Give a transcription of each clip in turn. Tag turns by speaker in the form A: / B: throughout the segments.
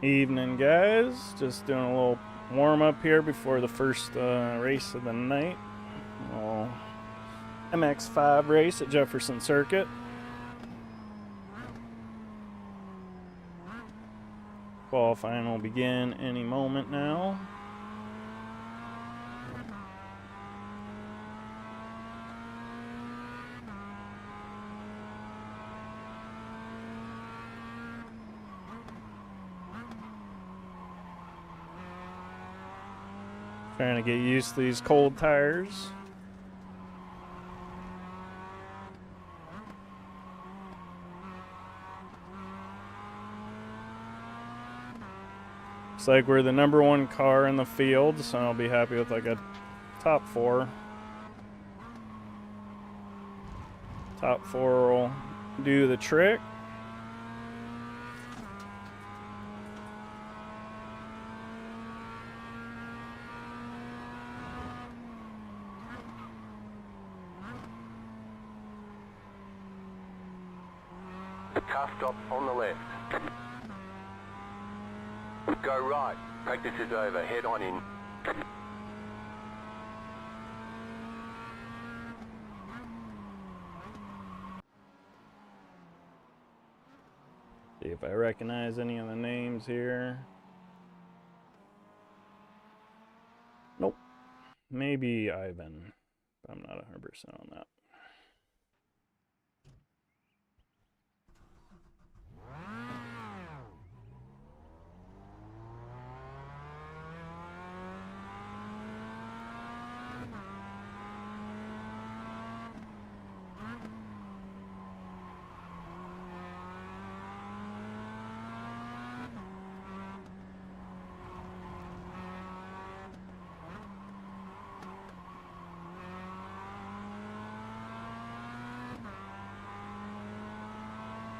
A: Evening, guys. Just doing a little warm up here before the first race of the night. MX5 Race at Jefferson Circuit. Qualifying will begin any moment now. Trying to get used to these cold tires. Looks like we're the number one car in the field, so I'll be happy with like a top four. Top four will do the trick.
B: Car stop on the left. Go right. Practice is over. Head on in.
A: See if I recognize any of the names here. Nope. Maybe Ivan. But I'm not 100% on that.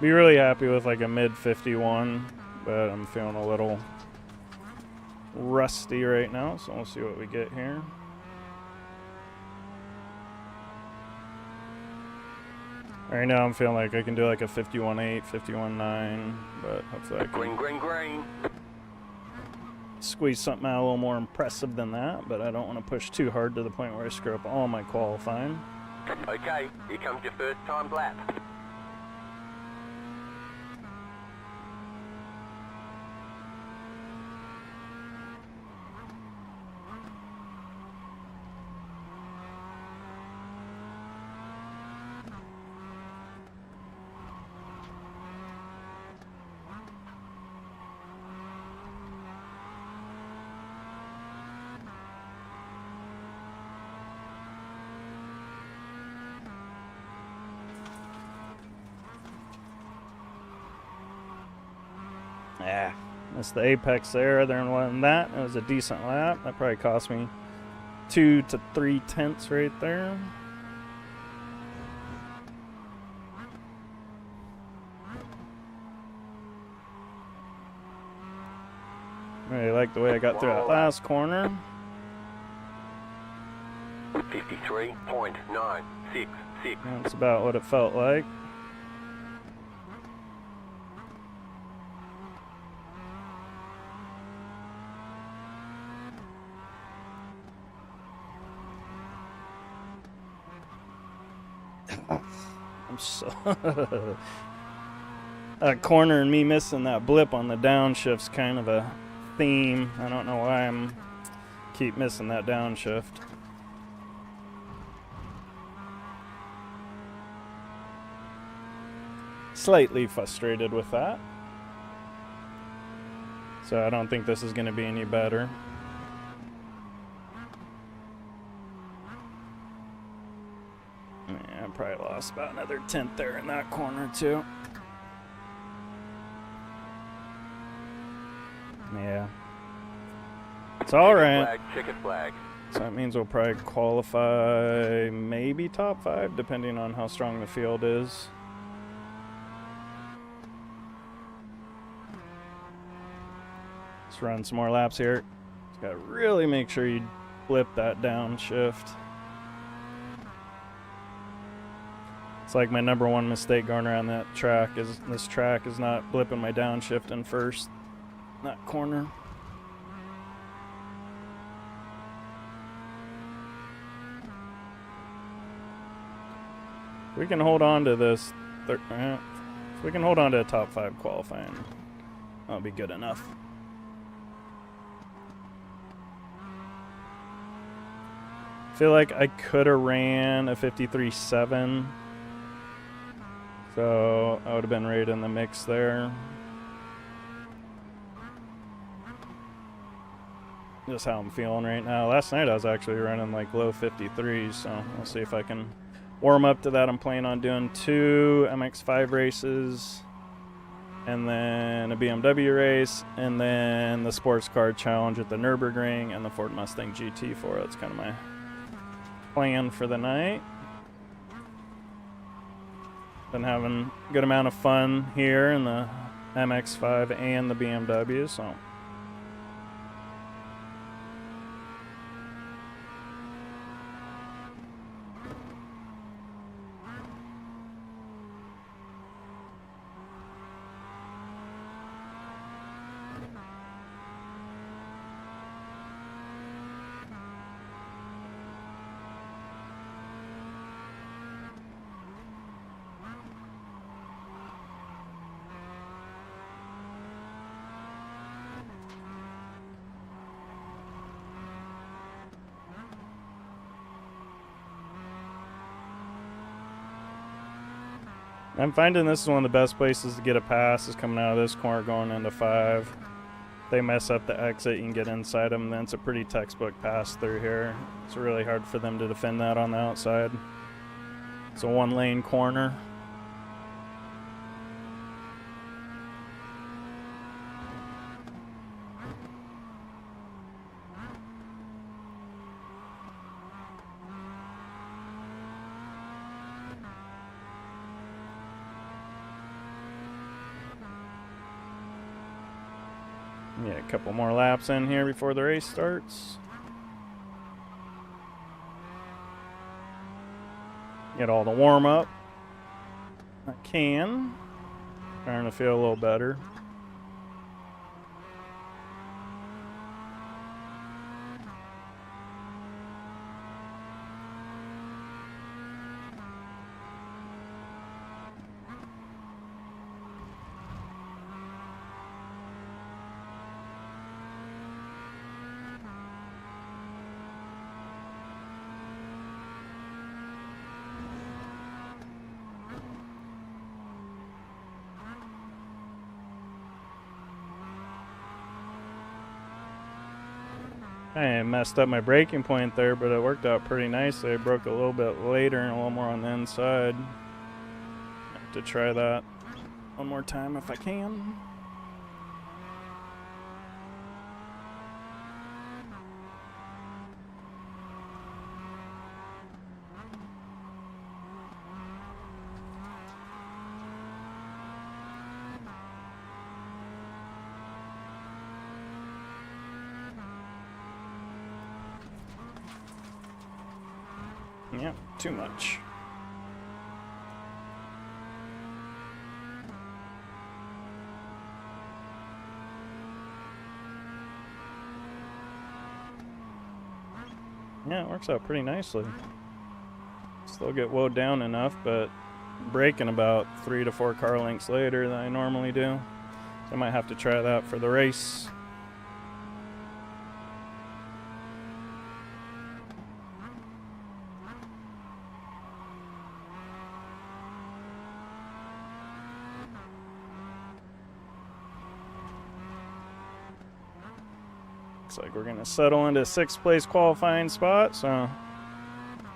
A: Be really happy with like a mid 51, but I'm feeling a little rusty right now, so we'll see what we get here. Right now I'm feeling like I can do like a 51.8, 51.9, but hopefully I can
B: Green.
A: squeeze something out a little more impressive than that, but I don't want to push too hard to the point where I screw up all my qualifying.
B: Okay, here comes your first time lap.
A: Yeah, missed the apex there. Other than that, it was a decent lap. That probably cost me 2 to 3 tenths right there. Really like the way I got through that last corner.
B: 53.966.
A: That's about what it felt like. I'm so that corner and me missing that blip on the downshift's kind of a theme. I don't know why I'm keep missing that downshift. Slightly frustrated with that. So I don't think this is going to be any better. Yeah, I probably lost about another tenth there in that corner too. Yeah. It's alright.
B: Checkered flag.
A: So that means we'll probably qualify maybe top 5, depending on how strong the field is. Let's run some more laps here. Just gotta really make sure you blip that downshift. It's like my number one mistake going around that track is this track is not blipping my downshift in first. that corner. We can hold on to this. If we can hold on to a top 5 qualifying, that'll be good enough. I feel like I could have ran a 53.7, so I would have been right in the mix there. Just how I'm feeling right now. Last night I was actually running like low 53s, so we'll see if I can warm up to that. I'm planning on doing 2 MX5 races, and then a BMW race, and then the sports car challenge at the Nürburgring, and the Ford Mustang GT4. That's kind of my plan for the night. Been having a good amount of fun here in the MX5 and the BMW, so I'm finding this is one of the best places to get a pass is coming out of this corner going into 5. They mess up the exit, you can get inside them, then it's a pretty textbook pass through here. It's really hard for them to defend that on the outside. It's a 1-lane corner. Yeah, a couple more laps in here before the race starts. Get all the warm up I can. Starting to feel a little better. I messed up my braking point there, but it worked out pretty nicely. I broke a little bit later and a little more on the inside. I have to try that one more time if I can. Yep, too much. Yeah, it works out pretty nicely. Still get woed down enough, but braking about 3 to 4 car lengths later than I normally do. So I might have to try that for the race. Looks like we're gonna settle into 6th place qualifying spot, so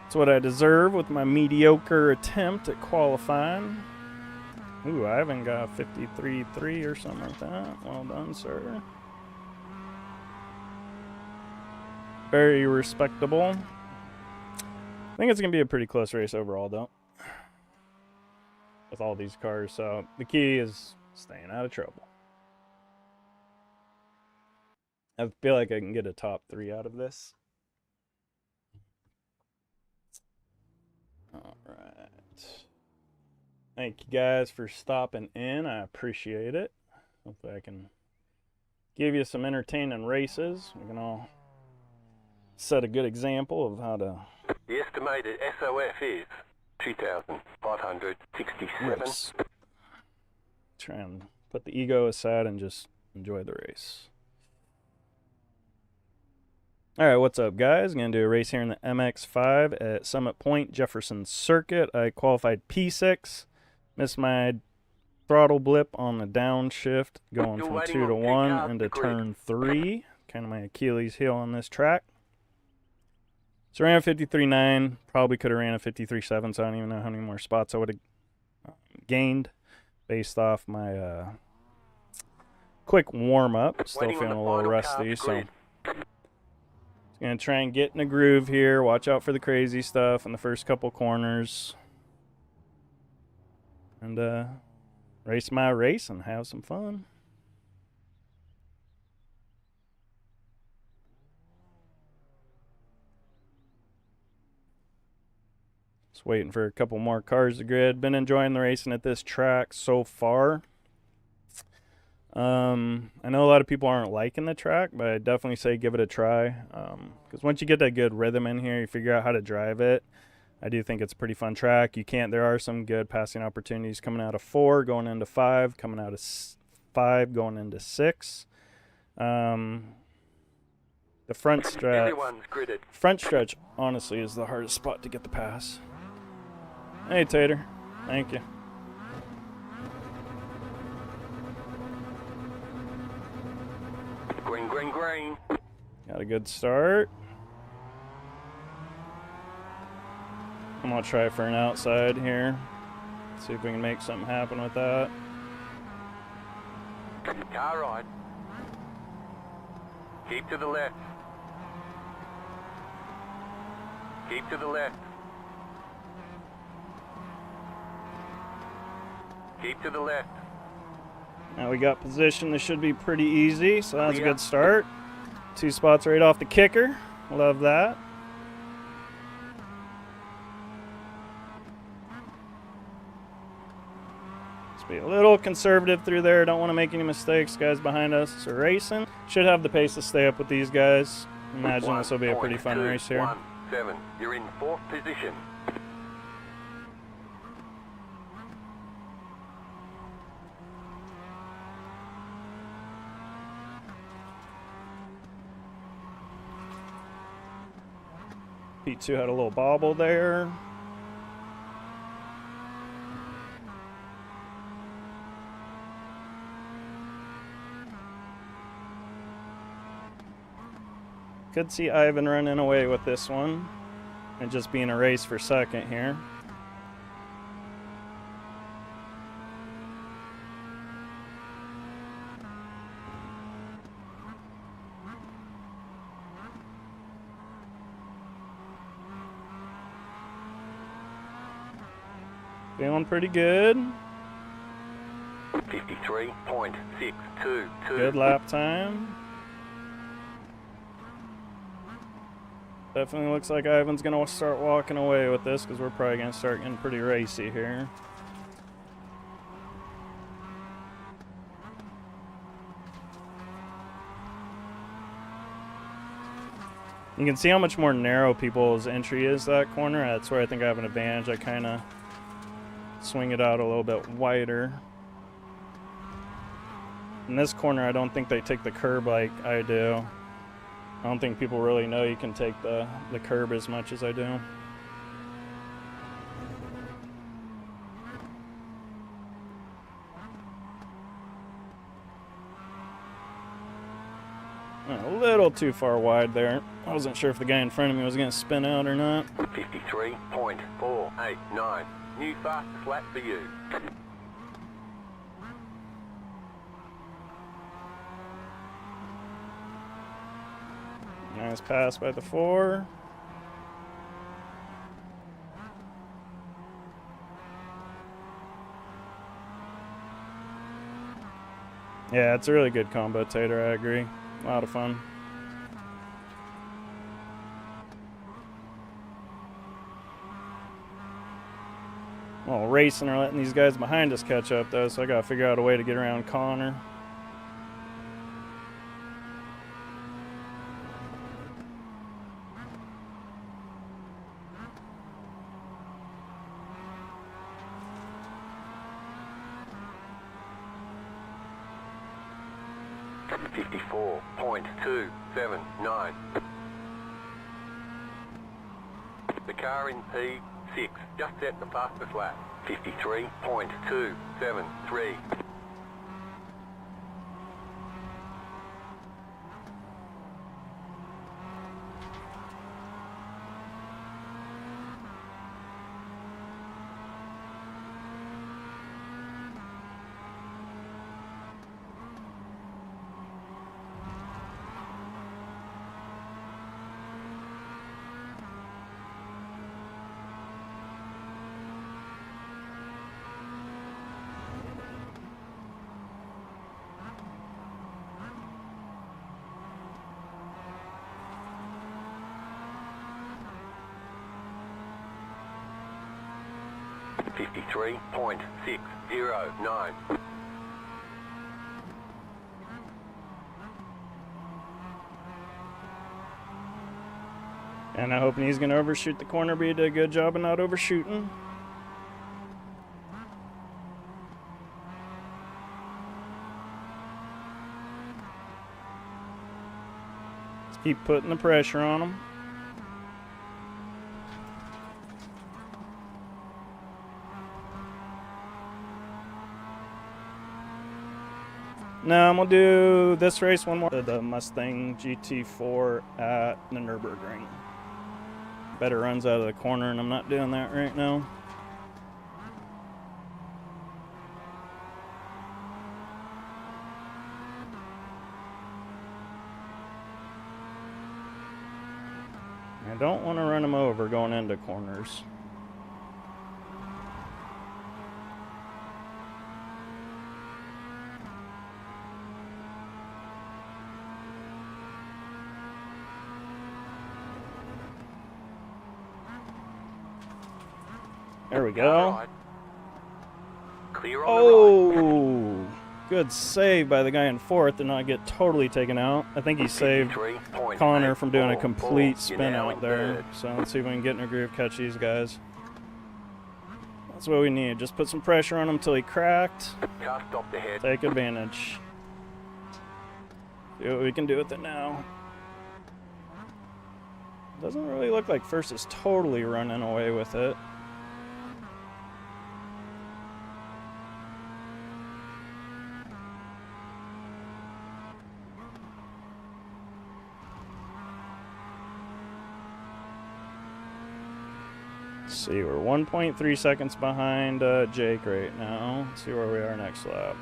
A: that's what I deserve with my mediocre attempt at qualifying. Ooh, I haven't got 53.3 or something like that. Well done, sir. Very respectable. I think it's gonna be a pretty close race overall, though, with all these cars. So the key is staying out of trouble. I feel like I can get a top 3 out of this. All right. Thank you guys for stopping in. I appreciate it. Hopefully I can give you some entertaining races. We can all set a good example of how to
B: The estimated SOF is 2,567.
A: race. Try and put the ego aside and just enjoy the race. All right, what's up, guys? I'm going to do a race here in the MX5 at Summit Point, Jefferson Circuit. I qualified P6. Missed my throttle blip on the downshift, going from 2 to 1 into turn 3. Kind of my Achilles heel on this track. So ran a 53.9. Probably could have ran a 53.7, so I don't even know how many more spots I would have gained based off my quick warm-up. Still feeling a little rusty, so going to try and get in a groove here. Watch out for the crazy stuff in the first couple corners. And race my race and have some fun. Just waiting for a couple more cars to grid. Been enjoying the racing at this track so far. I know a lot of people aren't liking the track, but I definitely say give it a try. Because once you get that good rhythm in here, you figure out how to drive it. I do think it's a pretty fun track. There are some good passing opportunities coming out of 4, going into 5, coming out of 5, going into 6. The front stretch, honestly, is the hardest spot to get the pass. Hey, Tater. Thank you.
B: Green, green, green.
A: Got a good start. I'm going to try for an outside here. See if we can make something happen with that.
B: Car right. Keep to the left. Keep to the left. Keep to the left.
A: Now we got position. This should be pretty easy, so that's a good start. 2 spots right off the kicker. Love that. Let's be a little conservative through there. Don't want to make any mistakes. Guys behind us are racing. Should have the pace to stay up with these guys. Imagine this will be a pretty fun race here.
B: 1.7. You're in 4th position.
A: P2 had a little bobble there. Could see Ivan running away with this one and just being a race for second here. Feeling pretty good.
B: 53.622.
A: Good lap time. Definitely looks like Ivan's going to start walking away with this because we're probably going to start getting pretty racy here. You can see how much more narrow people's entry is that corner. That's where I think I have an advantage. I kind of swing it out a little bit wider. In this corner, I don't think they take the curb like I do. I don't think people really know you can take the curb as much as I do. A little too far wide there. I wasn't sure if the guy in front of me was going to spin out or not.
B: 53.489. New fastest lap for you.
A: Nice pass by the 4. Yeah, it's a really good combo, Tater. I agree. A lot of fun. Well, racing or letting these guys behind us catch up, though, so I got to figure out a way to get around Connor.
B: 54.279. The car in P6 just set the fastest lap. 53.273. .609.
A: And I'm hoping he's going to overshoot the corner, but he did a good job of not overshooting. Let's keep putting the pressure on him. Now I'm going to do this race one more. The Mustang GT4 at the Nürburgring. Better runs out of the corner, and I'm not doing that right now. I don't want to run him over going into corners. There we go.
B: Clear on the right.
A: Good save by the guy in fourth and not get totally taken out. I think he saved Connor from doing a complete spin out there. So let's see if we can get in a groove, catch these guys. That's what we need. Just put some pressure on him until he cracked. Take advantage. See what we can do with it now. Doesn't really look like first is totally running away with it. Let's see, we're 1.3 seconds behind Jake right now. Let's see where we are next lap.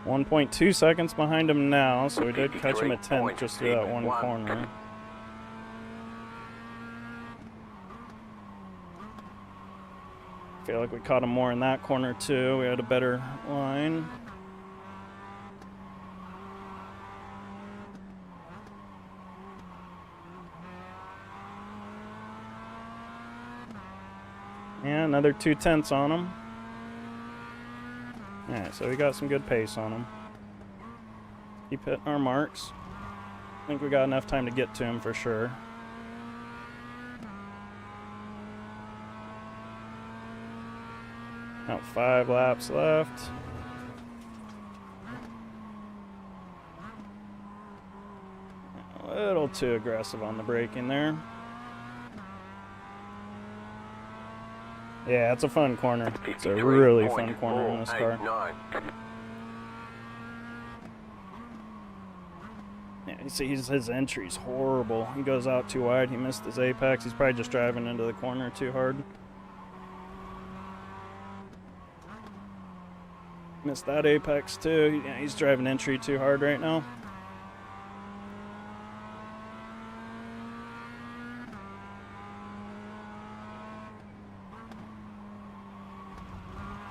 A: .2 seconds behind him now, so we did catch him at 10th just through that one corner. Feel like we caught him more in that corner too. We had a better line. Yeah, another 2/10 on him. Alright, so we got some good pace on him. Keep hitting our marks. I think we got enough time to get to him for sure. About 5 laps left. A little too aggressive on the braking there. Yeah, it's a fun corner. It's a really fun corner in this car. Yeah, you see his entry's horrible. He goes out too wide. He missed his apex. He's probably just driving into the corner too hard. Missed that apex too. Yeah, he's driving entry too hard right now.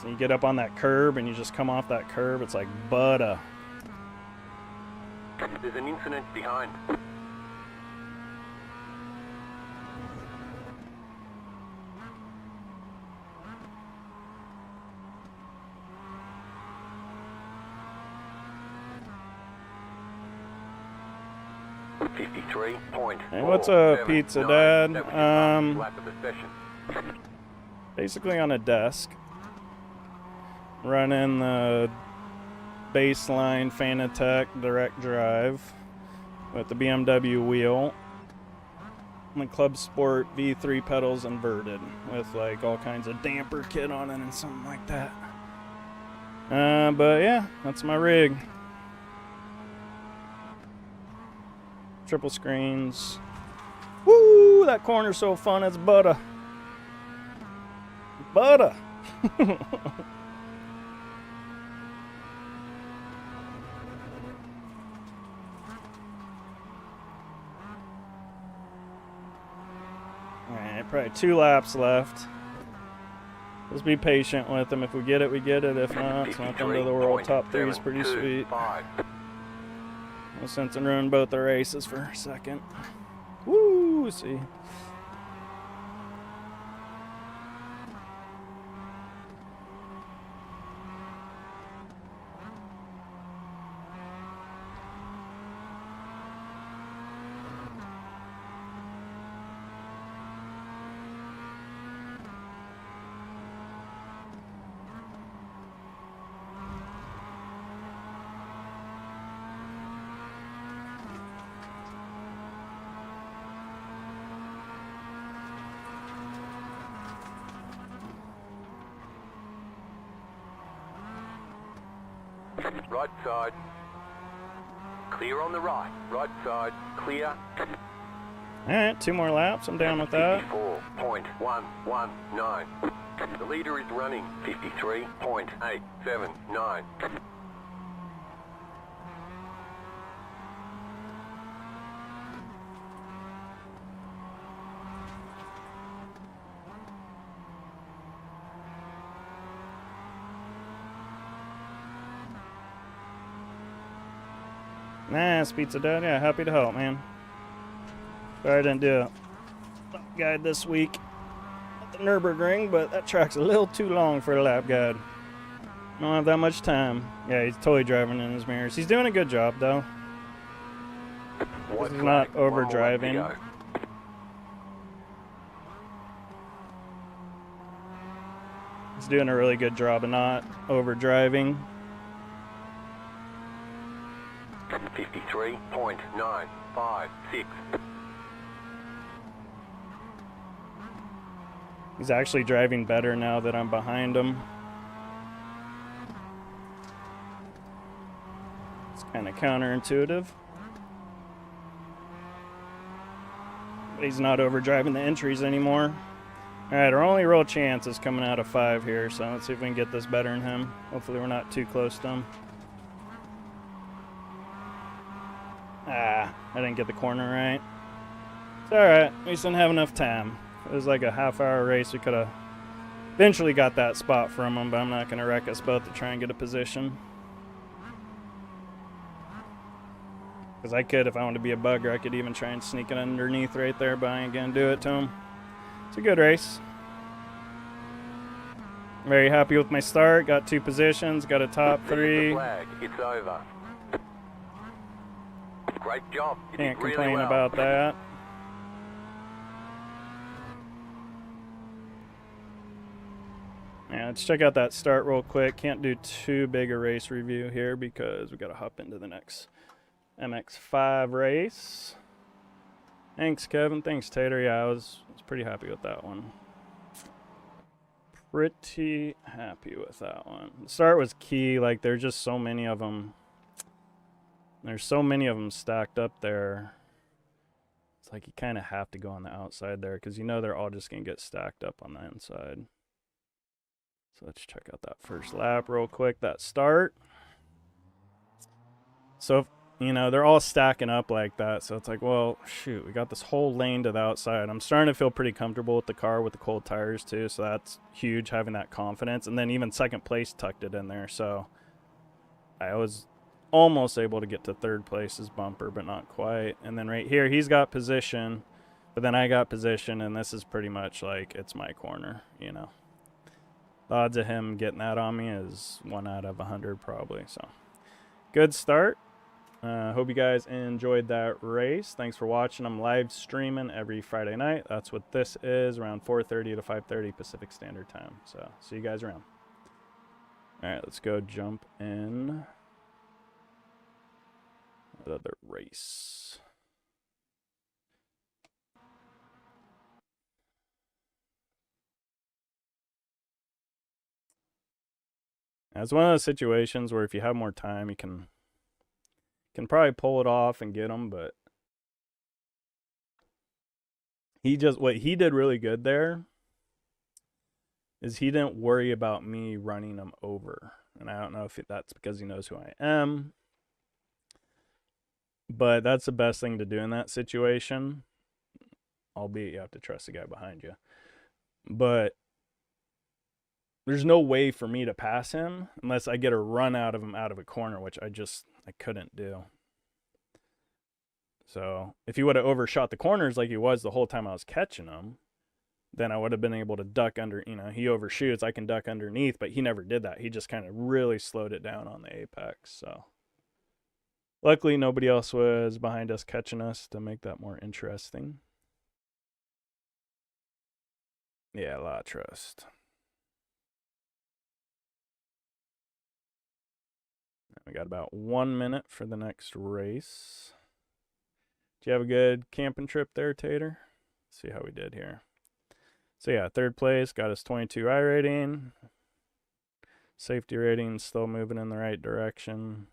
A: So you get up on that curb and you just come off that curb. It's like butter.
B: There's an incident behind. 53.4.
A: Hey, what's up, Pizza Dad?
B: That was your fastest lap of the session.
A: Basically on a desk, running the baseline Fanatec direct drive with the BMW wheel, and the Club Sport V3 pedals inverted with like all kinds of damper kit on it and something like that. But yeah, that's my rig. Triple screens. Woo! That corner's so fun. It's butter. Butter. Alright, probably 2 laps left. Let's be patient with them. If we get it, we get it. If not, it's not the end of the world. Top 3 is pretty sweet. No sense in ruining both the races for a second. Woo! See.
B: Right side. Clear on the right. Right side. Clear.
A: Alright, 2 more laps. I'm down with that.
B: 54.119. The leader is running 53.879.
A: Nice, Pizza Dad. Yeah, happy to help, man. Sorry I didn't do a guide this week at the Nürburgring, but that track's a little too long for a lap guide. Don't have that much time. Yeah, he's totally driving in his mirrors. He's doing a good job, though. He's not over-driving. He's doing a really good job of not over-driving.
B: 53.956.
A: He's actually driving better now that I'm behind him. It's kind of counterintuitive. But he's not overdriving the entries anymore. Alright, our only real chance is coming out of 5 here, so let's see if we can get this better than him. Hopefully we're not too close to him. I didn't get the corner right. It's alright, we just didn't have enough time. It was like a half-hour race. We could have eventually got that spot from him, but I'm not going to wreck us both to try and get a position. Because I could, if I wanted to be a bugger, I could even try and sneak it underneath right there, but I ain't going to do it to him. It's a good race. Very happy with my start. Got 2 positions, got a top 3.
B: Flag. It's over. Great job. You
A: Can't
B: did really
A: complain
B: well.
A: about that. Yeah, let's check out that start real quick. Can't do too big a race review here because we got to hop into the next MX5 race. Thanks, Kevin. Thanks, Tater. Yeah, I was pretty happy with that one. Pretty happy with that one. The start was key. Like, there's just so many of them. There's so many of them stacked up there. It's like you kind of have to go on the outside there because you know they're all just going to get stacked up on the inside. So let's check out that first lap real quick, that start. So, you know, they're all stacking up like that. So it's like, well, shoot, we got this whole lane to the outside. I'm starting to feel pretty comfortable with the car with the cold tires too. So that's huge, having that confidence. And then even second place tucked it in there. So I was almost able to get to third place's bumper, but not quite. And then right here, he's got position, but then I got position. And this is pretty much like it's my corner, you know. The odds of him getting that on me is 1 out of 100 probably. So good start. Hope you guys enjoyed that race. Thanks for watching. I'm live streaming every Friday night. That's what this is, around 4:30 to 5:30 Pacific Standard Time. So see you guys around. All right, let's go jump in another race. It's one of those situations where if you have more time, you can probably pull it off and get them, but what he did really good there is he didn't worry about me running him over. And I don't know if that's because he knows who I am, but that's the best thing to do in that situation, albeit you have to trust the guy behind you. But there's no way for me to pass him unless I get a run out of him out of a corner, which I couldn't do. So if he would have overshot the corners like he was the whole time I was catching him, then I would have been able to duck under, he overshoots, I can duck underneath, but he never did that. He just kind of really slowed it down on the apex. So luckily nobody else was behind us catching us to make that more interesting. Yeah, a lot of trust. We got about 1 minute for the next race. Did you have a good camping trip there, Tater? Let's see how we did here. So yeah, third place, got us 22 I rating. Safety rating still moving in the right direction.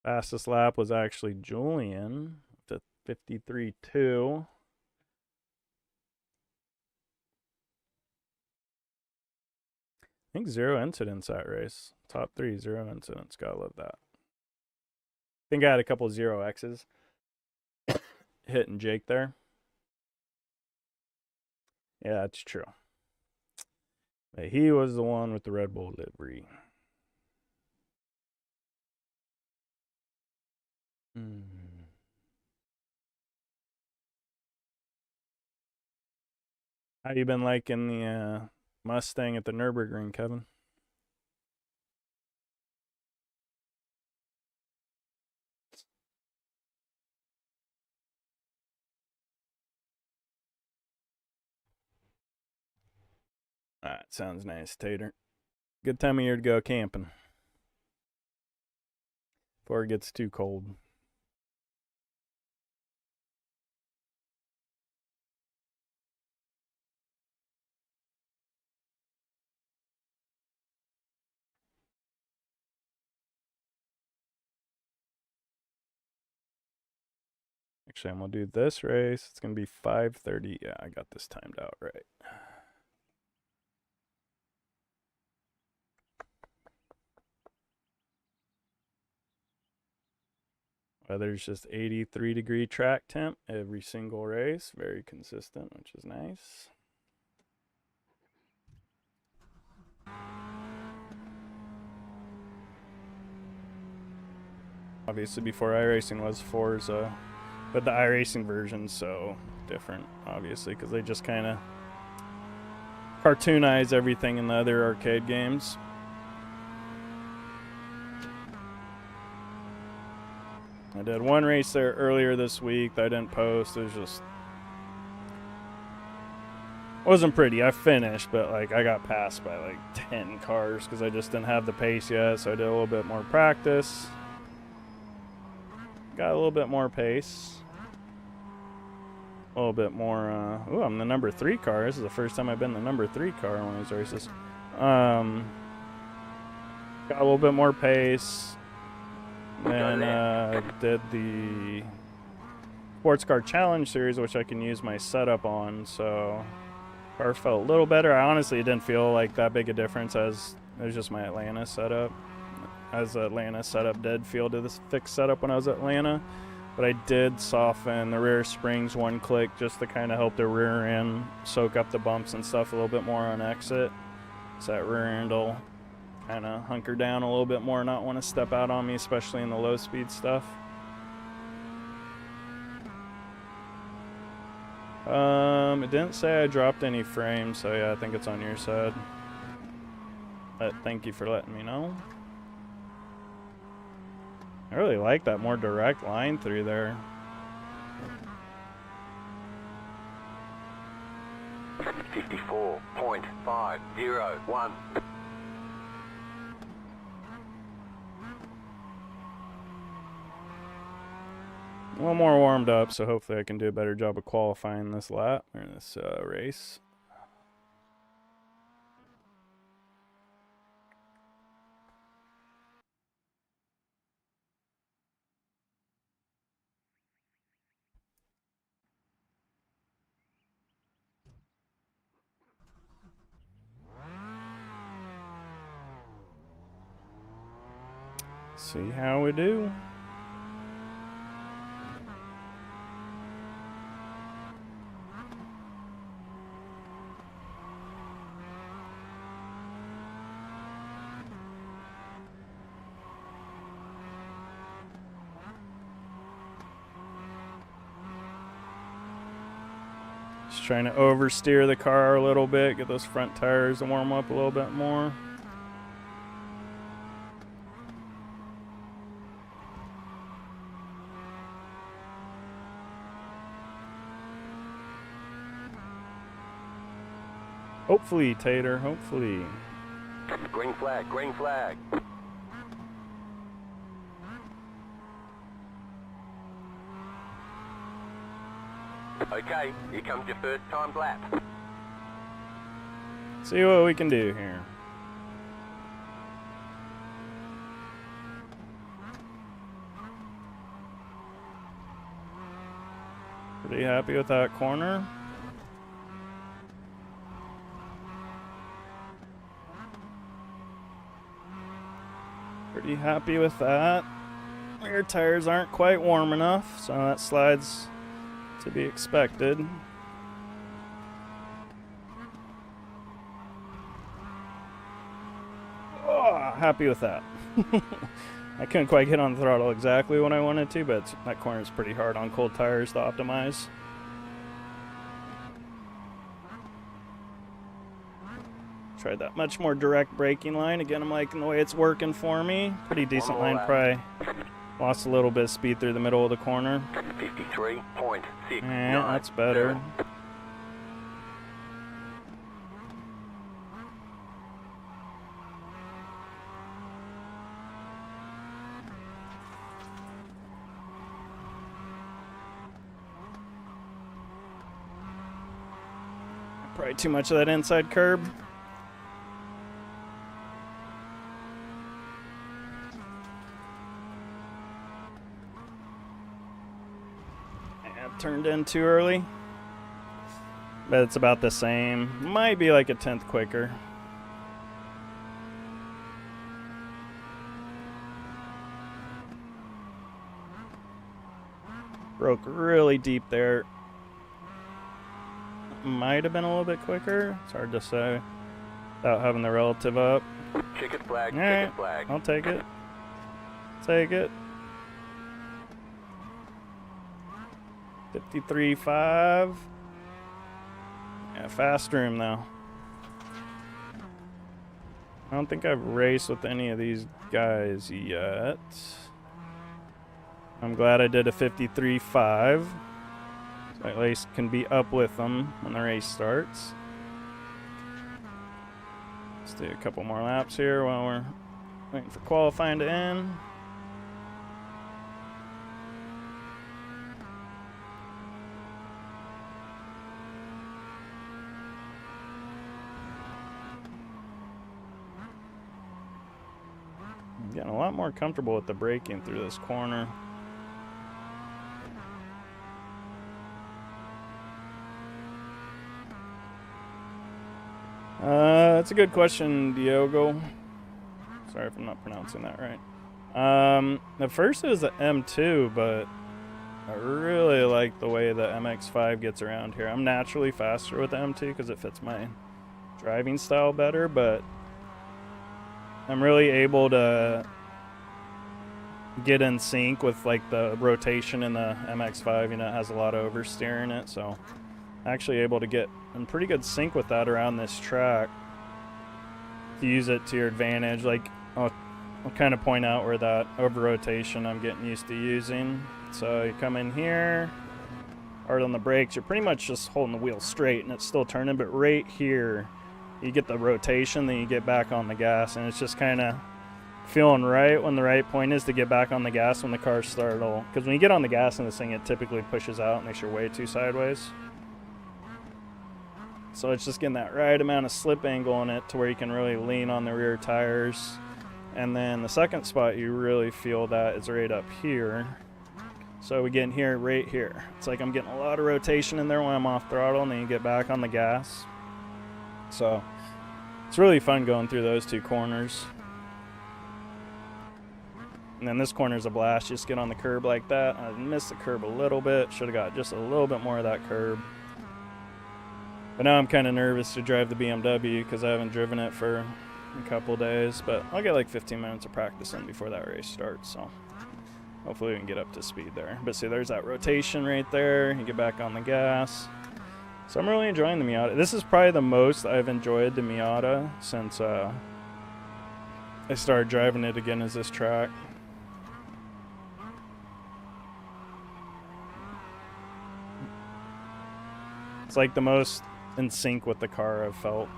A: Fastest lap was actually Julian to 53.2. I think 0 incidents that race. Top 3, 0 incidents. Gotta love that. I think I had a couple 0Xs hitting Jake there. Yeah, that's true. But he was the one with the Red Bull livery. How you been liking the Mustang at the Nürburgring, Kevin? Alright, sounds nice, Tater. Good time of year to go camping. Before it gets too cold. Actually, I'm going to do this race. It's going to be 5:30. Yeah, I got this timed out right. Weather's just 83-degree track temp every single race. Very consistent, which is nice. Obviously, before iRacing was Forza, but the iRacing version's so different, obviously, because they just kind of cartoonize everything in the other arcade games. I did one race there earlier this week that I didn't post. It was just wasn't pretty. I finished, but like I got passed by like 10 cars because I just didn't have the pace yet. So I did a little bit more practice. Got a little bit more pace. A little bit more. Ooh, I'm the number 3 car. This is the first time I've been the number 3 car in one of these races. Got a little bit more pace. Then did the Sports Car Challenge Series, which I can use my setup on. So car felt a little better. I honestly didn't feel like that big a difference as it was just my Atlanta setup. As the Atlanta setup did feel to this fixed setup when I was at Atlanta. But I did soften the rear springs 1 click just to kind of help the rear end soak up the bumps and stuff a little bit more on exit. So that rear end will kind of hunker down a little bit more, not want to step out on me, especially in the low speed stuff. It didn't say I dropped any frames, so yeah, I think it's on your side. But thank you for letting me know. I really like that more direct line through there.
B: 54.501.
A: A little more warmed up, so hopefully I can do a better job of qualifying this lap or this race. See how we do. Just trying to oversteer the car a little bit, get those front tires to warm up a little bit more. Hopefully, Tater, hopefully.
B: Green flag, green flag. Okay, here comes your first time lap.
A: See what we can do here. Pretty happy with that corner. Pretty happy with that. Rear tires aren't quite warm enough, so that slide's to be expected. Oh, happy with that. I couldn't quite get on the throttle exactly when I wanted to, but that corner is pretty hard on cold tires to optimize. Tried that much more direct braking line. Again, I'm liking the way it's working for me. Pretty decent line, probably lost a little bit of speed through the middle of the corner.
B: 53.6.
A: Yeah, that's better. Probably too much of that inside curb. Turned in too early, but it's about the same. Might be like a 10th quicker. Broke really deep there. Might have been a little bit quicker. It's hard to say without having the relative up.
B: Ticket flag,
A: All right,
B: ticket flag.
A: I'll take it. Take it. 53.5. Yeah, fast room though. I don't think I've raced with any of these guys yet. I'm glad I did a 53.5. So at least can be up with them when the race starts. Let's do a couple more laps here while we're waiting for qualifying to end. I'm getting a lot more comfortable with the braking through this corner. That's a good question, Diogo. Sorry if I'm not pronouncing that right. The first is the M2, but I really like the way the MX5 gets around here. I'm naturally faster with the M2 because it fits my driving style better, but I'm really able to get in sync with like the rotation in the MX5. You know, it has a lot of oversteer in it, so actually able to get in pretty good sync with that around this track to use it to your advantage. Like I'll kind of point out where that over rotation I'm getting used to using. So you come in here, hard on the brakes, you're pretty much just holding the wheel straight and it's still turning, but right here you get the rotation, then you get back on the gas, and it's just kind of feeling right when the right point is to get back on the gas when the cars startle. Because when you get on the gas in this thing, it typically pushes out and makes your way too sideways. So it's just getting that right amount of slip angle in it to where you can really lean on the rear tires. And then the second spot you really feel that is right up here. So we get in here, right here. It's like I'm getting a lot of rotation in there when I'm off throttle, and then you get back on the gas. So it's really fun going through those two corners. And then this corner's a blast. Just get on the curb like that. I missed the curb a little bit. Should have got just a little bit more of that curb. But now I'm kind of nervous to drive the BMW because I haven't driven it for a couple days. But I'll get like 15 minutes of practicing before that race starts. So hopefully we can get up to speed there. But see, there's that rotation right there. You get back on the gas. So I'm really enjoying the Miata. This is probably the most I've enjoyed the Miata since I started driving it again as this track. It's like the most in sync with the car I've felt.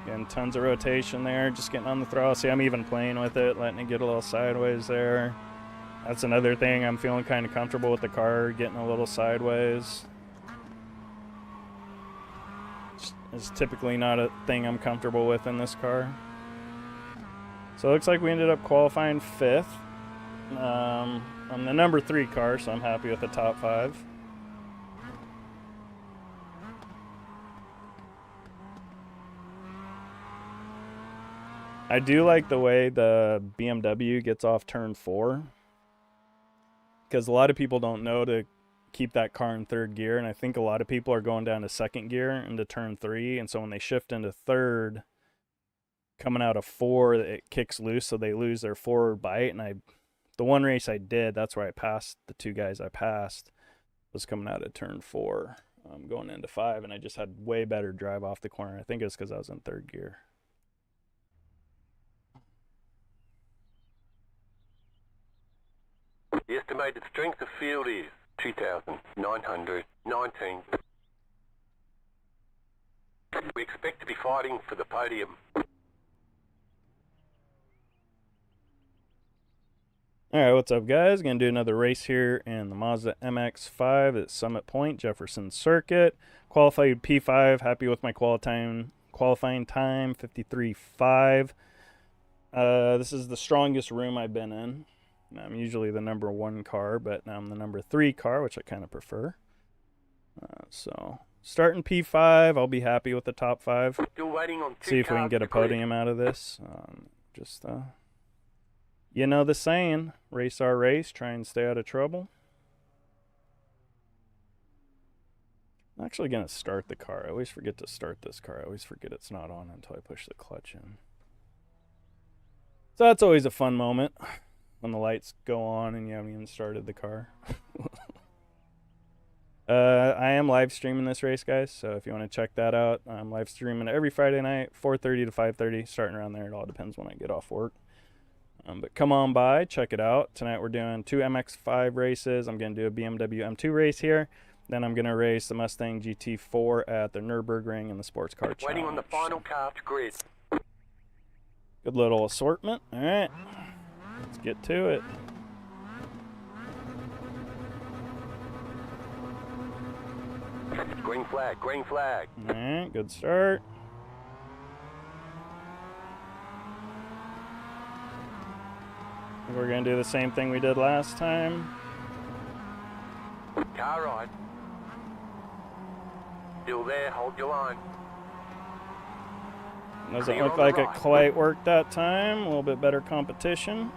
A: Again, tons of rotation there, just getting on the throttle. See, I'm even playing with it, letting it get a little sideways there. That's another thing. I'm feeling kind of comfortable with the car getting a little sideways. It's typically not a thing I'm comfortable with in this car. So it looks like we ended up qualifying 5th. I'm the number 3 car, so I'm happy with the top 5. I do like the way the BMW gets off turn 4, because a lot of people don't know to keep that car in 3rd gear, and I think a lot of people are going down to 2nd gear into turn 3, and so when they shift into 3rd, coming out of 4, it kicks loose, so they lose their forward bite. And the one race I did, that's where I passed the 2 guys I passed, was coming out of turn 4, going into 5, and I just had way better drive off the corner. I think it's because I was in 3rd gear.
B: The estimated strength of field is 2,919. We expect to be fighting for the podium.
A: Alright, what's up guys? Gonna do another race here in the Mazda MX5 at Summit Point, Jefferson Circuit. Qualified P5, happy with my qualifying time, 53.5. This is the strongest room I've been in. I'm usually the number 1 car, but now I'm the number 3 car, which I kind of prefer. So, starting P5, I'll be happy with the top 5.
B: Still waiting on 2
A: See if we can get a podium out of this. You know the saying, race our race, try and stay out of trouble. I'm actually going to start the car. I always forget to start this car. I always forget it's not on until I push the clutch in. So that's always a fun moment when the lights go on and you haven't even started the car. I am live streaming this race, guys, so if you want to check that out, I'm live streaming every Friday night, 4:30 to 5:30, starting around there. It all depends when I get off work. But come on by, check it out. Tonight we're doing 2 MX5 races. I'm going to do a BMW M2 race here. Then I'm going to race the Mustang GT4 at the Nürburgring in the Sports Car Challenge.
B: Waiting on the final car to grid.
A: Good little assortment. All right, let's get to it.
B: Green flag, green flag.
A: All right, good start. We're going to do the same thing we did last time.
B: Car ride. Still there, hold your line.
A: Doesn't look like it quite worked that time. A little bit better competition.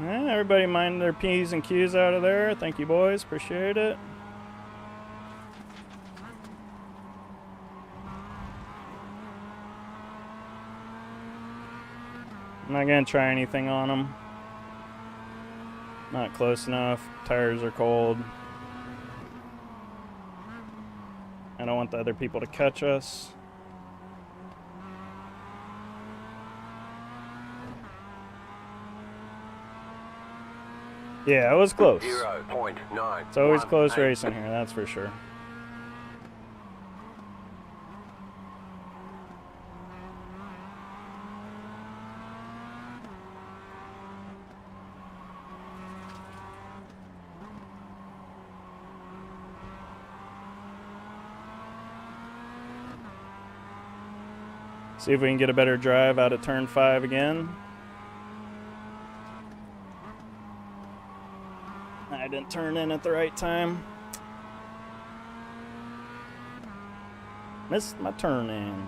A: Yeah, everybody mind their P's and Q's out of there. Thank you, boys. Appreciate it. I'm not going to try anything on them. Not close enough. Tires are cold. I don't want the other people to catch us. Yeah, it was close.
B: 0.9.
A: It's always close racing here, that's for sure. See if we can get a better drive out of turn 5 again. I didn't turn in at the right time. Missed my turn in.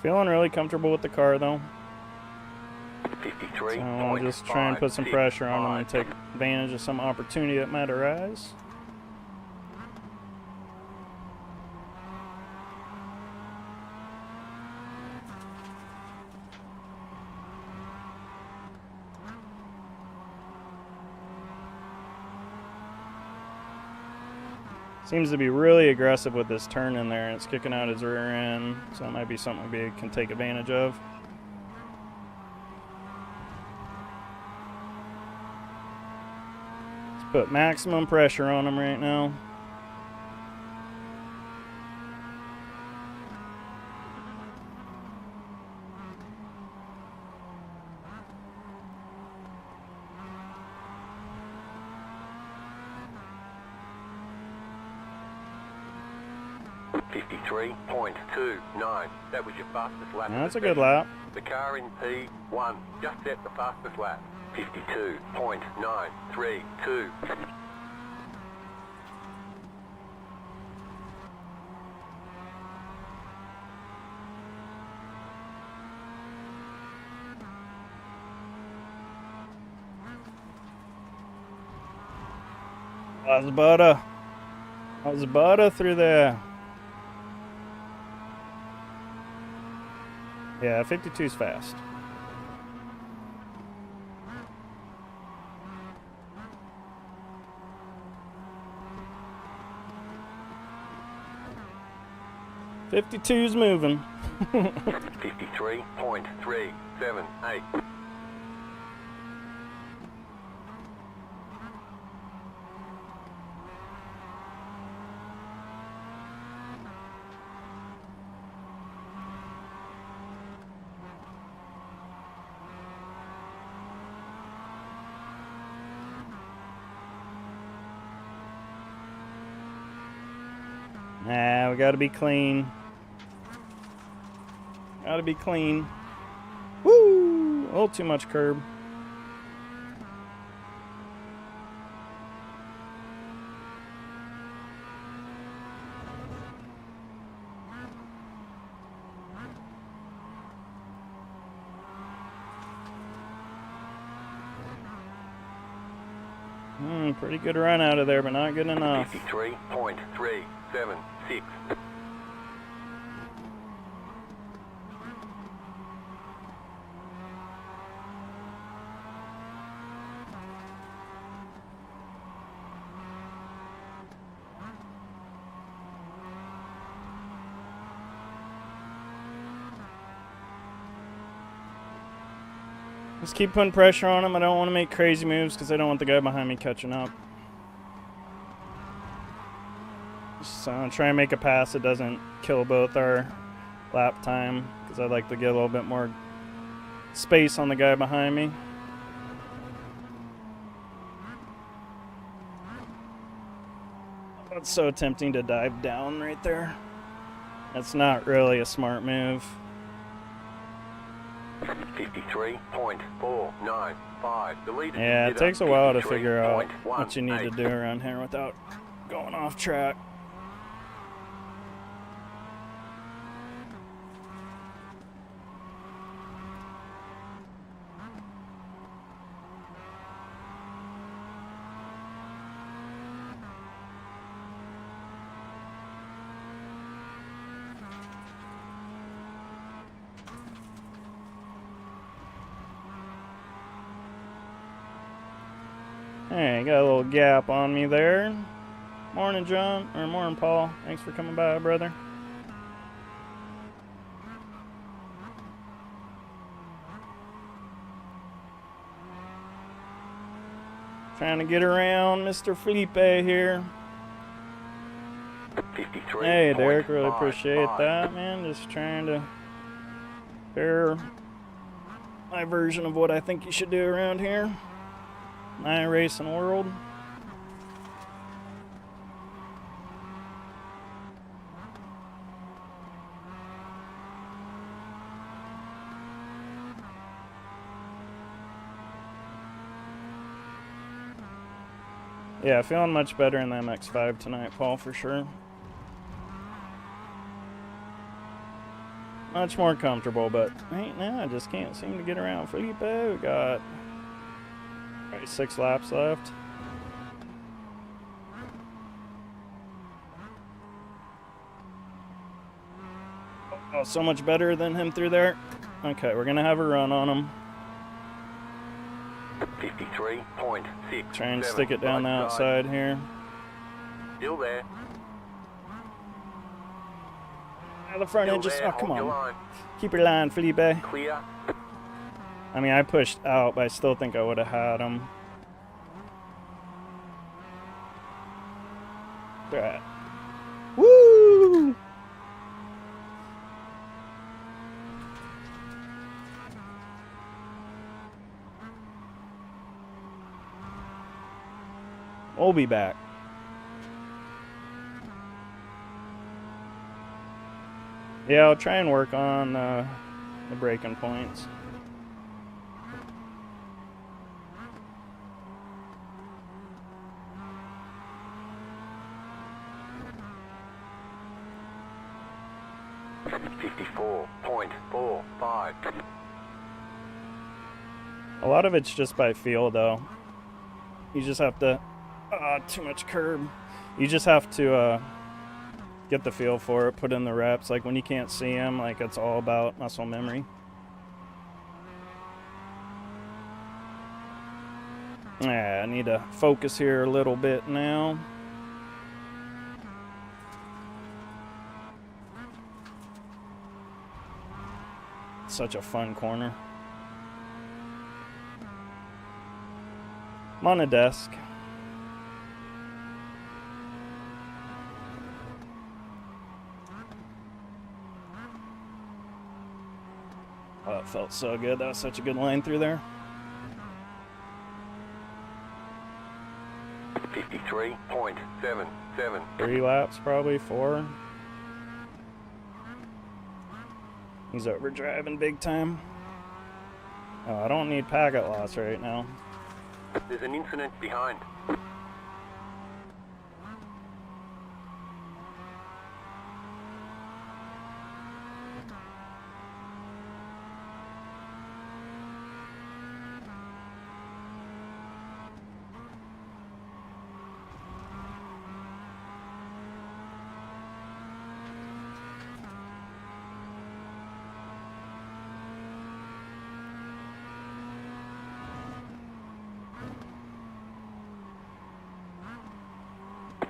A: Feeling really comfortable with the car though.
B: 53.
A: So I'll just try and put some pressure on them and take advantage of some opportunity that might arise. Seems to be really aggressive with this turn in there. It's kicking out his rear end, so it might be something we can take advantage of. Let's put maximum pressure on him right now.
B: That was your fastest lap.
A: That's a good lap.
B: The car in P1 just set the fastest lap. 52.932.
A: That was butter. That was butter through there. Yeah, 52's fast. '52's moving.
B: 53.378.
A: Nah, we gotta be clean. Gotta be clean. Woo! A little too much curb. Pretty good run out of there, but not good enough.
B: 53.376.
A: Just keep putting pressure on him. I don't want to make crazy moves because I don't want the guy behind me catching up. So try and make a pass that doesn't kill both our lap time because I'd like to get a little bit more space on the guy behind me. That's so tempting to dive down right there. That's not really a smart move.
B: 53.495.
A: Yeah, it takes a while to figure out what you need to do around here without going off track. Hey, got a little gap on me there. Morning, John. Or morning, Paul. Thanks for coming by, brother. Trying to get around Mr. Felipe here.
B: 53.
A: Hey, Derek, really appreciate that, man. Just trying to share my version of what I think you should do around here. My racing world. Yeah, feeling much better in the MX5 tonight, Paul, for sure. Much more comfortable, but right now I just can't seem to get around Felipe. We got 6 laps left. Oh, so much better than him through there. Okay, we're gonna have a run on him.
B: 53.6.
A: Try and stick it down the outside here.
B: Still there.
A: The front end just, oh, come on. Keep your line, Felipe.
B: Clear.
A: I mean, I pushed out, but I still think I would have had him. Alright. Woo! We'll be back. Yeah, I'll try and work on the braking points.
B: .45.
A: A lot of it's just by feel, though. You just have to... too much curb. You just have to get the feel for it, put in the reps. Like when you can't see them, like it's all about muscle memory. Yeah, I need to focus here a little bit now. Such a fun corner. I'm on a desk. Oh, it felt so good. That was such a good line through there.
B: 53.77.
A: 3 laps, probably 4. He's overdriving big time. Oh, I don't need packet loss right now.
B: There's an incident behind.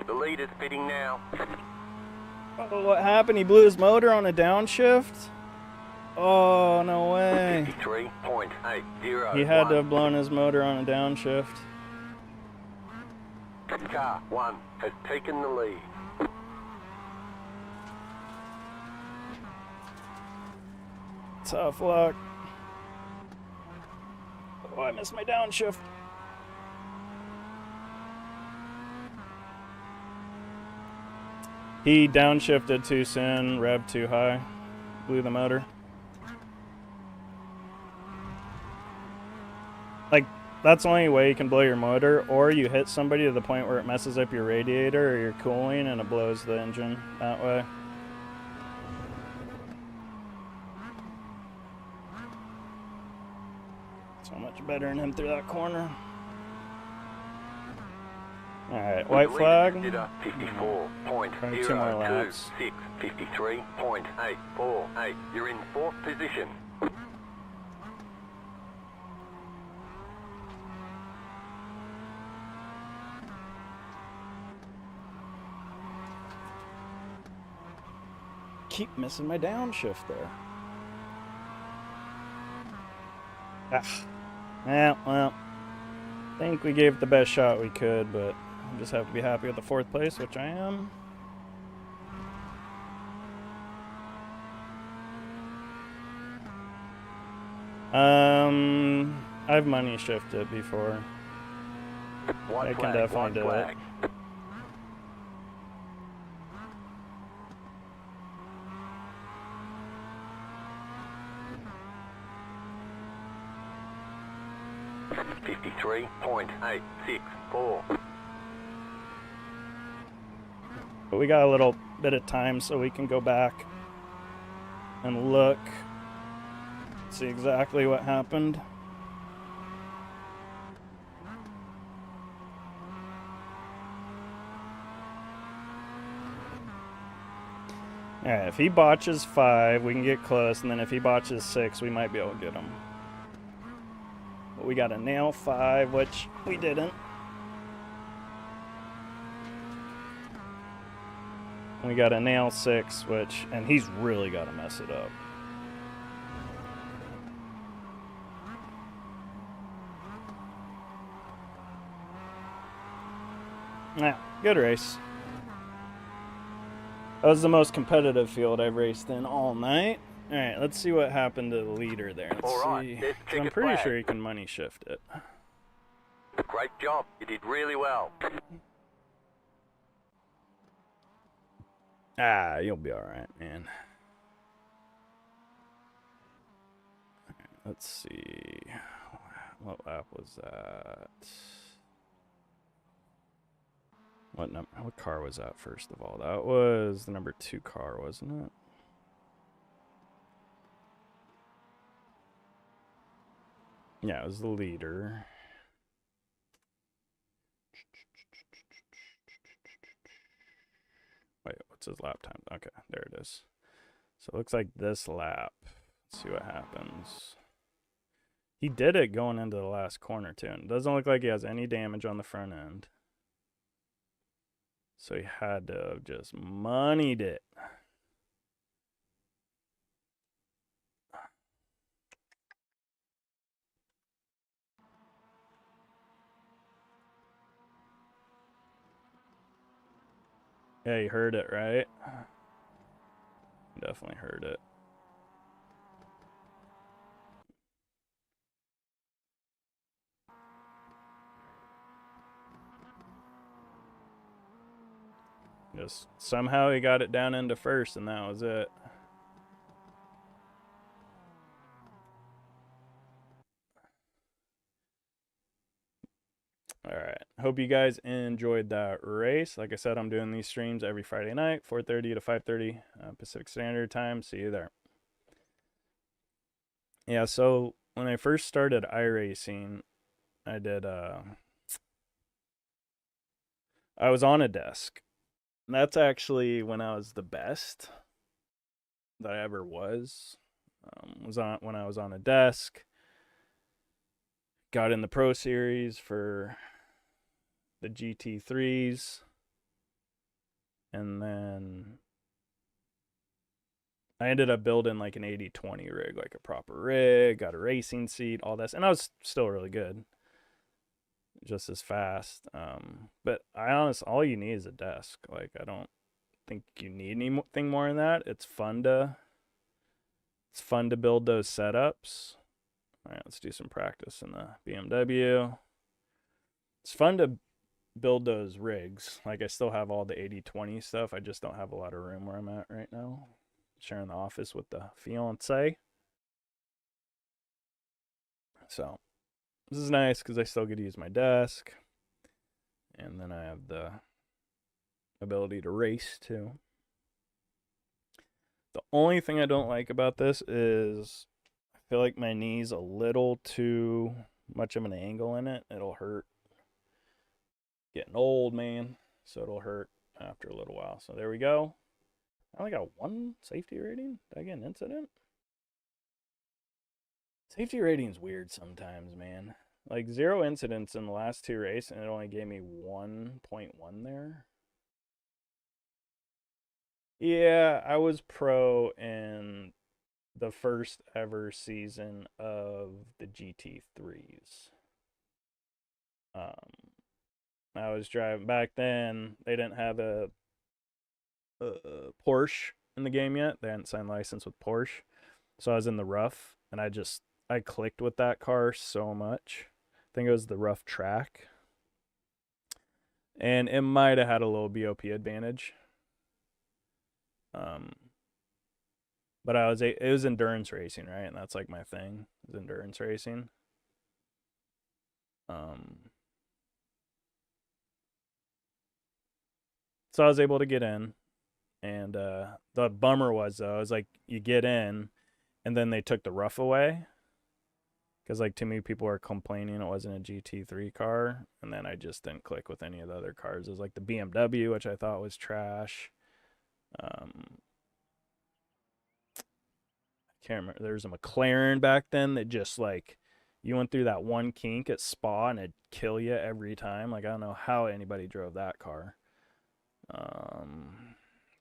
B: The lead is pitting now.
A: Oh, what happened? He blew his motor on a downshift? Oh, no way.
B: 53.80.
A: He had to have blown his motor on a downshift.
B: Car 1 has taken the lead.
A: Tough luck. Oh, I missed my downshift. He downshifted too soon, revved too high, blew the motor. Like, that's the only way you can blow your motor, or you hit somebody to the point where it messes up your radiator or your cooling and it blows the engine that way. So much better than him through that corner. Alright, white flag.
B: 54.026,
A: 2 more laps.
B: 53.848. You're in 4th position.
A: keep missing my downshift there. Ah. Yeah, well, I think we gave it the best shot we could, but I just have to be happy with the 4th place, which I am. I've money shifted before. I can definitely do it.
B: .864.
A: But we got a little bit of time so we can go back and look, see exactly what happened. Alright, if he botches 5, we can get close, and then if he botches 6, we might be able to get him. But we gotta nail 5, which we didn't. We gotta nail 6, which, and he's really gotta mess it up. Yeah, good race. That was the most competitive field I've raced in all night. Alright, let's see what happened to the leader there. Let's see. I'm pretty sure he can money shift it.
B: Great job. You did really well.
A: Ah, you'll be alright, man. Alright, let's see. What lap was that? What car was that, first of all? That was the number 2 car, wasn't it? Yeah, it was the leader. Wait, what's his lap time? Okay, there it is. So it looks like this lap. Let's see what happens. He did it going into the last corner, too. And it doesn't look like he has any damage on the front end. So he had to have just moneyed it. Yeah, you heard it, right? Definitely heard it. Just somehow he got it down into first, and that was it. Alright, hope you guys enjoyed that race. Like I said, I'm doing these streams every Friday night, 4:30 to 5:30 Pacific Standard Time. See you there. Yeah, so when I first started iRacing, I was on a desk. And that's actually when I was the best that I ever was. When I was on a desk. Got in the Pro Series for the GT3s. And then I ended up building like an 80/20 rig, like a proper rig, got a racing seat, all this. And I was still really good. Just as fast. But all you need is a desk. Like, I don't think you need anything more than that. It's fun to build those setups. All right, let's do some practice in the BMW. It's fun to build those rigs. Like, I still have all the 80/20 stuff. I just don't have a lot of room where I'm at right now. Sharing the office with the fiance. So this is nice because I still get to use my desk. And then I have the ability to race too. The only thing I don't like about this is I feel like my knee's a little too much of an angle in it. It'll hurt. Getting old, man. So it'll hurt after a little while. So there we go. I only got 1 safety rating. Did I get an incident? Safety rating's weird sometimes, man. Like 0 incidents in the last 2 races, and it only gave me 1.1 there. Yeah, I was pro in the first ever season of the GT3s. Um, I was driving back then. They didn't have a Porsche in the game yet. They hadn't signed license with Porsche, so I was in the rough, and I clicked with that car so much. I think it was the rough track, and it might have had a little BOP advantage. Um, but it was endurance racing, right? And that's like my thing, is endurance racing. Um, so I was able to get in, and the bummer was though, it was like you get in, and then they took the rough away, because like too many people were complaining it wasn't a GT3 car, and then I just didn't click with any of the other cars. It was like the BMW, which I thought was trash. Um, I can't remember. There was a McLaren back then that just like you went through that one kink at Spa and it'd kill you every time. Like I don't know how anybody drove that car. I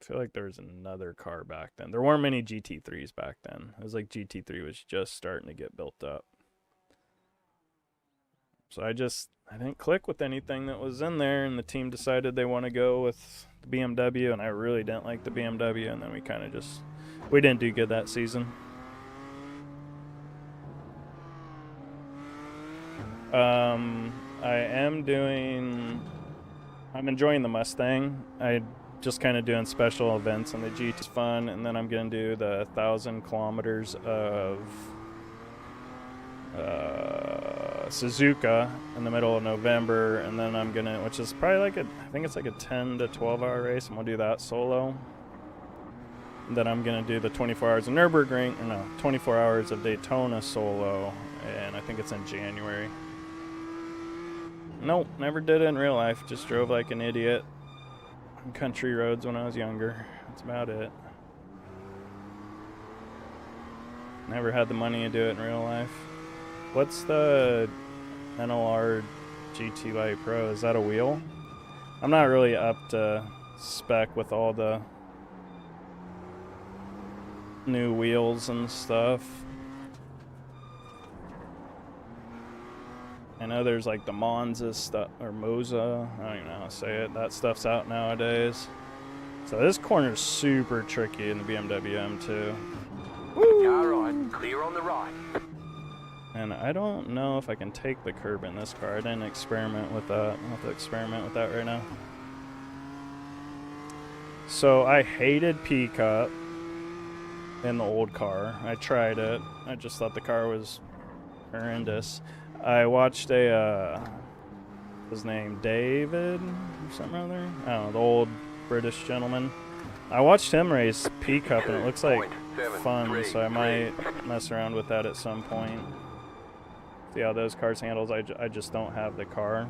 A: feel like there was another car back then. There weren't many GT3s back then. It was like GT3 was just starting to get built up. So I didn't click with anything that was in there, and the team decided they want to go with the BMW, and I really didn't like the BMW, and then we didn't do good that season. I'm enjoying the Mustang. I just kind of doing special events on the GT is fun, and then I'm gonna do the 1,000 kilometers of Suzuka in the middle of November, and then which is probably I think it's like a 10 to 12 hour race. I'm gonna do that solo. And then I'm gonna do the 24 hours of Nürburgring, 24 hours of Daytona solo, and I think it's in January. Nope, never did it in real life. Just drove like an idiot on country roads when I was younger. That's about it. Never had the money to do it in real life. What's the NLR GT Light Pro? Is that a wheel? I'm not really up to spec with all the new wheels and stuff. I know there's like the Monza stuff, or Moza, I don't even know how to say it. That stuff's out nowadays. So this corner's super tricky in the BMW M2.
B: Car right, clear on the right.
A: And I don't know if I can take the curb in this car. I didn't experiment with that. I'll have to experiment with that right now. So I hated P-Cup in the old car. I tried it. I just thought the car was horrendous. I watched his name David or something or other. I don't know, the old British gentleman. I watched him race P-Cup and it looks like fun, so I might mess around with that at some point. See how those cars handles. I just don't have the car.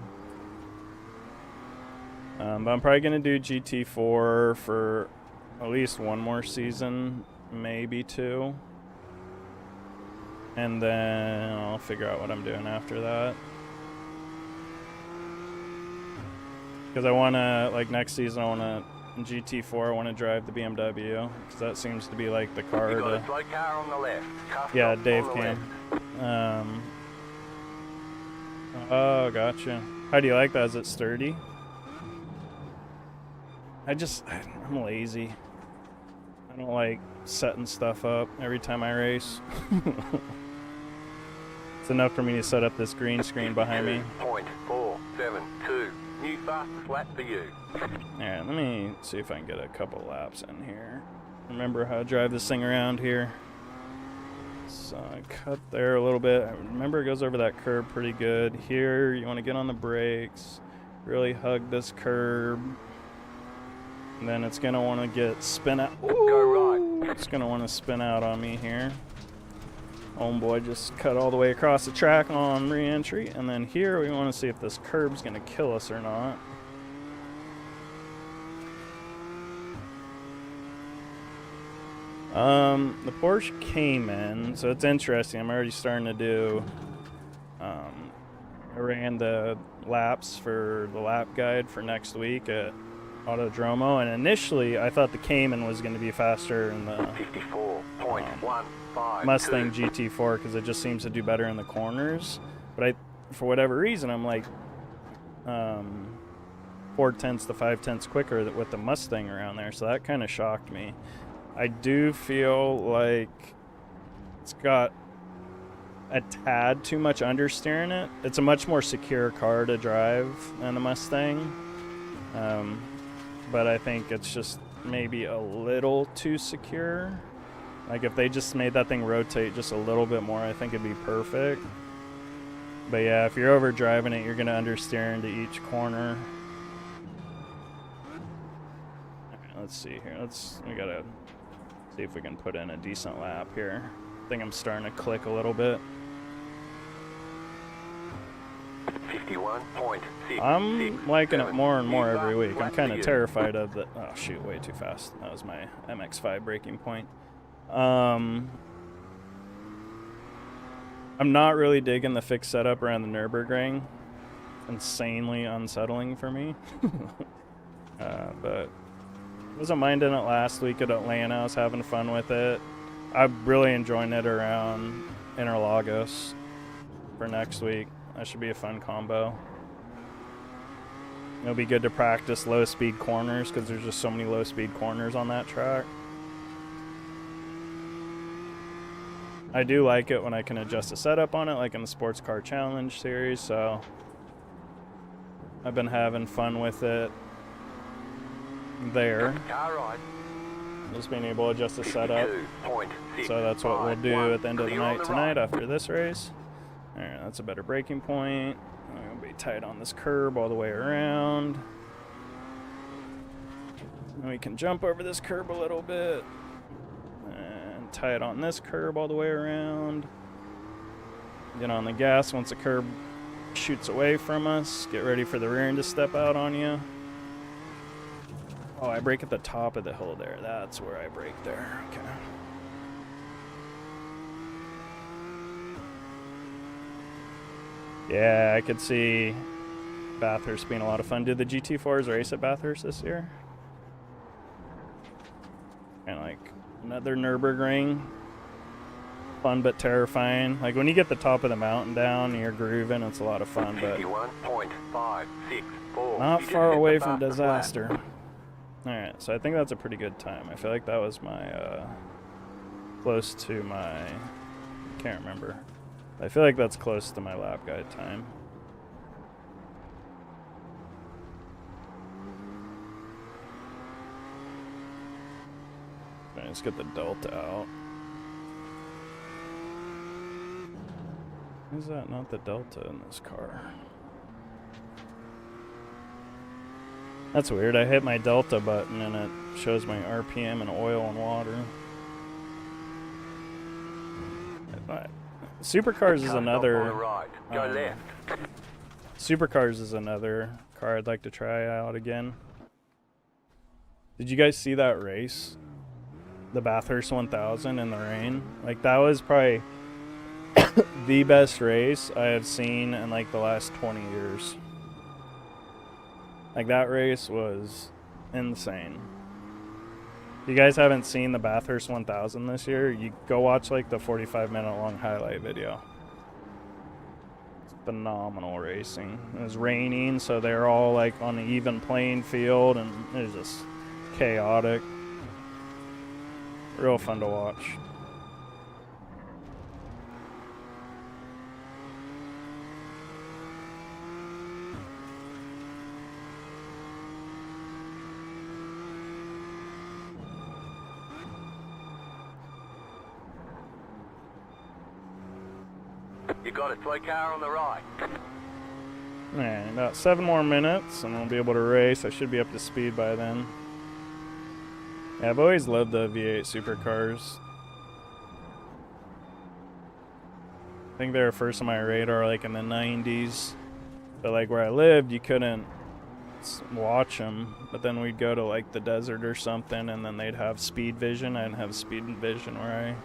A: But I'm probably going to do GT4 for at least one more season, maybe two. And then I'll figure out what I'm doing after that. Because I want to, like next season, I want to, in GT4, I want to drive the BMW. Because that seems to be like the car
B: You got a slow car on the left.
A: Yeah, Dave came. Oh, gotcha. How do you like that? Is it sturdy? I'm lazy. I don't like setting stuff up every time I race. It's enough for me to set up this green screen behind me.
B: 0.472. New fastest lap for you.
A: Alright, let me see if I can get a couple laps in here. Remember how to drive this thing around here. So I cut there a little bit. I remember it goes over that curb pretty good. Here, you want to get on the brakes, really hug this curb. And then it's going to want to spin out.
B: Go right.
A: It's going to want to spin out on me here. Homeboy just cut all the way across the track on re-entry. And then here we want to see if this curb's going to kill us or not. The Porsche Cayman, so it's interesting. I'm already starting to do, I ran the laps for the lap guide for next week at Autodromo, and initially I thought the Cayman was going to be faster in the
B: 54.152.
A: Mustang GT4 because it just seems to do better in the corners. But for whatever reason, I'm like 4/10 to 5/10 quicker with the Mustang around there, so that kind of shocked me. I do feel like it's got a tad too much understeer in it. It's a much more secure car to drive than the Mustang, but I think it's just maybe a little too secure. Like if they just made that thing rotate just a little bit more, I think it'd be perfect. But yeah, if you're over driving it, you're gonna understeer into each corner. Alright, let's see here. We gotta see if we can put in a decent lap here. I think I'm starting to click a little bit.
B: 51.6.
A: I'm liking it more and more every week. I'm kind of terrified of the... Oh, shoot, way too fast. That was my MX5 braking point. I'm not really digging the fixed setup around the Nürburgring. Insanely unsettling for me. But wasn't minding it last week at Atlanta. I was having fun with it. I'm really enjoying it around Interlagos for next week. That should be a fun combo. It'll be good to practice low-speed corners because there's just so many low-speed corners on that track. I do like it when I can adjust the setup on it, like in the Sports Car Challenge series, so I've been having fun with it there. Just being able to adjust the setup. So that's what we'll do at the end of the night tonight after this race. Alright, that's a better braking point. I'm going to be tight on this curb all the way around. And we can jump over this curb a little bit. And tie it on this curb all the way around. Get on the gas once the curb shoots away from us. Get ready for the rear end to step out on you. Oh, I brake at the top of the hill there. That's where I brake there. Okay. Yeah, I could see Bathurst being a lot of fun. Did the GT4s race at Bathurst this year? Kind of like another Nürburgring. Fun but terrifying. Like when you get the top of the mountain down and you're grooving, it's a lot of fun, but not far away from disaster. Alright, so I think that's a pretty good time. I feel like that was my, close to my, can't remember. I feel like that's close to my lap guide time. Okay, let's get the Delta out. Why is that not the Delta in this car? That's weird. I hit my Delta button and it shows my RPM and oil and water. Supercars is another. Supercars is another car I'd like to try out again. Did you guys see that race? The Bathurst 1000 in the rain? Like that was probably the best race I have seen in like the last 20 years. Like that race was insane. If you guys haven't seen the Bathurst 1000 this year, you go watch like the 45-minute long highlight video. It's phenomenal racing. It was raining, so they're all like on an even playing field, and it was just chaotic. Real fun to watch.
B: You got it, slow car on the right.
A: Alright, about 7 more minutes and we'll be able to race. I should be up to speed by then. Yeah, I've always loved the V8 supercars. I think they were first on my radar like in the 90s. But like where I lived, you couldn't watch them. But then we'd go to like the desert or something and then they'd have speed vision. I didn't have speed vision where I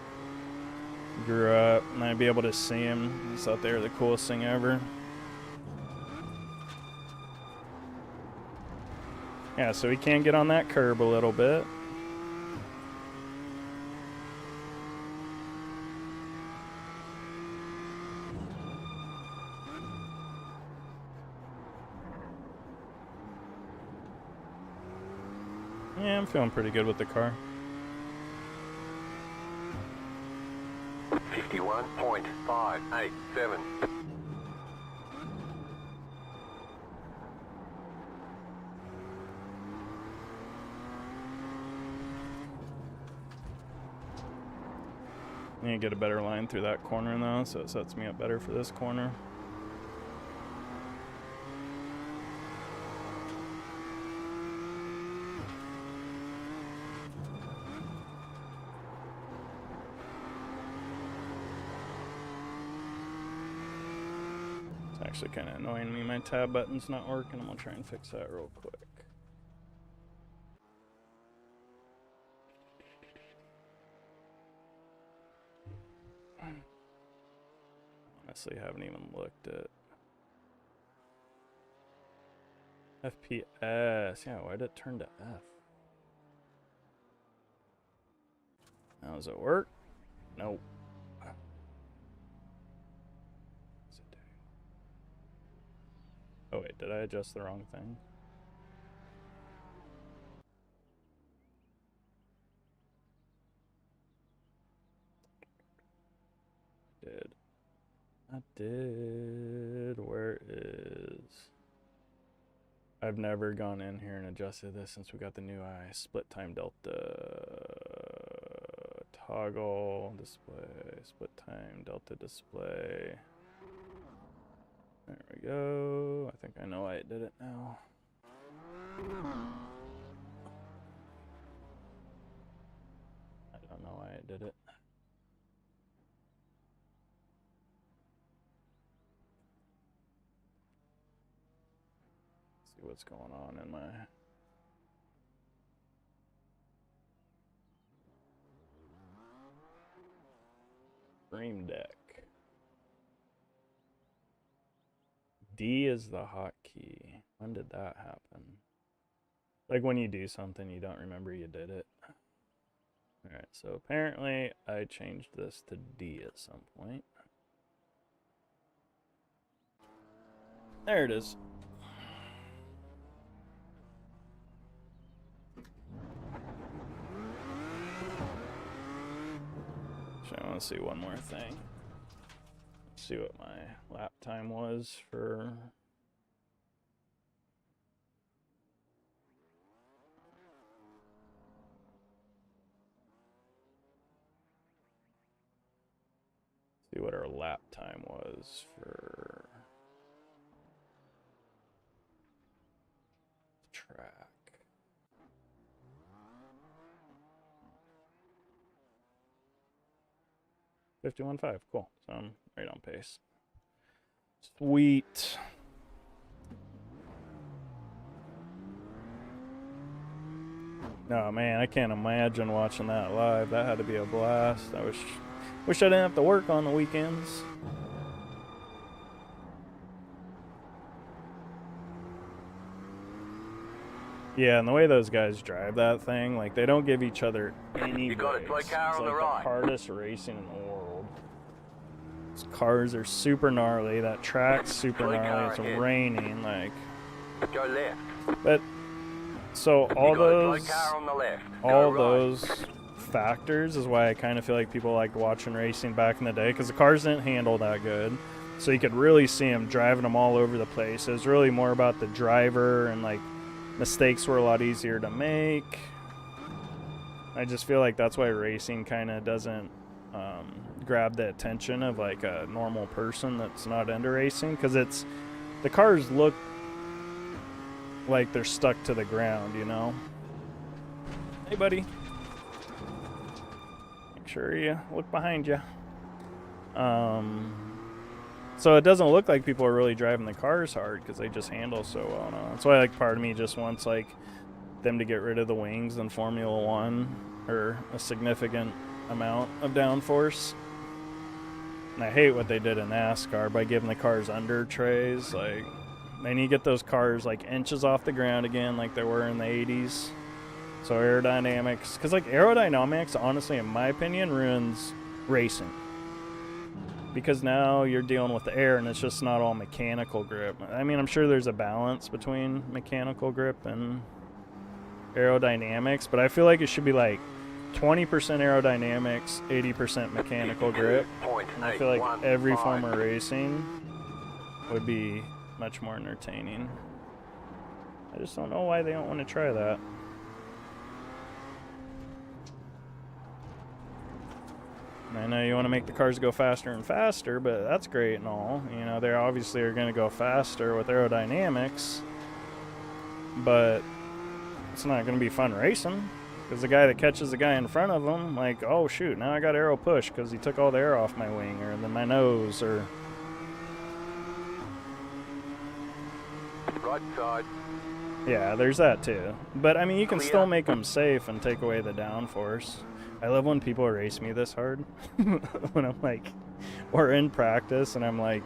A: grew up, and I'd be able to see them. I just thought they were the coolest thing ever. Yeah, so he can get on that curb a little bit. Yeah, I'm feeling pretty good with the car.
B: 51.587.
A: I need to get a better line through that corner though, so it sets me up better for this corner. It's actually kind of annoying me. My tab button's not working. I'm gonna try and fix that real quick. Honestly, haven't even looked at FPS. Yeah, why did it turn to F? Now, does it work? Nope. Oh wait, did I adjust the wrong thing? I did. Where is... I've never gone in here and adjusted this since we got the new split time delta toggle display, split time delta display. There we go. I think I know why it did it now. I don't know why it did it. Let's see what's going on in my... Stream Deck. D is the hotkey. When did that happen? Like when you do something, you don't remember you did it. Alright, so apparently I changed this to D at some point. There it is. So I want to see one more thing. See what my lap time was for... See what our lap time was for... track. 51.5, cool. So I'm right on pace. Sweet. No, man, I can't imagine watching that live. That had to be a blast. I wish I didn't have to work on the weekends. Yeah, and the way those guys drive that thing, like they don't give each other any
B: You got a
A: breaks.
B: slow car
A: It's
B: on
A: like
B: the
A: the
B: right.
A: hardest racing in the world. These cars are super gnarly. That track's super
B: Slow
A: gnarly.
B: car
A: It's
B: ahead.
A: raining, like.
B: Go left.
A: But so all
B: You got a
A: those,
B: slow car on the left. Go
A: all
B: right.
A: those factors is why I kind of feel like people liked watching racing back in the day, because the cars didn't handle that good. So you could really see them driving them all over the place. It was really more about the driver, and like mistakes were a lot easier to make. I just feel like that's why racing kind of doesn't grab the attention of like a normal person that's not into racing, because it's the cars look like they're stuck to the ground, you know. Hey buddy, make sure you look behind you. So it doesn't look like people are really driving the cars hard because they just handle so well now. That's why like part of me just wants like them to get rid of the wings in Formula One, or a significant amount of downforce. And I hate what they did in NASCAR by giving the cars under trays. Like, They need to get those cars like inches off the ground again, like they were in the 80s. So aerodynamics, because like aerodynamics, honestly, in my opinion, ruins racing. Because now you're dealing with the air and it's just not all mechanical grip. I mean, I'm sure there's a balance between mechanical grip and aerodynamics, but I feel like it should be like 20% aerodynamics, 80% mechanical grip. And I feel like every form of racing would be much more entertaining. I just don't know why they don't want to try that. I know you want to make the cars go faster and faster, but that's great and all. You know, they obviously are going to go faster with aerodynamics, but it's not going to be fun racing. Because the guy that catches the guy in front of him, like, oh shoot, now I got aero push because he took all the air off my wing or then my nose or...
B: Right side.
A: Yeah, there's that too. But I mean, you can still make them safe and take away the downforce. I love when people race me this hard. When I'm like, or in practice and I'm like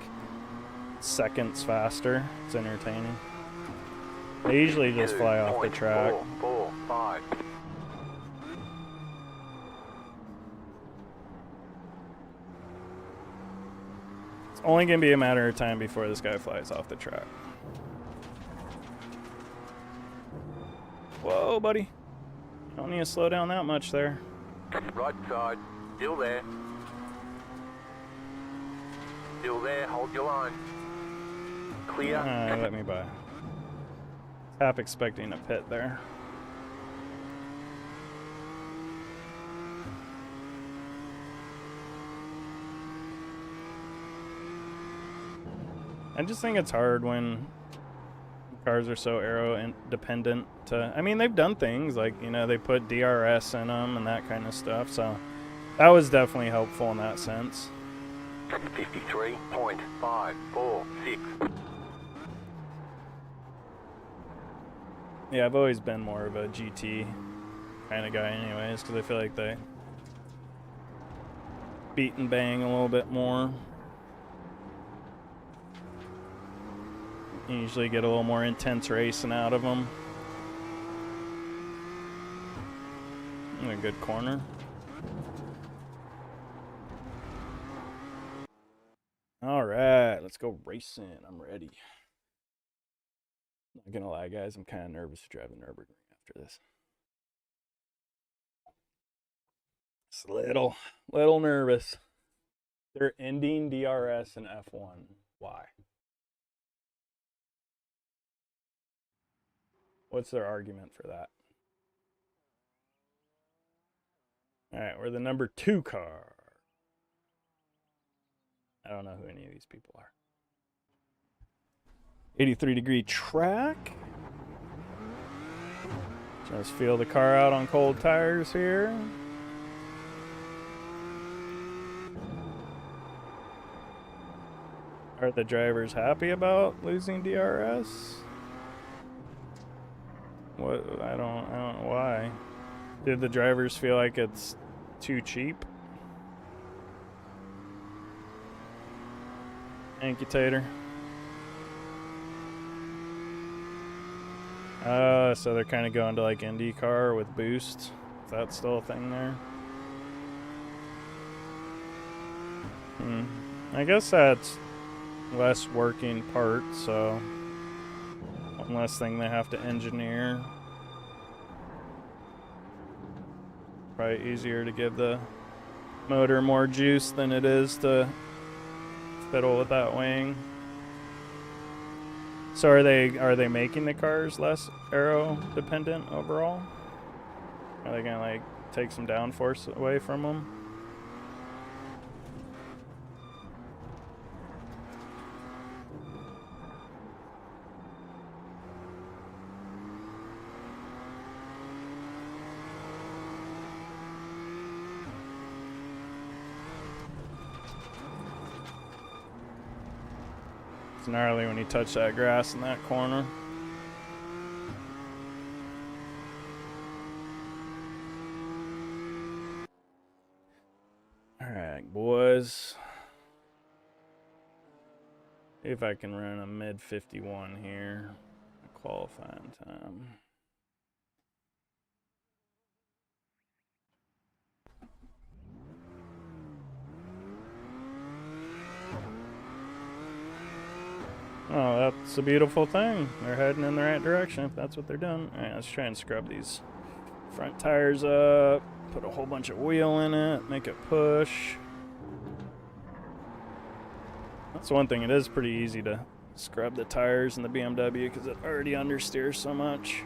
A: seconds faster. It's entertaining. They usually just fly off the track.
B: 4, 5.
A: It's only going to be a matter of time before this guy flies off the track. Whoa, buddy. You don't need to slow down that much there.
B: Right side. Still there. Still there. Hold your line. Clear.
A: Let me by. Half expecting a pit there. I just think it's hard when cars are so aero dependent to, I mean, they've done things like, you know, they put DRS in them and that kind of stuff, so that was definitely helpful in that sense.
B: 53.546.
A: Yeah, I've always been more of a GT kind of guy anyways, because I feel like they beat and bang a little bit more. You usually get a little more intense racing out of them. A good corner. All right, let's go racing. I'm ready. Not gonna lie, guys, I'm kind of nervous to drive the Nürburgring after this. Just a little nervous. They're ending DRS and F1. Why? What's their argument for that? All right, we're the number 2 car. I don't know who any of these people are. 83-degree track. Just feel the car out on cold tires here. Are the drivers happy about losing DRS? What? I don't know why. Did the drivers feel like it's too cheap? Thank you, Tater. So they're kind of going to like IndyCar with boost. Is that still a thing there? I guess that's less working parts, so one less thing they have to engineer. Probably easier to give the motor more juice than it is to fiddle with that wing. So are they making the cars less aero dependent overall? Are they gonna like take some downforce away from them? Gnarly when you touch that grass in that corner. All right, boys. See if I can run a mid 51 here. Qualifying time. Oh, that's a beautiful thing. They're heading in the right direction if that's what they're doing. Alright, let's try and scrub these front tires up. Put a whole bunch of oil in it. Make it push. That's one thing. It is pretty easy to scrub the tires in the BMW because it already understeers so much.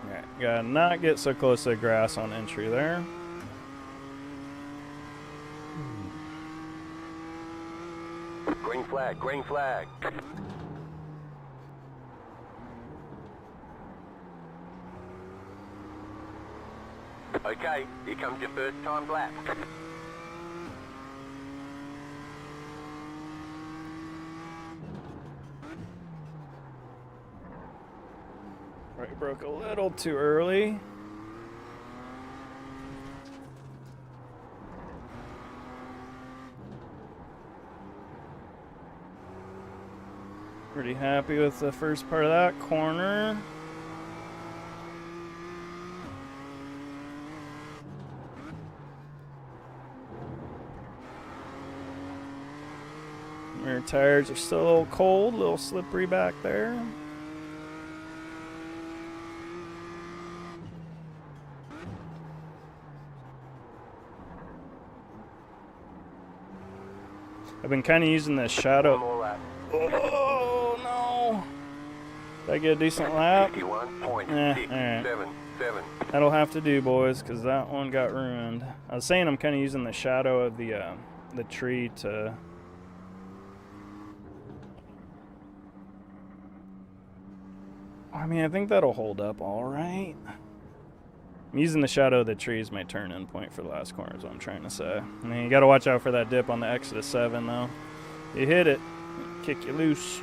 A: Alright, gotta not get so close to the grass on entry there.
B: Green flag, green flag. Okay, here comes your first time lap.
A: Right, broke a little too early. Pretty happy with the first part of that corner. Rear tires are still a little cold, a little slippery back there. I've been kind of using this shadow.
B: One more lap.
A: Oh no! Did I get a decent lap?
B: 51.677.
A: That'll have to do, boys, because that one got ruined. I was saying I'm kind of using the shadow of the tree to. I mean, I think that'll hold up all right. I'm using the shadow of the tree as my turn-in point for the last corner is what I'm trying to say. I mean, you got to watch out for that dip on the exit of 7, though. You hit it, kick you loose.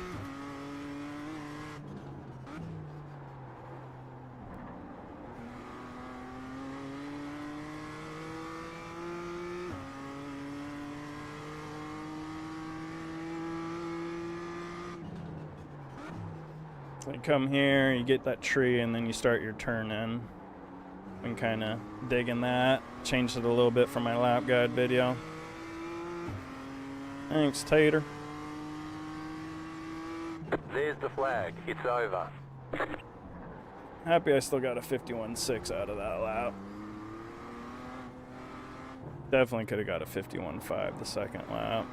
A: So you come here, you get that tree, and then you start your turn-in. Been kind of digging that. Changed it a little bit from my lap guide video. Thanks, Tater.
B: There's the flag. It's over.
A: Happy I still got a 51.6 out of that lap. Definitely could have got a 51.5 the second lap.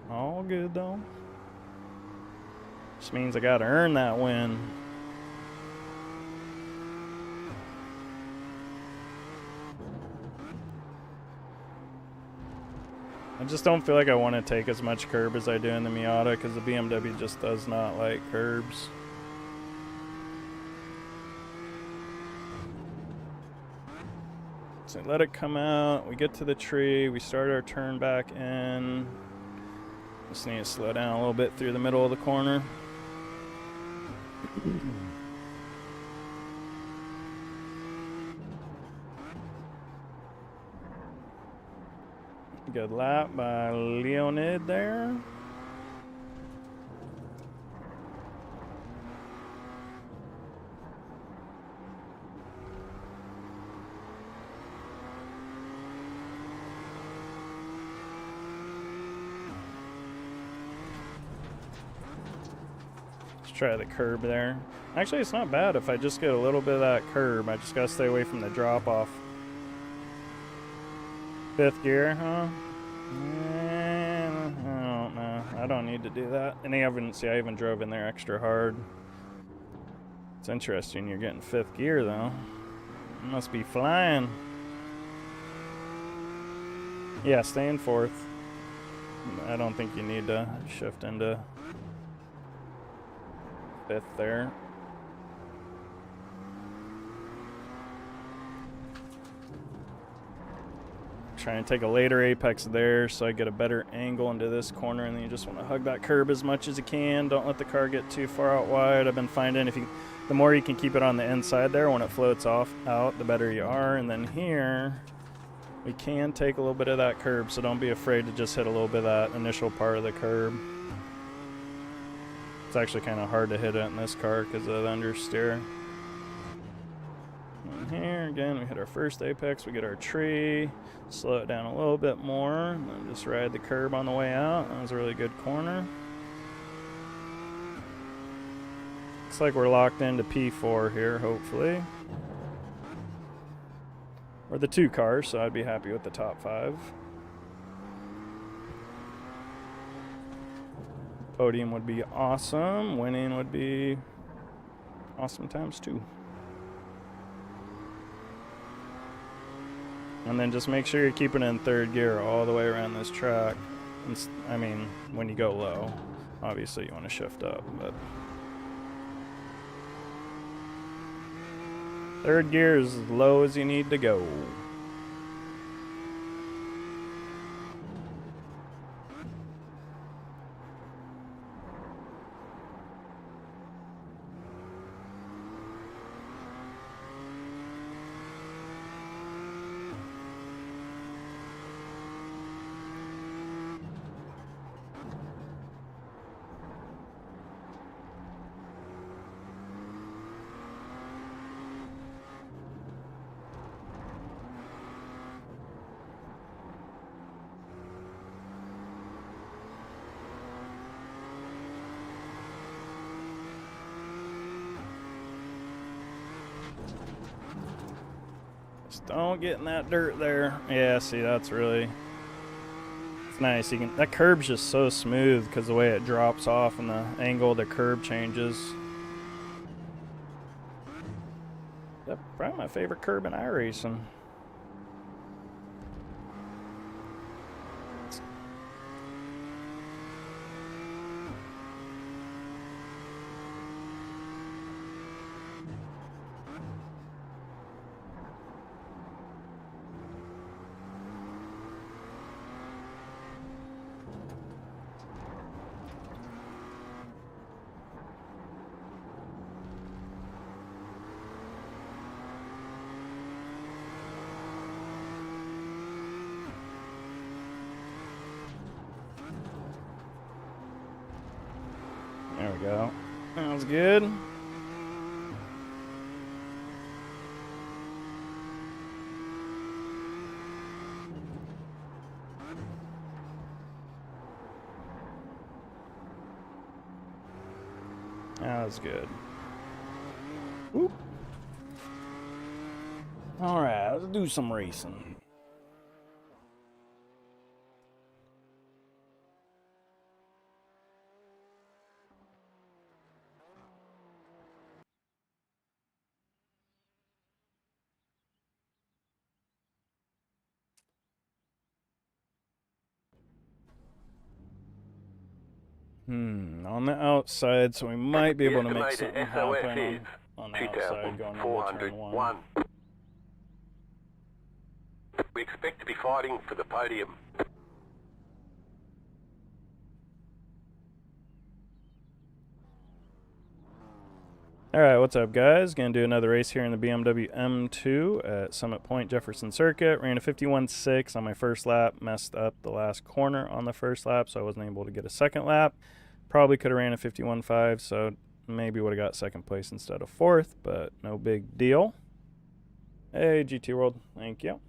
A: All good, though. Just means I got to earn that win. I just don't feel like I want to take as much curb as I do in the Miata because the BMW just does not like curbs. So let it come out. We get to the tree. We start our turn back in. Just need to slow down a little bit through the middle of the corner. Good lap by Leonid there. Let's try the curb there. Actually, it's not bad if I just get a little bit of that curb. I just gotta stay away from the drop off. 5th gear, huh? I don't know. I don't need to do that. And I even drove in there extra hard. It's interesting you're getting 5th gear, though. You must be flying. Yeah, stay in 4th. I don't think you need to shift into 5th there. trying to take a later apex there so I get a better angle into this corner, and then you just want to hug that curb as much as you can. Don't let the car get too far out wide. I've been finding the more you can keep it on the inside there when it floats out, the better you are. And then here, we can take a little bit of that curb, so don't be afraid to just hit a little bit of that initial part of the curb. It's actually kind of hard to hit it in this car because of the understeer. And here, again, we hit our first apex, we get our tree, slow it down a little bit more, and then just ride the curb on the way out. That was a really good corner. Looks like we're locked into P4 here, hopefully. Or the 2 cars, so I'd be happy with the top 5. Podium would be awesome. Winning would be awesome times 2. And then just make sure you're keeping it in 3rd gear all the way around this track. I mean, when you go low, obviously you want to shift up, but 3rd gear is as low as you need to go. Just don't get in that dirt there. Yeah, see, that's really, it's nice. That curb's just so smooth because the way it drops off and the angle of the curb changes. That's probably my favorite curb in iRacing. There we go. That was good. That was good. Whoop. All right, let's do some racing. On the outside, so we might be able to make something happen on the outside going into turn 1.
B: We expect to be fighting for the podium.
A: Alright, what's up guys? Gonna do another race here in the BMW M2 at Summit Point Jefferson Circuit. Ran a 51.6 on my first lap, messed up the last corner on the first lap, so I wasn't able to get a second lap. Probably could have ran a 51.5, so maybe would have got second place instead of fourth, but no big deal. Hey GT World, thank you.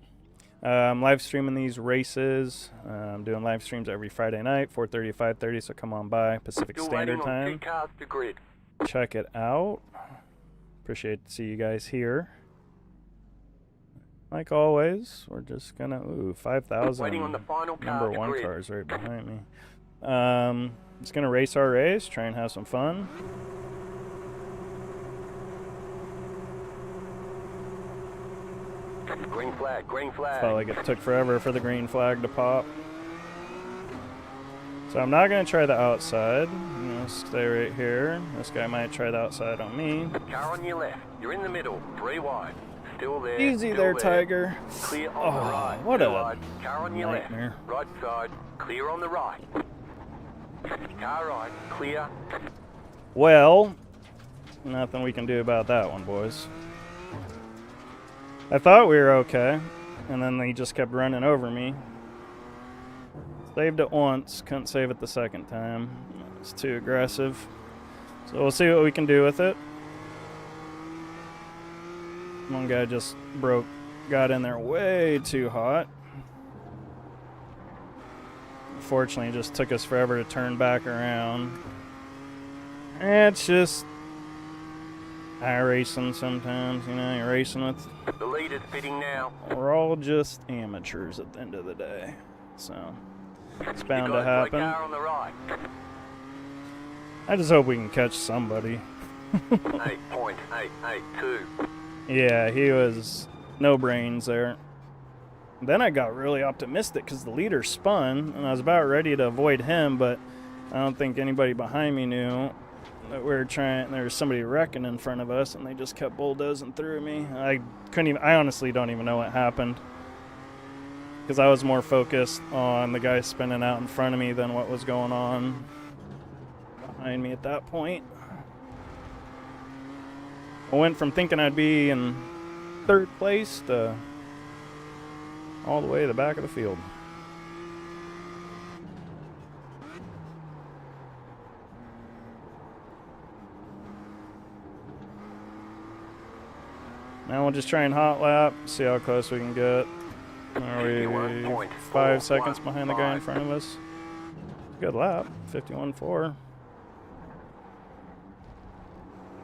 A: I'm live streaming these races. I'm doing live streams every Friday night, 4:30 to 5:30, so come on by Pacific Standard Time. Check it out. Appreciate to see you guys here. Like always, we're just gonna 5,000 number 1 cars right behind me. Just gonna race our race, try and have some fun.
B: Green flag, green flag.
A: Felt like it took forever for the green flag to pop. So I'm not gonna try the outside. I'm gonna stay right here. This guy might try the outside on me.
B: Car on your left. You're in the middle. 3 wide. Still there.
A: Easy
B: still
A: there, Tiger.
B: Clear on the right.
A: What
B: Too
A: a
B: wide. Car on your
A: nightmare.
B: left. Right side. Clear on the right. Car right. Clear.
A: Well, nothing we can do about that one, boys. I thought we were okay, and then they just kept running over me. Saved it once, couldn't save it the second time. It's too aggressive. So we'll see what we can do with it. One guy just got in there way too hot. Unfortunately, it just took us forever to turn back around. It's just iRacing sometimes, you know, you're racing with...
B: The leader's pitting now.
A: We're all just amateurs at the end of the day, so it's bound to happen.
B: Car on the right.
A: I just hope we can catch somebody.
B: 8.882.
A: Yeah, he was no brains there. Then I got really optimistic because the leader spun, and I was about ready to avoid him, but I don't think anybody behind me knew that we were trying. There was somebody wrecking in front of us, and they just kept bulldozing through me. I honestly don't even know what happened because I was more focused on the guy spinning out in front of me than what was going on behind me at that point. I went from thinking I'd be in third place to all the way to the back of the field. Now we'll just try and hot lap, see how close we can get. Are we 5 seconds behind the guy in front of us? Good lap, 51.4.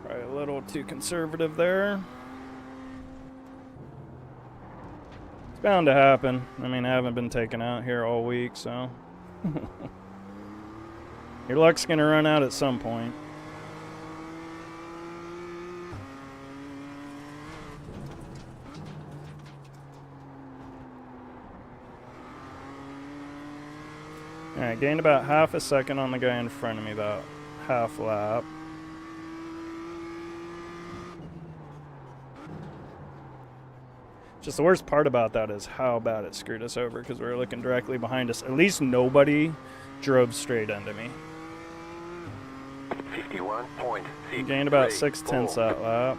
A: Probably a little too conservative there. It's bound to happen. I mean, I haven't been taken out here all week, so. Your luck's gonna run out at some point. Alright, gained about half a second on the guy in front of me, that half lap. Just the worst part about that is how bad it screwed us over because we were looking directly behind us. At least nobody drove straight into me.
B: 51.6.
A: Gained about 6/10 that lap.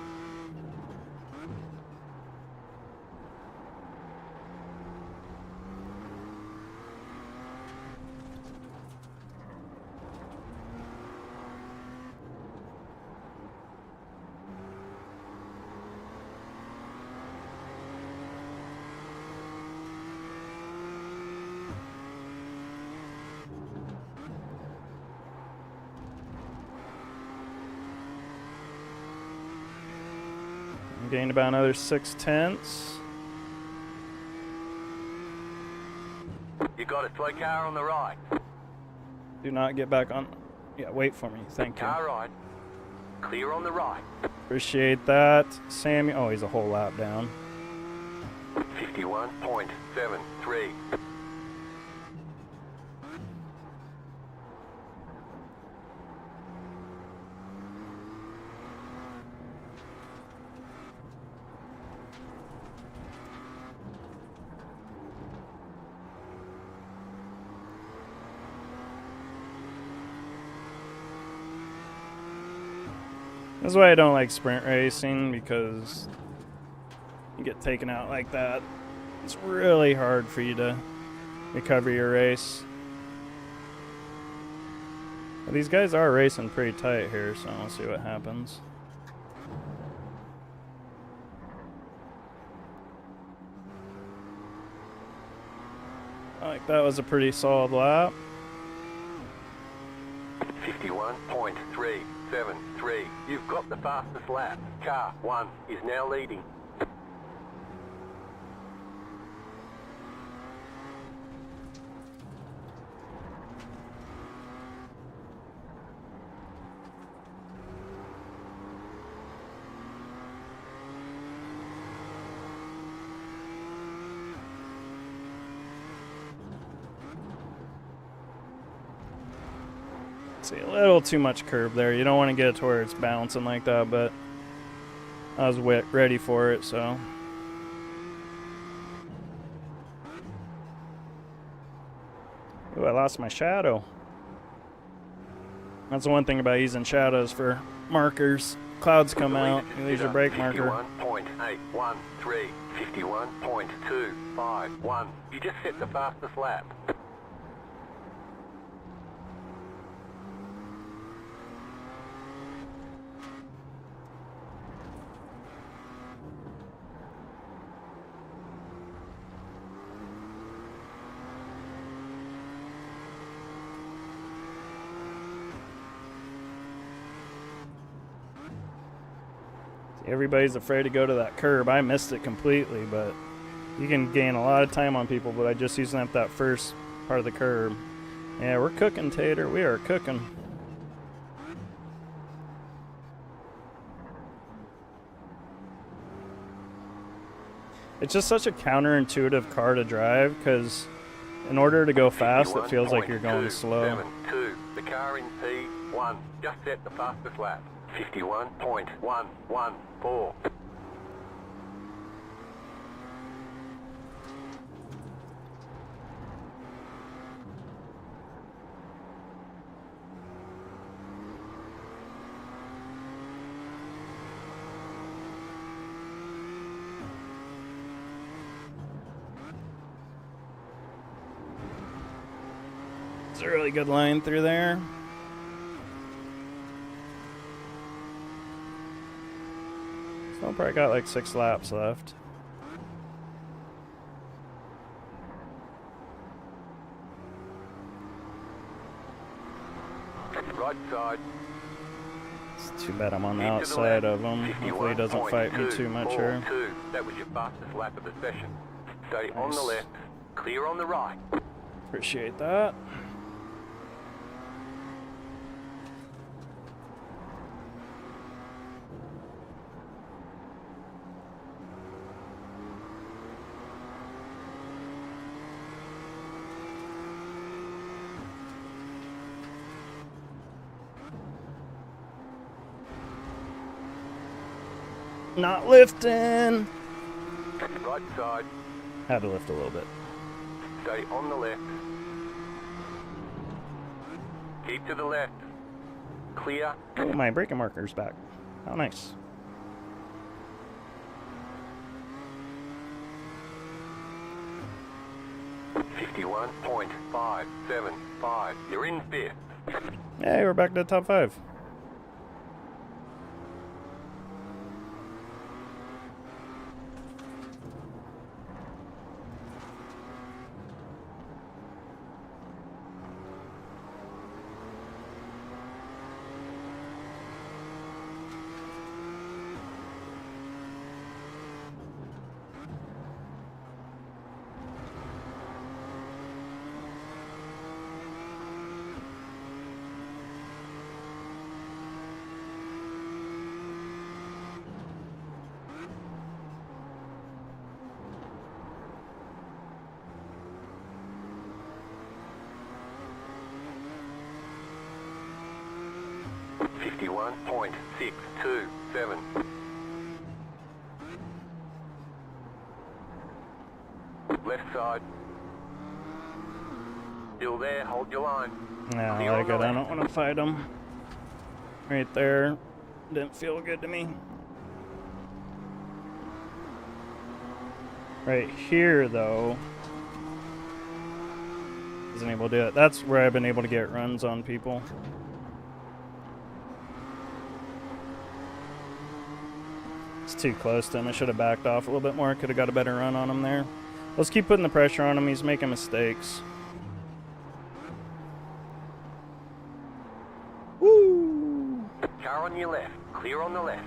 A: Gained about another 6/10.
B: You got a slow car on the right.
A: Do not get back on. Yeah, wait for me. Thank you.
B: Car right. Clear on the right.
A: Appreciate that. Sammy. Oh, he's a whole lap down.
B: 51.73.
A: That's why I don't like sprint racing, because you get taken out like that. It's really hard for you to recover your race. But these guys are racing pretty tight here, so we'll see what happens. I think that was a pretty solid lap.
B: 51.373. You've got the fastest lap. Car 1 is now leading.
A: See, a little too much curve there. You don't want to get it to where it's bouncing like that, but I was ready for it, so lost my shadow. That's the one thing about using shadows for markers. Clouds come out, you lose your brake marker.
B: 51.813, 51.251. You just set the fastest lap.
A: Everybody's afraid to go to that curb. I missed it completely, but you can gain a lot of time on people, but I just using up that first part of the curb. Yeah, we're cooking, Tater. We are cooking. It's just such a counterintuitive car to drive, because in order to go fast, it feels like you're going slow.
B: The car in P1 just set the fastest lap. 51.114.
A: It's a really good line through there. So probably got like 6 laps left.
B: Right side.
A: It's too bad I'm on the outside of him. Hopefully he doesn't fight me too much here.
B: That was your fastest lap of the session. Stay on the left, clear on the right.
A: Appreciate that. Not lifting.
B: Right side.
A: Had to lift a little bit.
B: Stay on the left. Keep to the left. Clear.
A: Oh, my braking marker's back. How nice.
B: .575. You're in 5th.
A: Hey, we're back to the top 5.
B: .627. Left side. Still there, hold your line.
A: Yeah, I like it. I don't want to fight him. Right there. Didn't feel good to me. Right here, though. Isn't able to do it. That's where I've been able to get runs on people. It's too close to him. I should have backed off a little bit more. Could have got a better run on him there. Let's keep putting the pressure on him. He's making mistakes. Woo!
B: Car on your left. Clear on the left.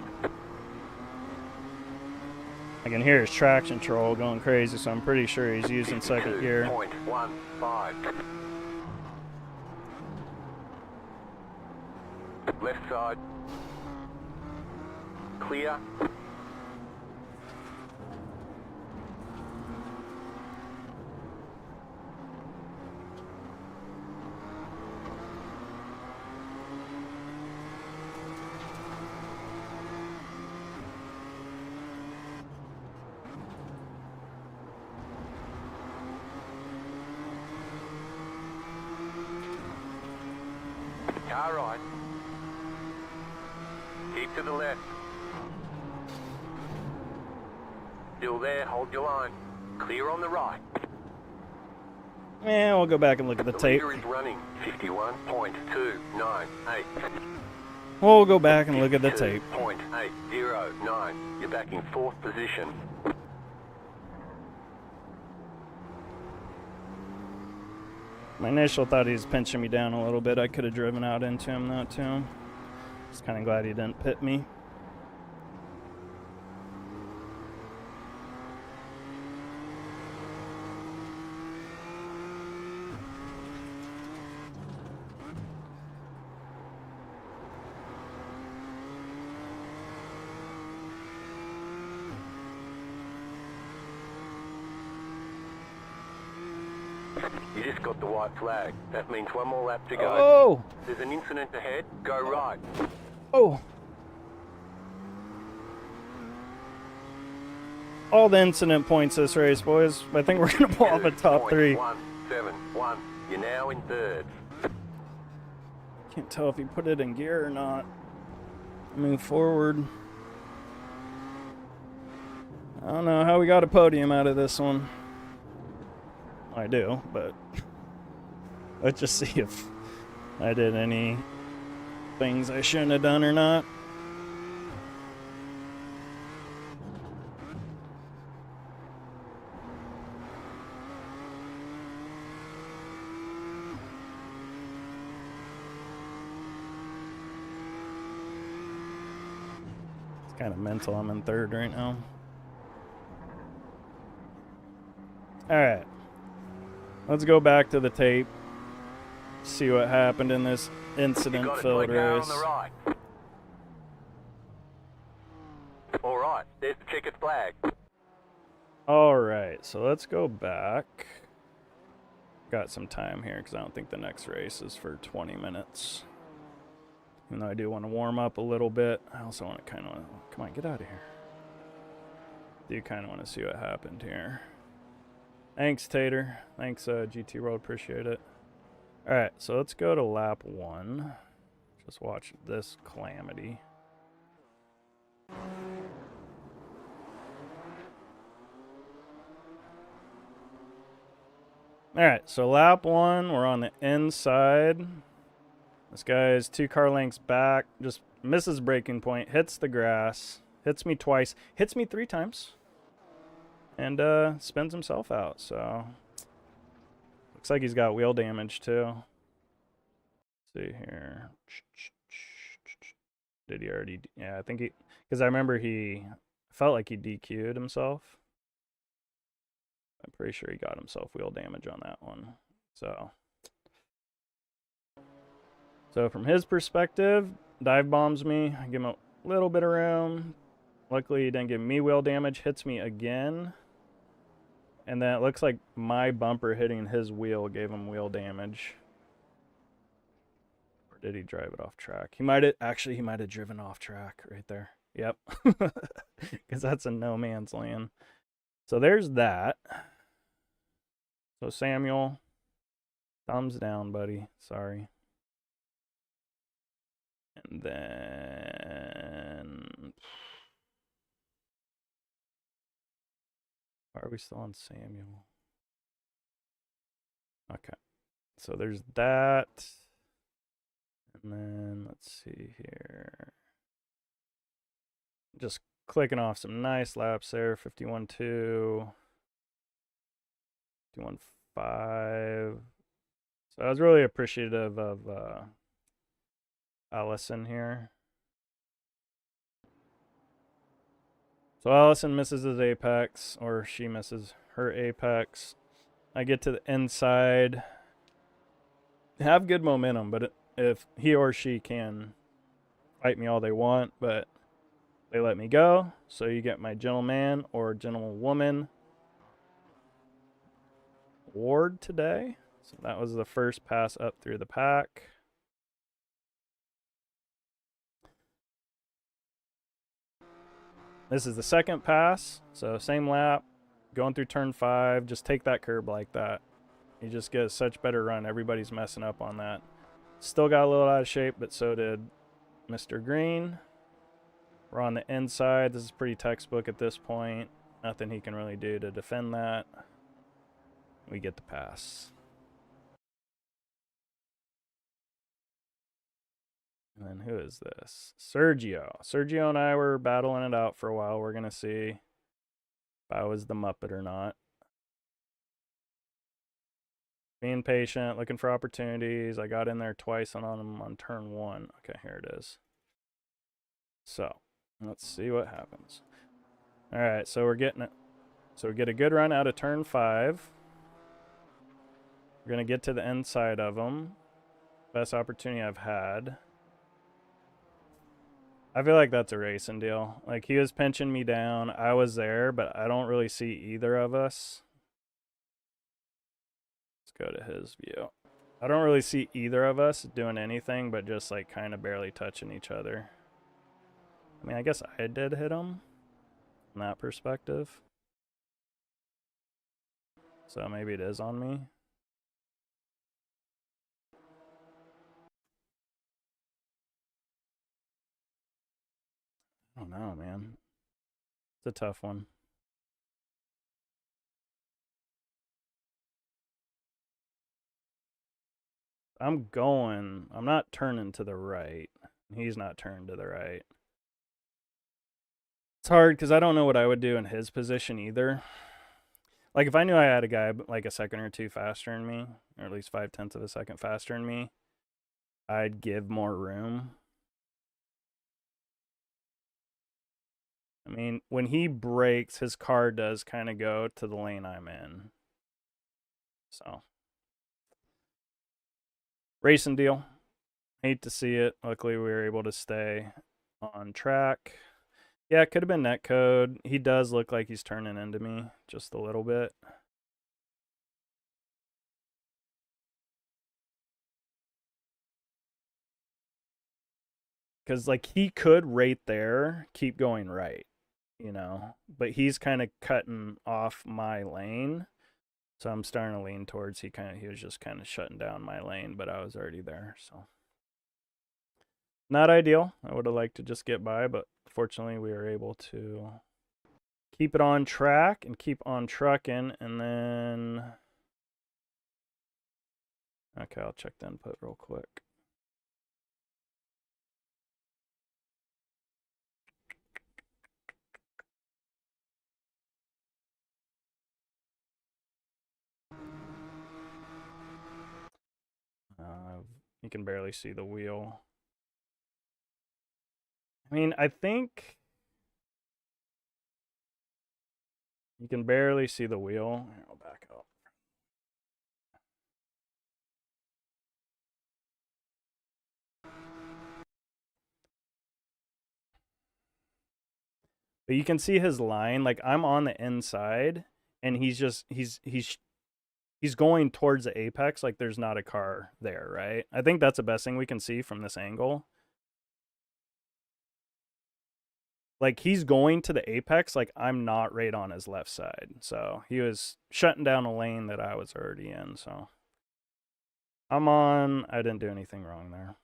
A: I can hear his traction control going crazy, so I'm pretty sure he's using second gear.
B: .15. Left side. Clear. car right. Keep to the left. Still there, hold your line. Clear on the right.
A: Yeah, we'll go back and look at the
B: The
A: tape.
B: leader is running 51.298.
A: We'll go back and look at the tape.
B: 2.809. You're back in 4th position.
A: My initial thought he was pinching me down a little bit. I could have driven out into him, though, too. Just kind of glad he didn't pit me.
B: You just got the white flag. That means one more lap to go.
A: Oh!
B: There's an incident ahead. Go right.
A: Oh! All the incident points this race, boys. I think we're going to pull off a top 3.
B: 2.171. You're now in 3rd.
A: Can't tell if he put it in gear or not. Move forward. I don't know how we got a podium out of this one. I do, but let's just see if I did any things I shouldn't have done or not. It's kind of mental. I'm in 3rd right now. All right. Let's go back to the tape, see what happened in this incident-filled race.
B: On the right. All right, there's the checkered flag.
A: All right, so let's go back. Got some time here because I don't think the next race is for 20 minutes. Even though I do want to warm up a little bit, I also want to kind of, come on, get out of here. Do kind of want to see what happened here. Thanks, Tater. Thanks, GT World. Appreciate it. All right, so let's go to lap 1. Just watch this calamity. All right, so lap 1, we're on the inside. This guy is 2 car lengths back, just misses braking point, hits the grass, hits me twice, hits me 3 times. And spins himself out, so looks like he's got wheel damage too. Let's see here. Did he already? Yeah, I think he, because I remember he felt like he DQ'd himself. I'm pretty sure he got himself wheel damage on that one. So from his perspective, dive bombs me. I give him a little bit of room. Luckily, he didn't give me wheel damage. Hits me again. And then it looks like my bumper hitting his wheel gave him wheel damage. Or did he drive it off track? He might have driven off track right there. Yep. Because that's a no man's land. So there's that. So Samuel, thumbs down, buddy. Sorry. And then... Why are we still on Samuel? Okay. So there's that. And then let's see here. Just clicking off some nice laps there. 51.2. 51.5. So I was really appreciative of Allison here. So Allison misses his apex, or she misses her apex. I get to the inside. Have good momentum, but if he or she can fight me all they want, but they let me go. So you get my gentleman or gentlewoman award today. So that was the first pass up through the pack. This is the second pass, so same lap, going through turn 5, just take that curb like that. You just get such better run. Everybody's messing up on that. Still got a little out of shape, but so did Mr. Green. We're on the inside. This is pretty textbook at this point. Nothing he can really do to defend that. We get the pass. And then who is this? Sergio. Sergio and I were battling it out for a while. We're going to see if I was the Muppet or not. Being patient, looking for opportunities. I got in there twice on him on turn 1. Okay, here it is. So, let's see what happens. All right, so we're getting it. So we get a good run out of turn 5. We're going to get to the inside of him. Best opportunity I've had. I feel like that's a racing deal. Like, he was pinching me down. I was there, but I don't really see either of us. Let's go to his view. I don't really see either of us doing anything but just, like, kind of barely touching each other. I mean, I guess I did hit him from that perspective. So maybe it is on me. I don't know, man. It's a tough one. I'm not turning to the right. He's not turned to the right. It's hard because I don't know what I would do in his position either. Like, if I knew I had a guy like a second or two faster than me, or at least 0.5 of a second faster than me, I'd give more room. I mean, when he brakes, his car does kind of go to the lane I'm in. So, racing deal. Hate to see it. Luckily, we were able to stay on track. Yeah, it could have been netcode. He does look like he's turning into me just a little bit. Because, like, he could right there keep going right, you know? But he's kind of cutting off my lane. So I'm starting to lean towards he was just kind of shutting down my lane, but I was already there, so. Not ideal. I would have liked to just get by, but fortunately we were able to keep it on track and keep on trucking, and then... Okay, I'll check the input real quick. You can barely see the wheel. I mean, I think you can barely see the wheel. Here, I'll back up. But you can see his line. Like, I'm on the inside, and he's going towards the apex like there's not a car there, right? I think that's the best thing we can see from this angle. Like, he's going to the apex like I'm not right on his left side. So he was shutting down a lane that I was already in. So I didn't do anything wrong there.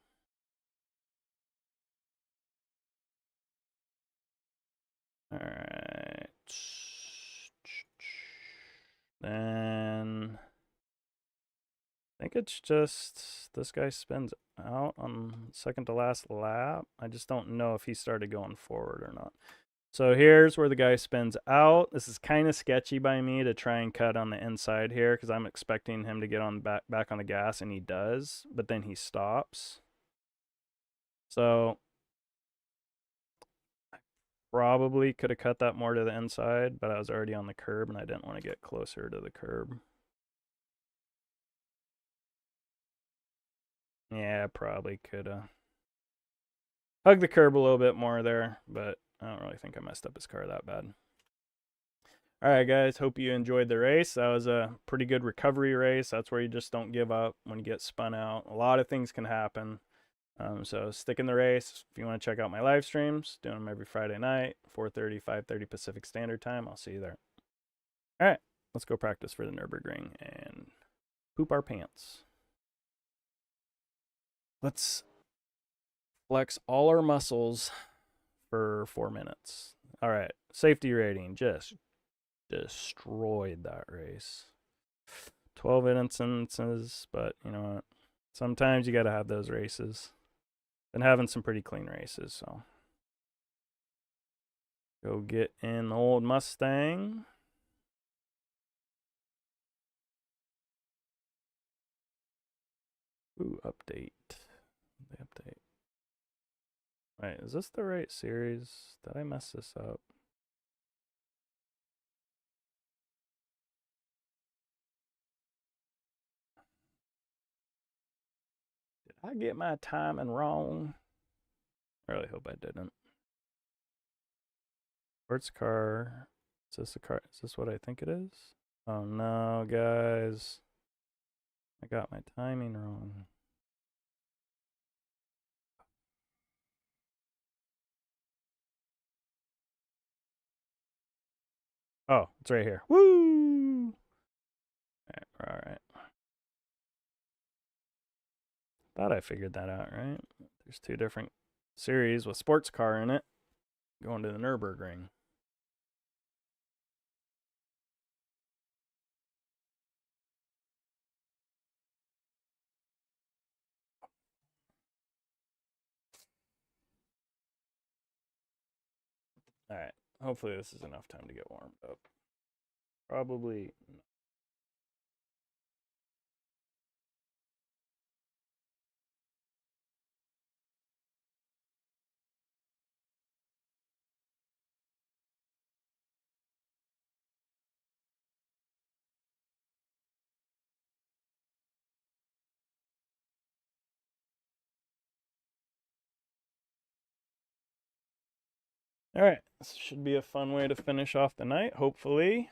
A: All right. Then I think it's just this guy spins out on second to last lap. I just don't know if he started going forward or not. So here's where the guy spins out. This is kind of sketchy by me to try and cut on the inside here because I'm expecting him to get on back on the gas, and he does, but then he stops. So I probably could have cut that more to the inside, but I was already on the curb and I didn't want to get closer to the curb. Yeah, probably could have hugged the curb a little bit more there, but I don't really think I messed up his car that bad. All right, guys, hope you enjoyed the race. That was a pretty good recovery race. That's where you just don't give up when you get spun out. A lot of things can happen. So stick in the race. If you want to check out my live streams, doing them every Friday night, 4:30, 5:30 Pacific Standard Time. I'll see you there. All right, let's go practice for the Nürburgring and poop our pants. Let's flex all our muscles for 4 minutes. All right, safety rating, just destroyed that race. 12 instances, but you know what? Sometimes you got to have those races. Been having some pretty clean races, so. Go get in the old Mustang. Ooh, update. The update. Wait, is this the right series? Did I mess this up? Did I get my timing wrong? I really hope I didn't. Sports car. Is this a car? Is this what I think it is? Oh no, guys. I got my timing wrong. Oh, it's right here. Woo! All right. Thought I figured that out, right? There's 2 different series with sports car in it. Going to the Nürburgring. All right. Hopefully this is enough time to get warmed up. Probably. All right. This should be a fun way to finish off the night, hopefully.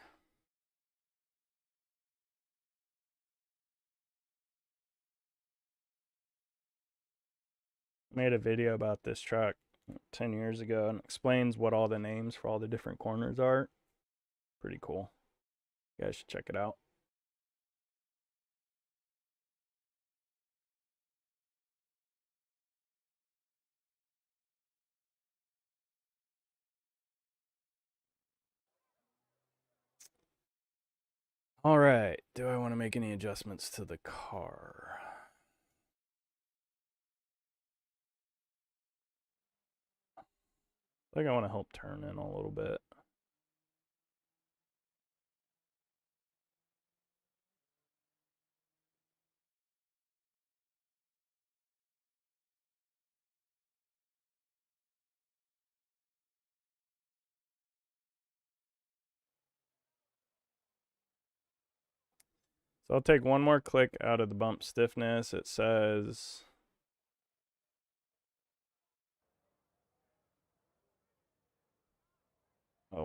A: Made a video about this truck 10 years ago and explains what all the names for all the different corners are. Pretty cool. You guys should check it out. All right. Do I want to make any adjustments to the car? I think I want to help turn in a little bit. So I'll take one more click out of the bump stiffness. It says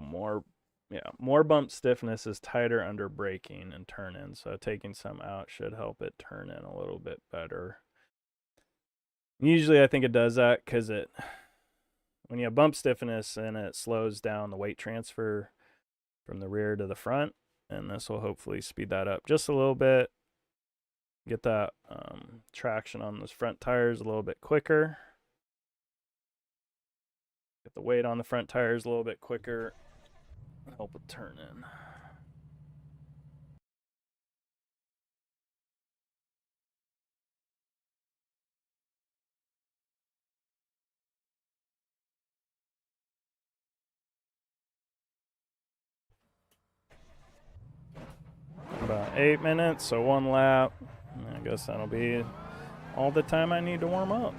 A: more bump stiffness is tighter under braking and turn in. So taking some out should help it turn in a little bit better. Usually I think it does that because when you have bump stiffness and it slows down the weight transfer from the rear to the front, and this will hopefully speed that up just a little bit. Get that traction on those front tires a little bit quicker. Get the weight on the front tires a little bit quicker. Help it turn in. About 8 minutes, so 1 lap. I guess that'll be all the time I need to warm up.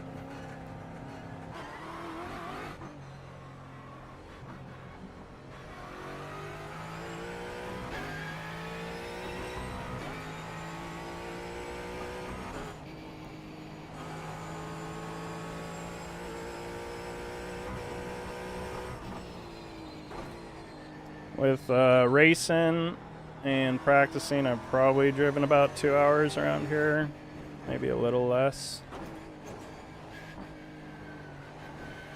A: With racing and practicing, I've probably driven about 2 hours around here, maybe a little less.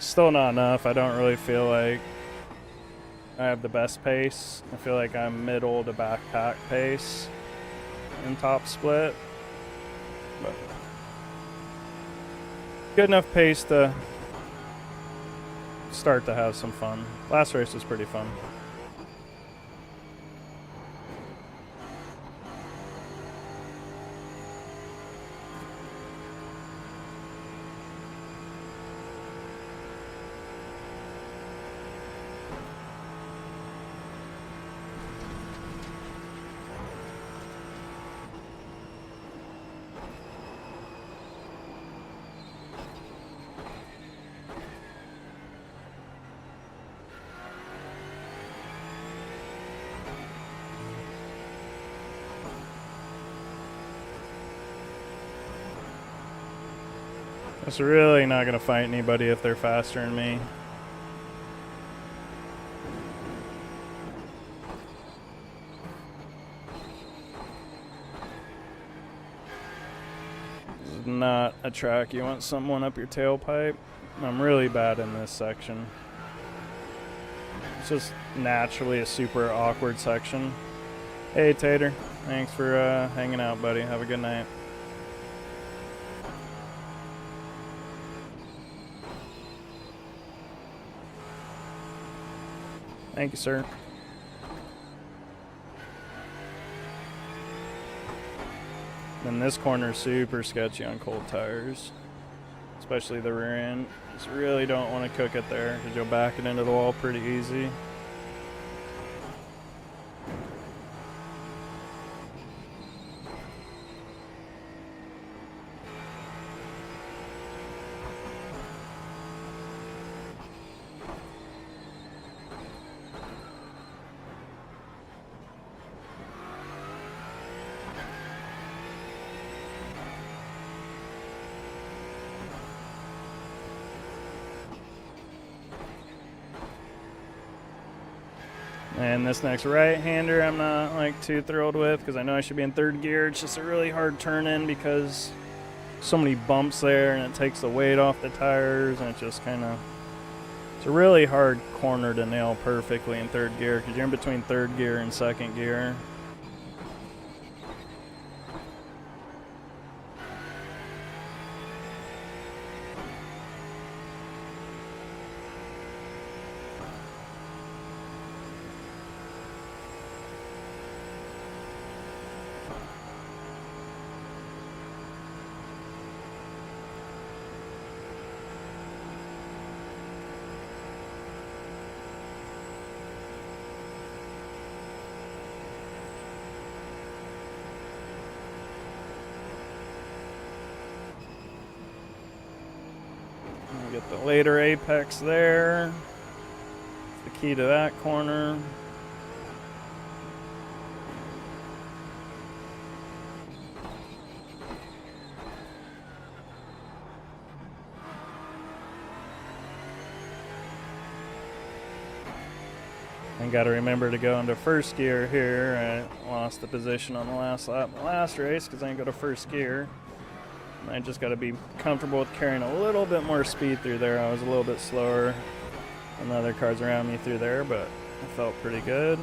A: Still not enough. I don't really feel like I have the best pace. I feel like I'm middle to backpack pace in top split. But good enough pace to start to have some fun. Last race was pretty fun. It's really not going to fight anybody if they're faster than me. This is not a track you want someone up your tailpipe. I'm really bad in this section. It's just naturally a super awkward section. Hey Tater, thanks for hanging out, buddy. Have a good night. Thank you, sir. And this corner is super sketchy on cold tires, especially the rear end. Just really don't want to cook it there because you'll back it into the wall pretty easy. And this next right-hander I'm not like too thrilled with because I know I should be in third gear. It's just a really hard turn in because so many bumps there and it takes the weight off the tires and it just kind of, it's a really hard corner to nail perfectly in third gear because you're in between third gear and second gear. Get the later apex there. That's the key to that corner. And got to remember to go into first gear here. I lost the position on the last lap in the last race because I didn't go to first gear. I just got to be comfortable with carrying a little bit more speed through there. I was a little bit slower than the other cars around me through there, but it felt pretty good.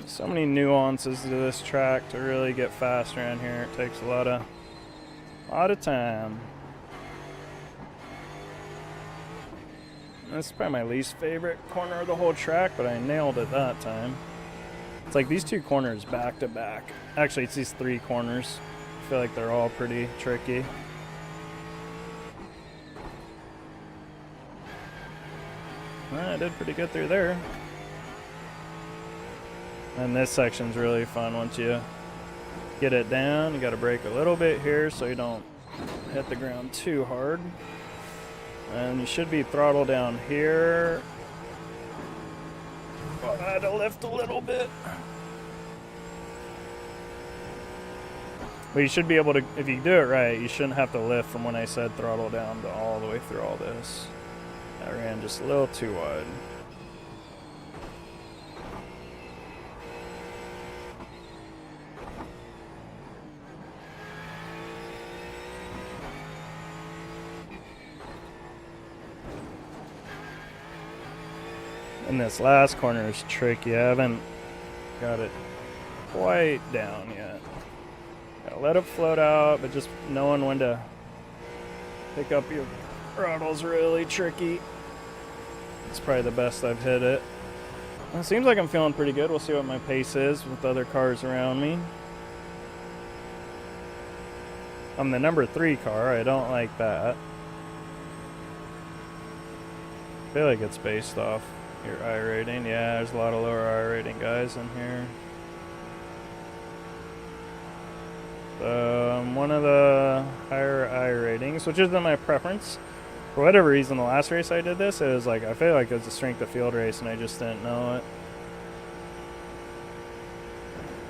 A: So many nuances to this track to really get fast around here. It takes a lot of time. This is probably my least favorite corner of the whole track, but I nailed it that time. It's like these two corners back to back. Actually, it's these three corners. I feel like they're all pretty tricky. I did pretty good through there. And this section's really fun once you get it down. You got to brake a little bit here so you don't hit the ground too hard. And you should be throttle down here. But I had to lift a little bit. But you should be able to, if you do it right, you shouldn't have to lift from when I said throttle down to all the way through all this. I ran just a little too wide. And this last corner is tricky. I haven't got it quite down yet. Gotta let it float out, but just knowing when to pick up your throttle's really tricky. It's probably the best I've hit it. It seems like I'm feeling pretty good. We'll see what my pace is with other cars around me. I'm the number 3 car. I don't like that. I feel like it's based off your I rating. Yeah, there's a lot of lower I rating guys in here. So one of the higher I ratings, which isn't my preference. For whatever reason, the last race I did this, it was like, I feel like it was a strength of field race and I just didn't know it.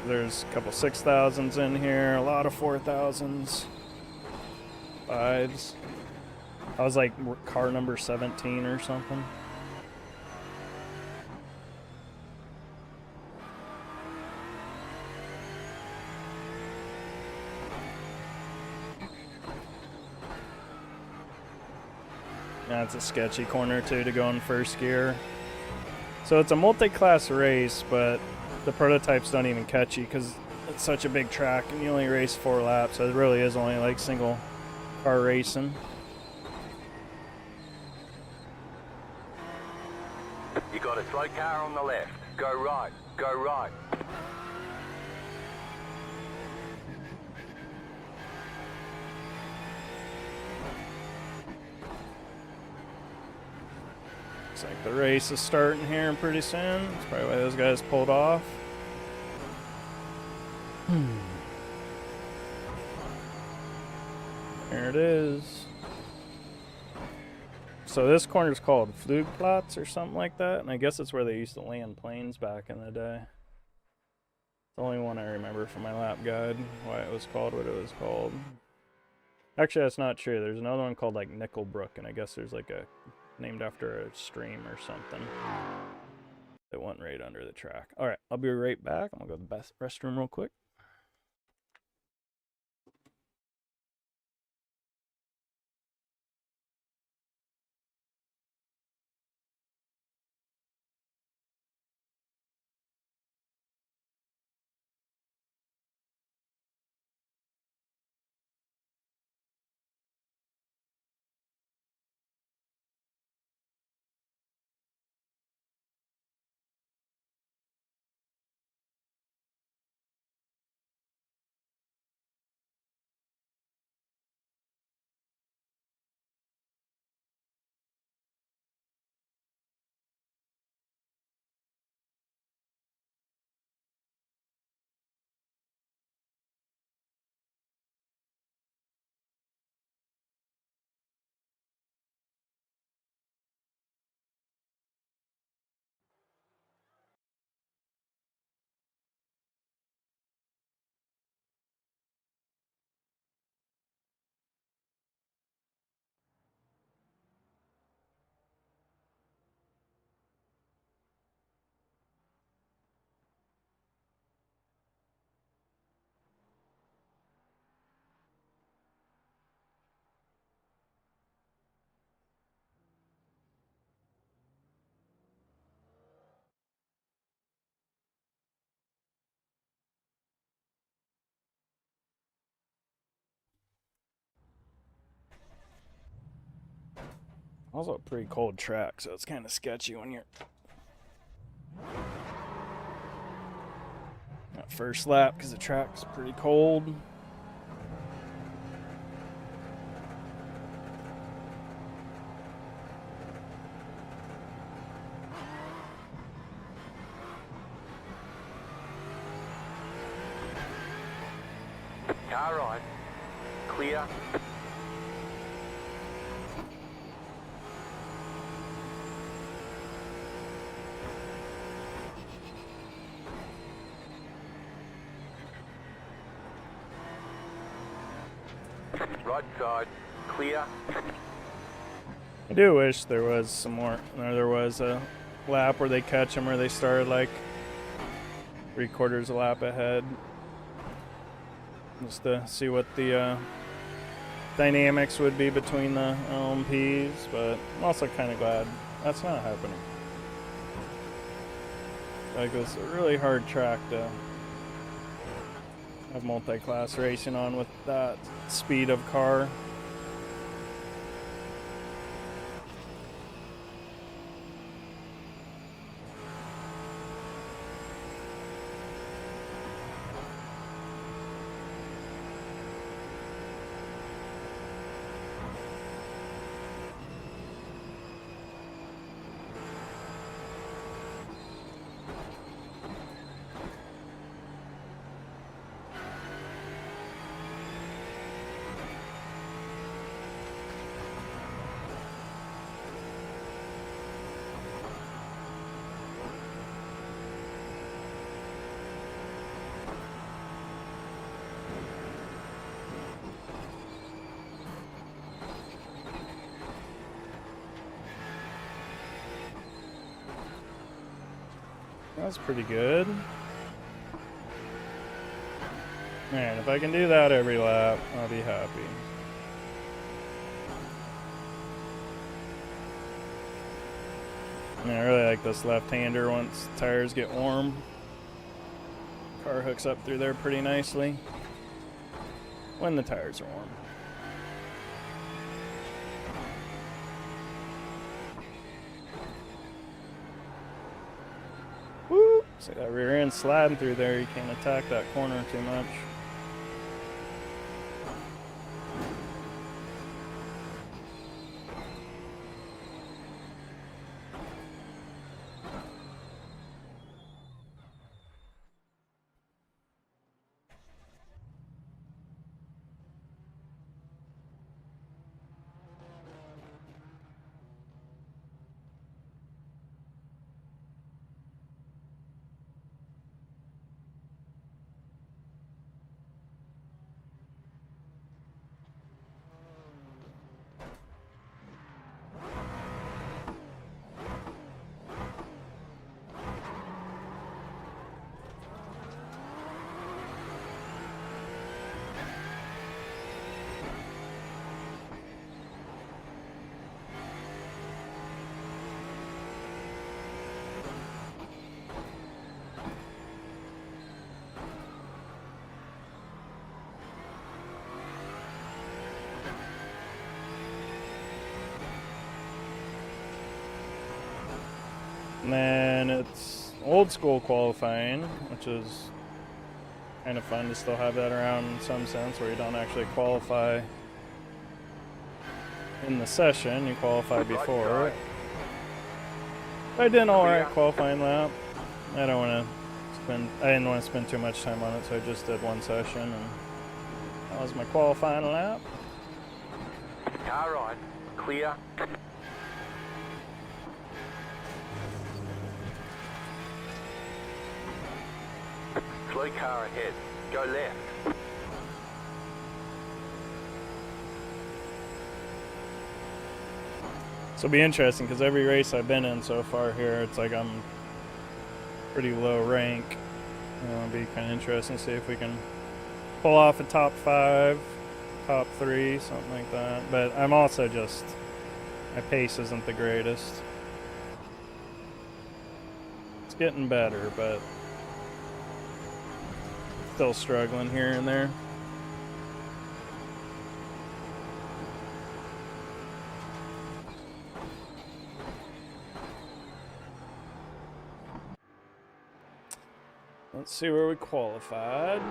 A: There's a couple 6,000s in here, a lot of 4,000s, 5s. I was like car number 17 or something. That's a sketchy corner too to go in first gear. So it's a multi-class race, but the prototypes don't even catch you because it's such a big track and you only race 4 laps. So it really is only like single car racing.
B: You got a slow car on the left. Go right. Go right.
A: Looks like the race is starting here pretty soon. That's probably why those guys pulled off. There it is. So this corner is called Flugplatz or something like that, and I guess it's where they used to land planes back in the day. It's the only one I remember from my lap guide, why it was called what it was called. Actually, that's not true. There's another one called like Nickelbrook, and I guess there's like a named after a stream or something that went right under the track. All right, I'll be right back. I'm gonna go to the restroom real quick. Also a pretty cold track, so it's kind of sketchy when you're that first lap because the track's pretty cold.
B: Car right. Clear. Right side, clear.
A: I do wish there was some more, or there was a lap where they catch them, where they started like 3/4 a lap ahead, just to see what the dynamics would be between the LMPs. But I'm also kind of glad that's not happening. Like, it's a really hard track to have multi-class racing on with that speed of car. That's pretty good. Man, if I can do that every lap, I'll be happy. And I really like this left-hander once tires get warm. Car hooks up through there pretty nicely when the tires are warm. Woo! See that rear end sliding through there, you can't attack that corner too much. And then it's old school qualifying, which is kind of fun to still have that around in some sense, where you don't actually qualify in the session, you qualify before it. I did an alright qualifying lap. I didn't want to spend too much time on it, so I just did one session, and that was my qualifying lap.
B: Car right, clear. Slow car ahead. Go left.
A: So it'll be interesting, because every race I've been in so far here, it's like I'm pretty low rank. It'll be kind of interesting to see if we can pull off a top 5, top 3, something like that. But I'm also just, my pace isn't the greatest. It's getting better, but still struggling here and there. Let's see where we qualified.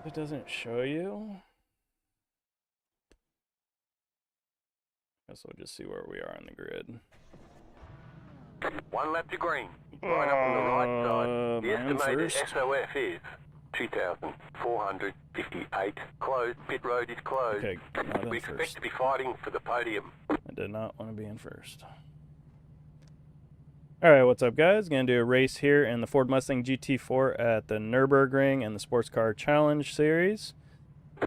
A: It doesn't show you. Guess we'll just see where we are on the grid.
B: 1 lap to green. Right up on the right side. The estimated
A: first.
B: SOF is 2,458. Closed. Pit road is closed.
A: Okay, not in
B: We expect
A: first.
B: to be fighting for the podium.
A: I did not want to be in first. Alright, what's up guys? Gonna do a race here in the Ford Mustang GT4 at the Nürburgring and the Sports Car Challenge Series.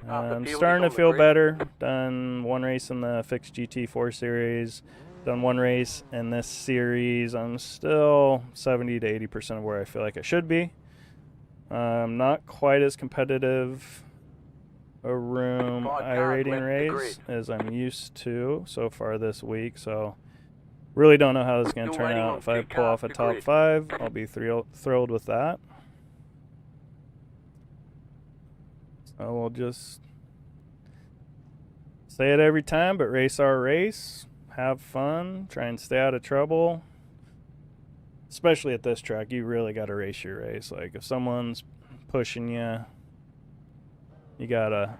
A: I'm starting to feel better. Done one race in the fixed GT4 series. Done one race in this series. I'm still 70 to 80% of where I feel like I should be. Not quite as competitive a room iRating race as I'm used to so far this week, so really don't know how this is going to turn out. If I pull off a top 5, I'll be thrilled with that. So we'll just say it every time, but race our race. Have fun. Try and stay out of trouble. Especially at this track, you really got to race your race. Like, if someone's pushing you, you got to,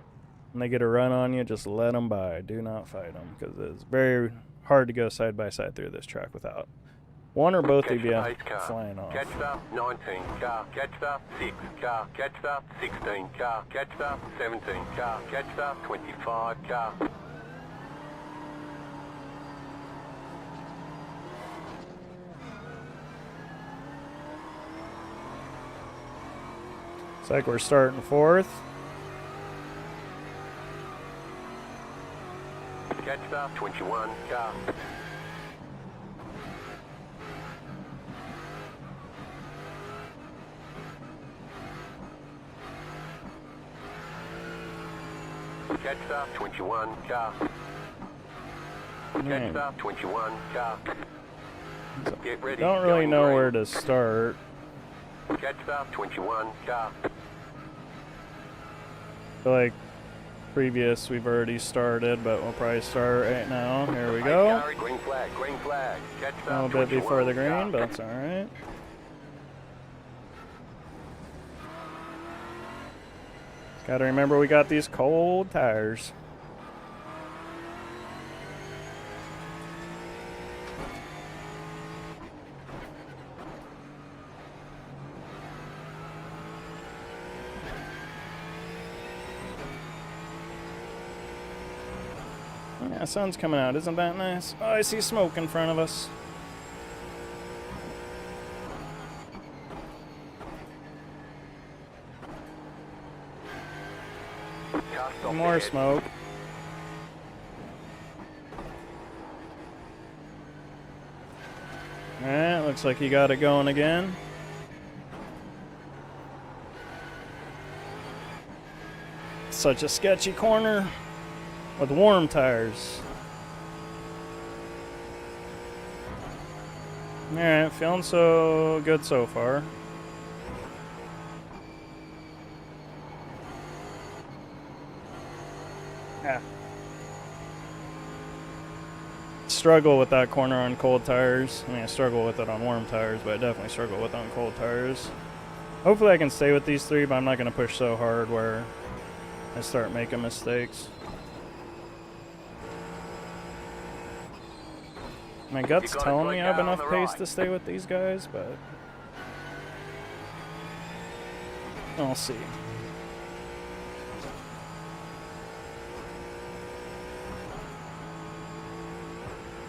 A: when they get a run on you, just let them by. Do not fight them, because it's very hard to go side by side through this track without one or both of you flying off.
B: Catch up 19 car, catch up 6 car, catch up 16 car, catch up 17 car, catch up 25 car.
A: Looks like we're starting 4th.
B: Catch up 21 car. Catch up 21 car. Catch up 21 car. Get ready.
A: Don't really know where to start.
B: Catch up 21 car.
A: I feel like previous we've already started, but we'll probably start right now. Here we go.
B: Green flag, green flag. Catch
A: A little bit before the green, but that's alright. Gotta remember we got these cold tires. Yeah, sun's coming out. Isn't that nice? Oh, I see smoke in front of us. More smoke. Alright, looks like you got it going again. Such a sketchy corner with warm tires. Alright, feeling so good so far. Yeah. Struggle with that corner on cold tires. I mean, I struggle with it on warm tires, but I definitely struggle with it on cold tires. Hopefully I can stay with these 3, but I'm not going to push so hard where I start making mistakes. My gut's telling me I have enough pace to stay with these guys, but I'll see.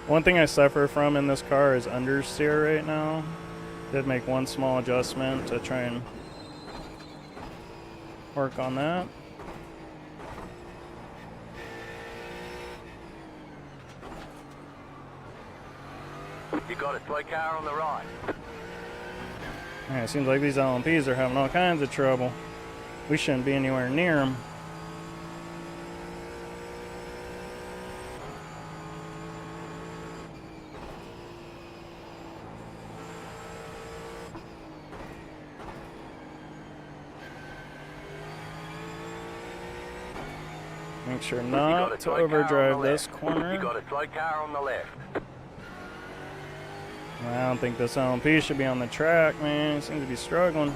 A: One thing I suffer from in this car is understeer right now. Did make one small adjustment to try and work on that.
B: You got a slow car on the right.
A: Yeah, it seems like these LMPs are having all kinds of trouble. We shouldn't be anywhere near them. Make sure not to overdrive this corner.
B: You got a slow car on the left.
A: I don't think this LMP should be on the track, man. It seems to be struggling.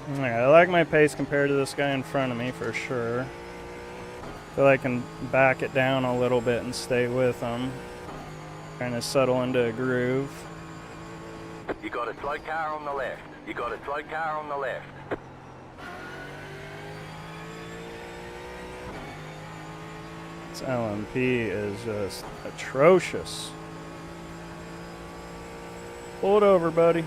A: Alright, I like my pace compared to this guy in front of me for sure. Feel like I can back it down a little bit and stay with him. Trying to settle into a groove.
B: You got a slow car on the left. You got a slow car on the left.
A: This LMP is just atrocious. Pull it over, buddy.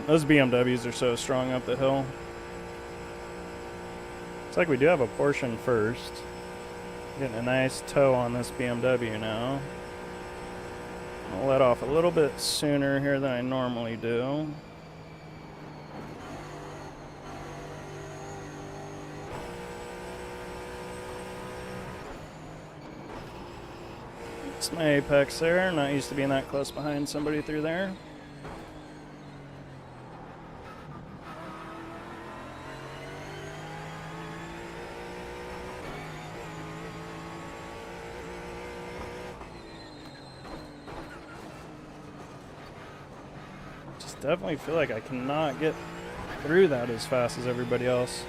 A: Those BMWs are so strong up the hill. Looks like we do have a portion first. Getting a nice toe on this BMW now. I'll let off a little bit sooner here than I normally do. It's my apex there. Not used to being that close behind somebody through there. Definitely feel like I cannot get through that as fast as everybody else.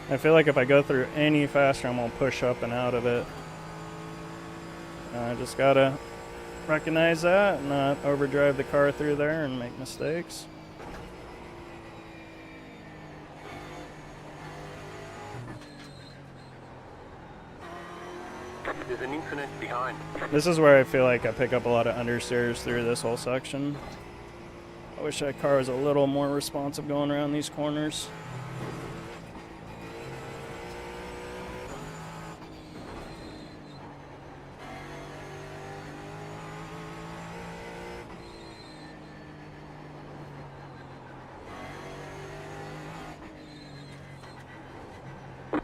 A: I feel like if I go through any faster, I'm going to push up and out of it. I just got to recognize that and not overdrive the car through there and make mistakes.
B: There's an infinite behind.
A: This is where I feel like I pick up a lot of understeers through this whole section. I wish that car was a little more responsive going around these corners.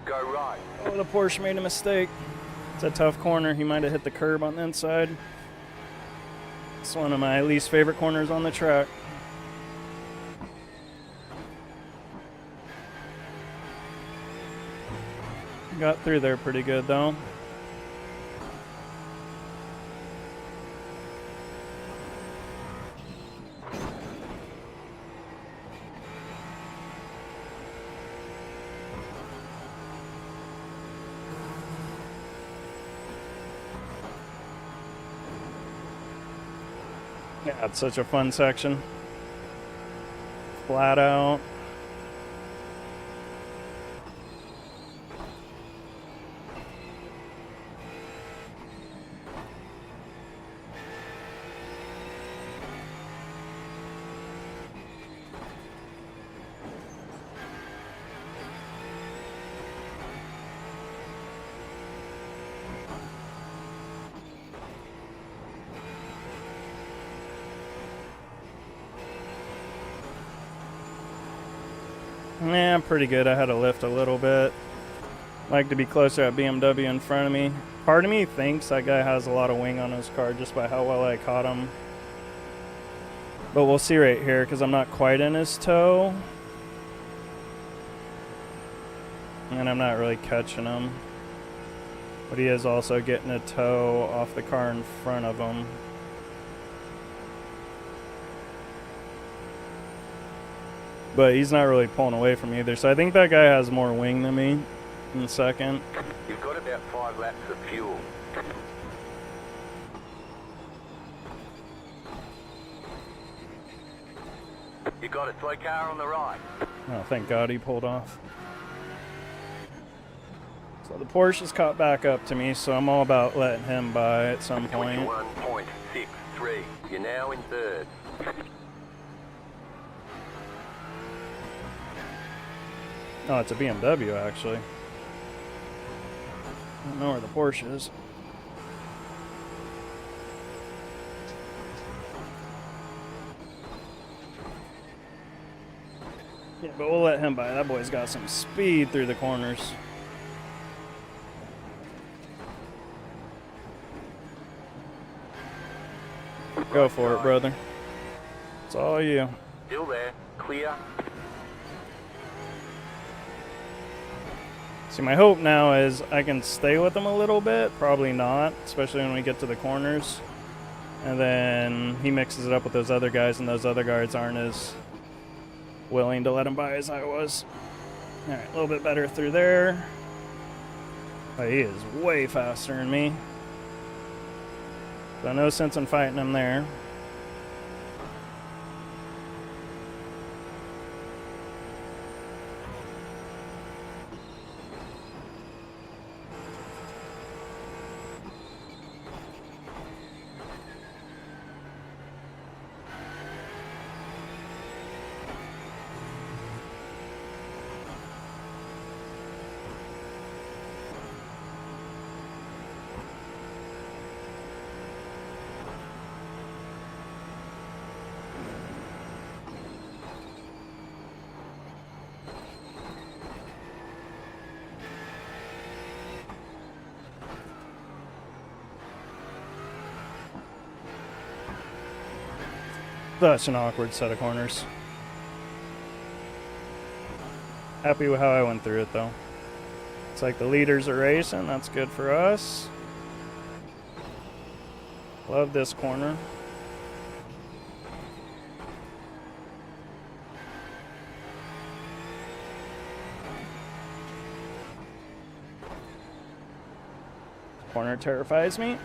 B: Go right.
A: Oh, the Porsche made a mistake. It's a tough corner. He might have hit the curb on the inside. It's one of my least favorite corners on the track. Got through there pretty good though. Yeah, it's such a fun section. Flat out. Yeah, pretty good. I had to lift a little bit. Like to be closer at BMW in front of me. Part of me thinks that guy has a lot of wing on his car just by how well I caught him. But we'll see right here because I'm not quite in his toe. And I'm not really catching him. But he is also getting a toe off the car in front of him. But he's not really pulling away from me either. So I think that guy has more wing than me in second.
B: You've got about 5 laps of fuel. You got a slow car on the right.
A: Oh, thank God he pulled off. So the Porsche is caught back up to me, so I'm all about letting him by at some point.
B: 21.63. You're now in third.
A: Oh, it's a BMW, actually. I don't know where the Porsche is. Yeah, but we'll let him by. That boy's got some speed through the corners. Go for it, brother. It's all you.
B: Still there. Clear.
A: See, my hope now is I can stay with them a little bit. Probably not, especially when we get to the corners. And then he mixes it up with those other guys, and those other guys aren't as willing to let him by as I was. All right, a little bit better through there. But he is way faster than me. So no sense in fighting him there. That's an awkward set of corners. Happy with how I went through it though. It's like the leaders are racing, that's good for us. Love this corner. Corner terrifies me.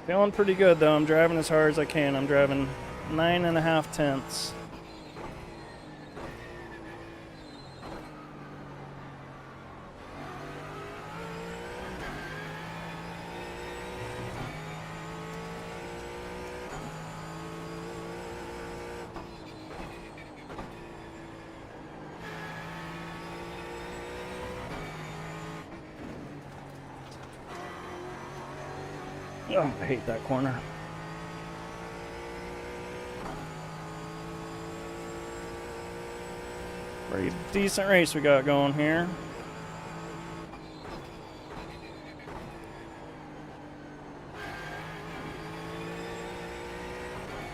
A: Feeling pretty good though. I'm driving as hard as I can. I'm driving 9.5 tenths. Oh, I hate that corner. Pretty decent race we got going here.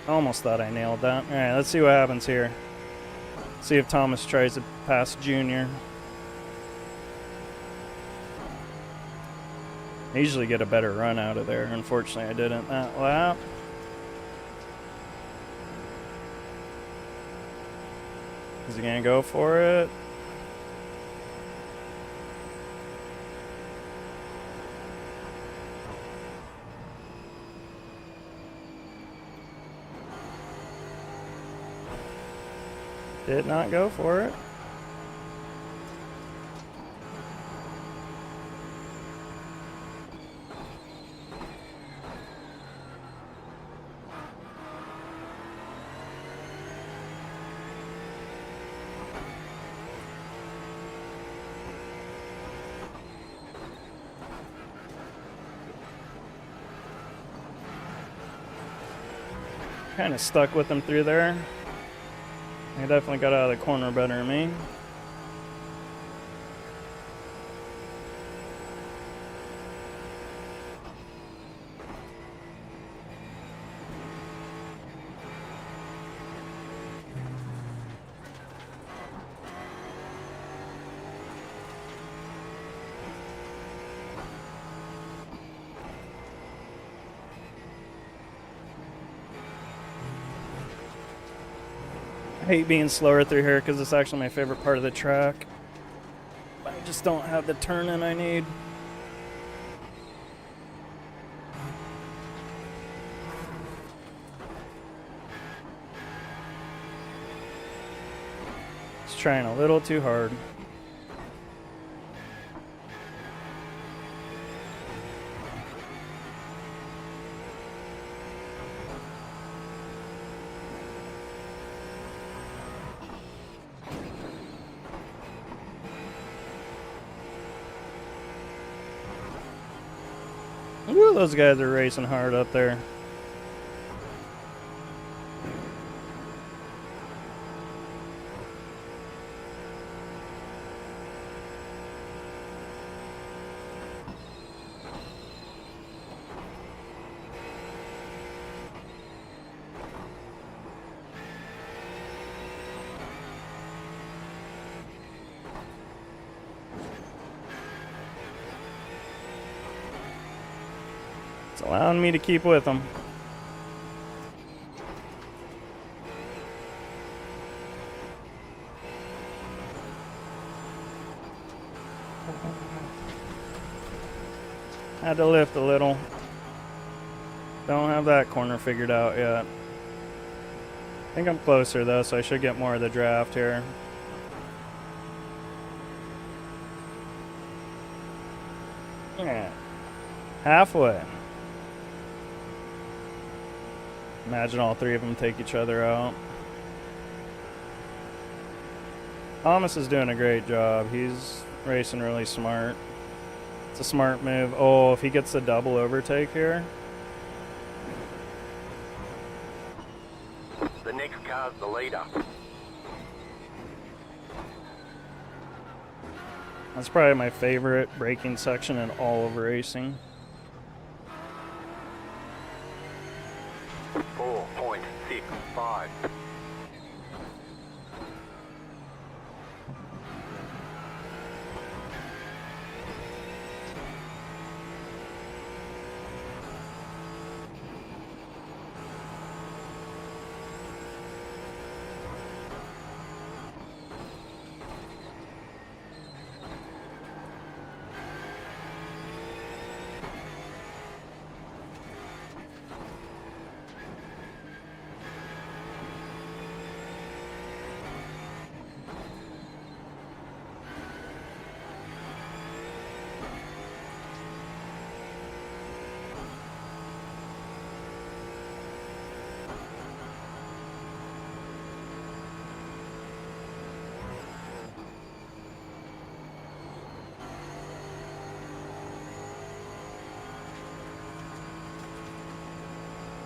A: Almost thought I nailed that. All right, let's see what happens here. See if Thomas tries to pass Junior. I usually get a better run out of there. Unfortunately, I didn't that lap. Is he gonna go for it? Did not go for it. Kind of stuck with him through there. He definitely got out of the corner better than me. I hate being slower through here because it's actually my favorite part of the track. I just don't have the turn-in I need. Just trying a little too hard. Woo, those guys are racing hard up there. It's allowing me to keep with them. Had to lift a little. Don't have that corner figured out yet. I think I'm closer though, so I should get more of the draft here. Yeah. Halfway. Imagine all three of them take each other out. Thomas is doing a great job. He's racing really smart. It's a smart move. Oh, if he gets the double overtake here.
B: The next car's the leader.
A: That's probably my favorite braking section in all of racing.
B: 4.65.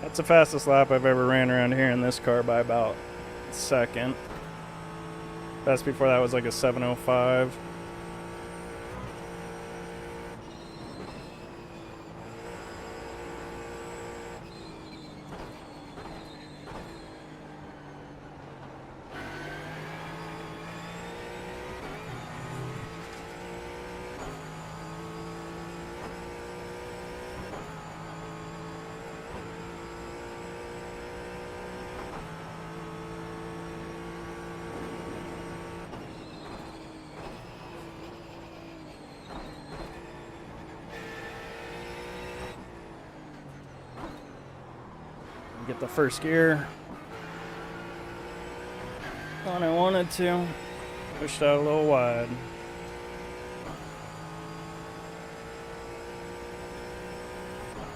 A: That's the fastest lap I've ever ran around here in this car by about a second. Best before that was like a 7:05. Get the first gear. Thought I wanted to. Pushed out a little wide.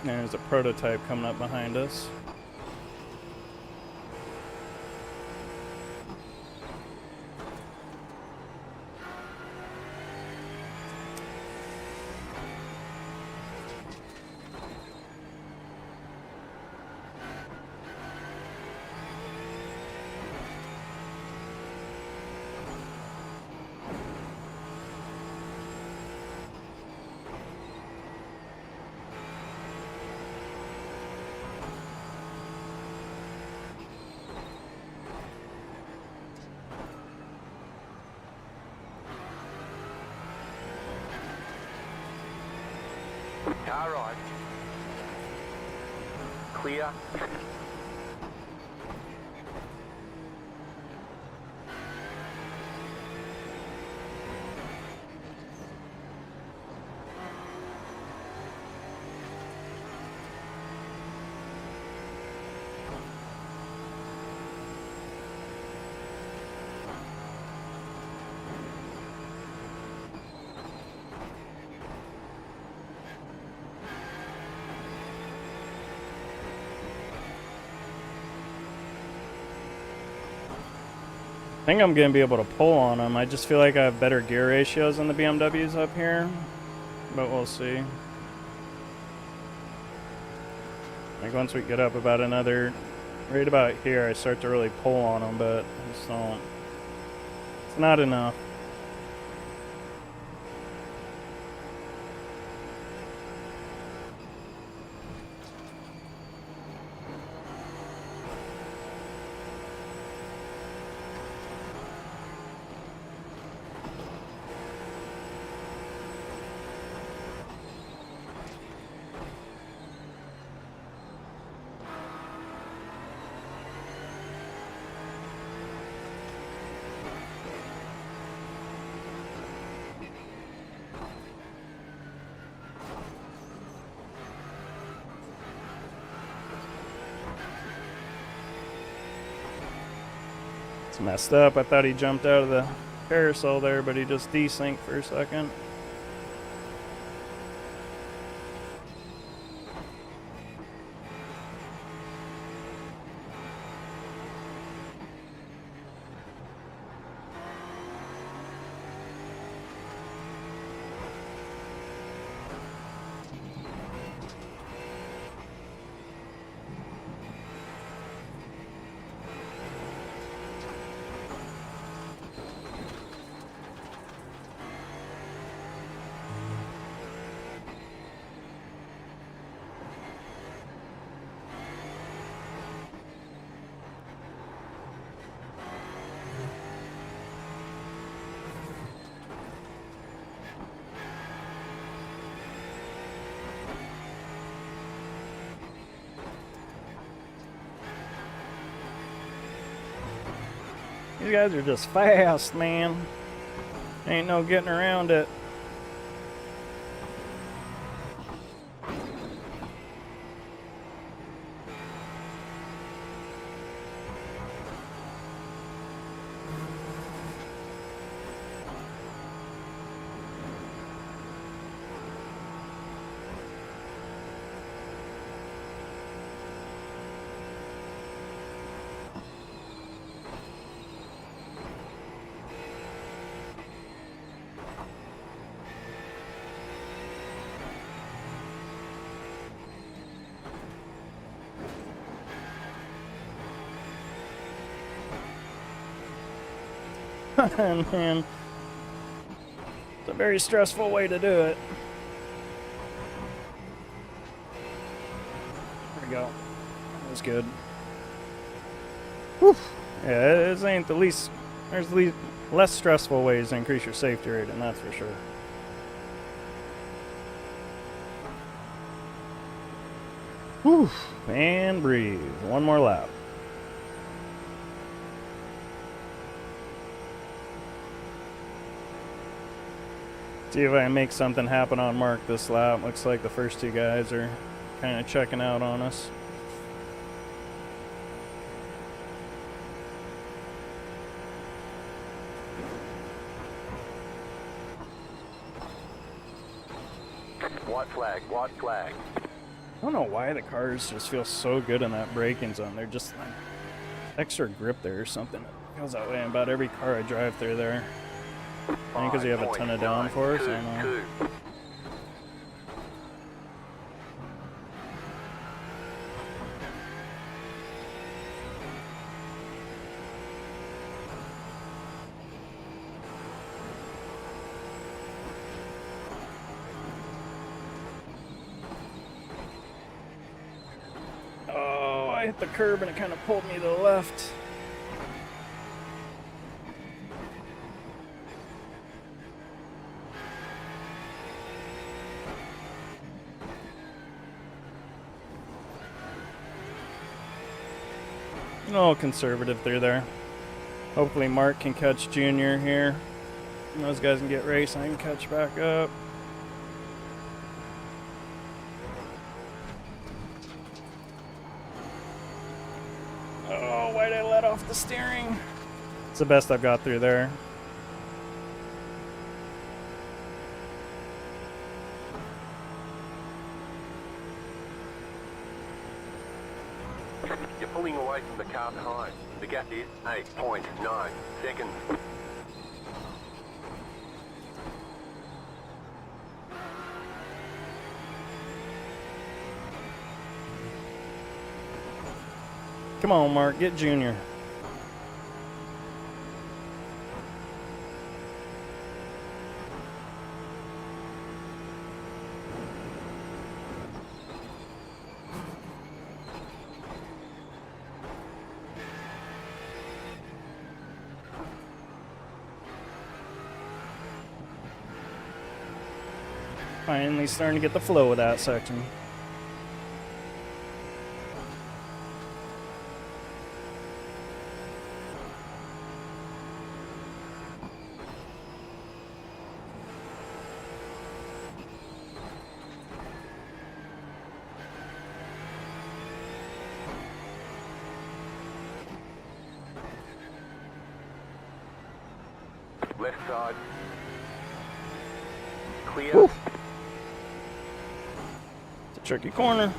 A: There's a prototype coming up behind us.
B: Car right. Clear.
A: I think I'm going to be able to pull on them. I just feel like I have better gear ratios than the BMWs up here, but we'll see. Like once we get up about another, right about here, I start to really pull on them, but I just don't. It's not enough. It's messed up. I thought he jumped out of the carousel there, but he just desynced for a second. These guys are just fast, man. Ain't no getting around it. Man, it's a very stressful way to do it. There we go. That was good. Whew. Yeah, this ain't the least. There's less stressful ways to increase your safety rating, that's for sure. Whew. And breathe. One more lap. See if I can make something happen on Mark this lap. Looks like the first two guys are kind of checking out on us.
B: White flag, white flag.
A: I don't know why the cars just feel so good in that braking zone. They're just like extra grip there or something. It feels that way in about every car I drive through there. I think because you have a ton of downforce. I don't know. Oh, I hit the curb and it kind of pulled me to the left. A little conservative through there. Hopefully Mark can catch Junior here. And those guys can get racing. I can catch back up. Oh, why did I let off the steering? It's the best I've got through there.
B: You're pulling away from the car behind. The gap is 8.9 seconds.
A: Come on, Mark, get Junior. Finally starting to get the flow of that section.
B: left side. Clear.
A: Woo. It's a tricky corner.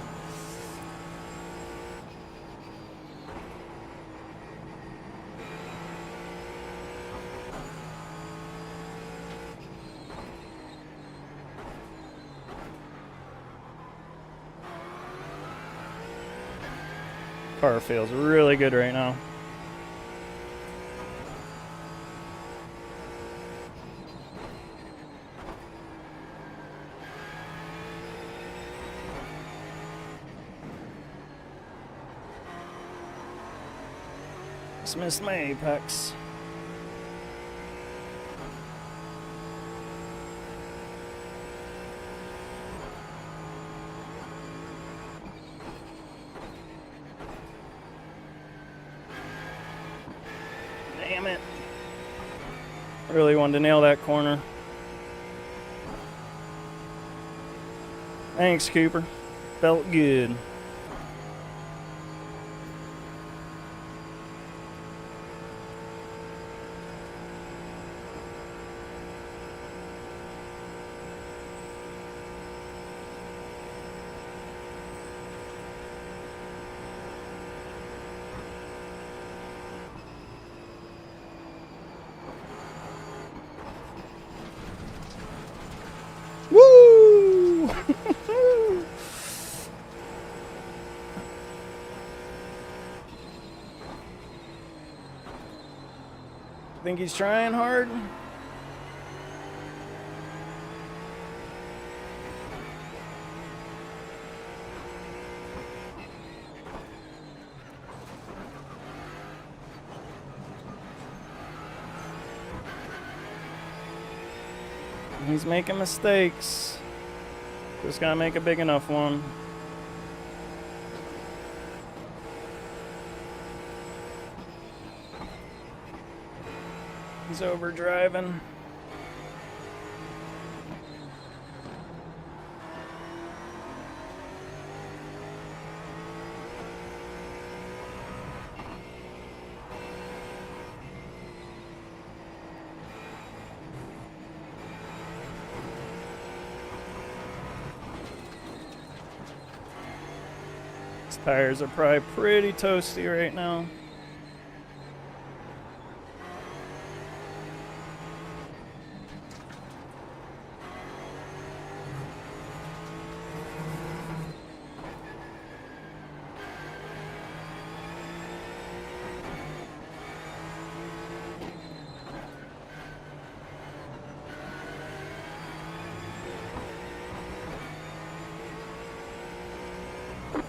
A: Car feels really good right now. Just missed my apex. Damn it. I really wanted to nail that corner. Thanks, Cooper. Felt good. Woo! Think he's trying hard? He's making mistakes. Just gotta make a big enough one. He's over driving. His tires are probably pretty toasty right now.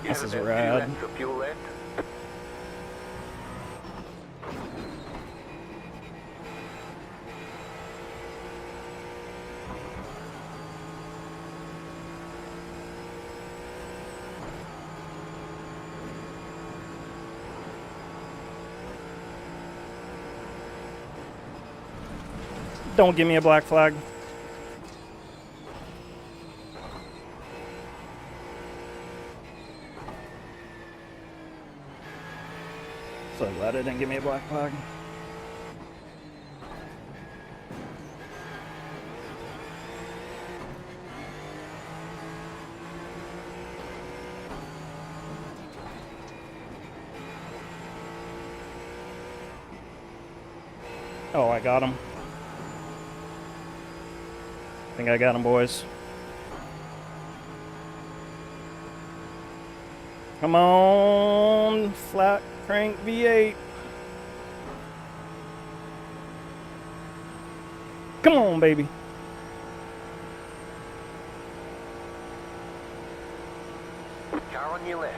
A: This is rad.
B: Fuel left.
A: Don't give me a black flag. So glad it didn't give me a black flag. Oh, I got him. I think I got him, boys. Come on, flat crank V8. Come on, baby.
B: Car on your left.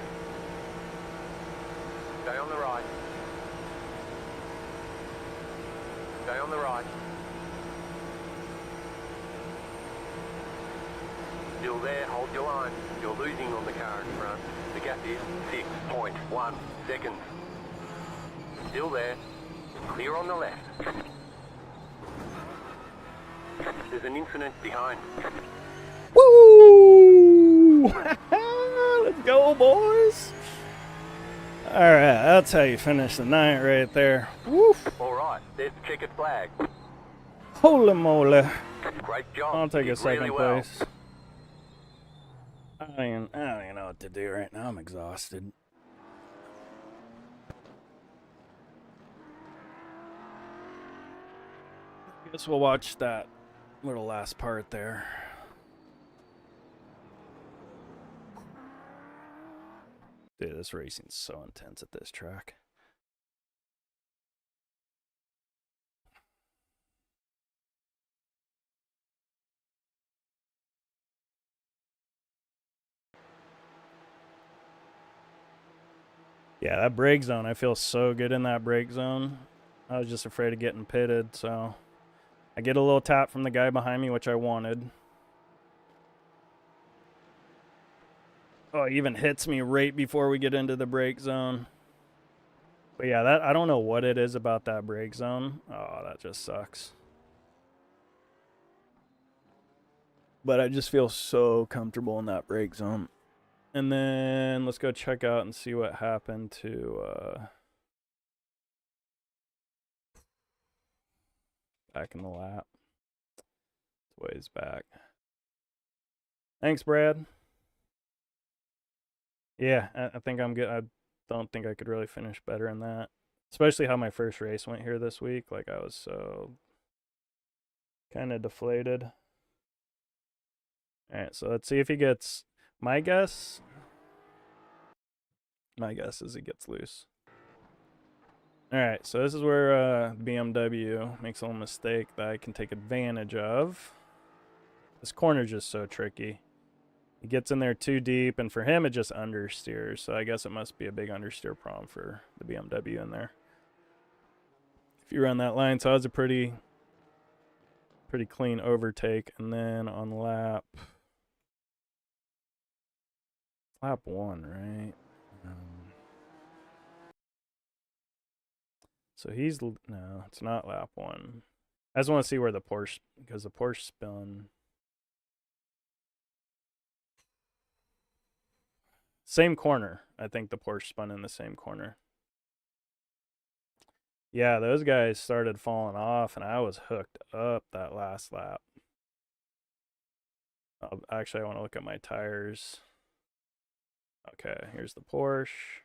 B: Stay on the right. Stay on the right. Still there, hold your line. You're losing on the car in front. The gap is 6.1 seconds. Still there. Clear on the left. There's an incident behind.
A: Woo! Let's go, boys. All right, that's how you finish the night right there. Woof.
B: All right, there's the checkered flag.
A: Holy moly.
B: Great job.
A: I'll take
B: You
A: a
B: did really
A: second
B: well.
A: place. I don't even know what to do right now. I'm exhausted. Guess we'll watch that little last part there. Dude, this racing's so intense at this track. Yeah, that brake zone, I feel so good in that brake zone. I was just afraid of getting pitted, so I get a little tap from the guy behind me, which I wanted. Oh, he even hits me right before we get into the brake zone. But yeah, that I don't know what it is about that brake zone. Oh, that just sucks. But I just feel so comfortable in that brake zone. And then let's go check out and see what happened to back in the lap. It's ways back. Thanks, Brad. Yeah, I think I'm good. I don't think I could really finish better in that. Especially how my first race went here this week. Like, I was so kind of deflated. All right, so let's see if he gets... My guess is he gets loose. All right, so this is where BMW makes a little mistake that I can take advantage of. This corner's just so tricky. He gets in there too deep, and for him, it just understeers. So I guess it must be a big understeer problem for the BMW in there. If you run that line, so that was a pretty clean overtake. And then on lap 1, right? So he's, no, it's not lap 1. I just want to see where the Porsche, because the Porsche spun. Same corner. I think the Porsche spun in the same corner. Yeah, those guys started falling off, and I was hooked up that last lap. Actually, I want to look at my tires. Okay, here's the Porsche.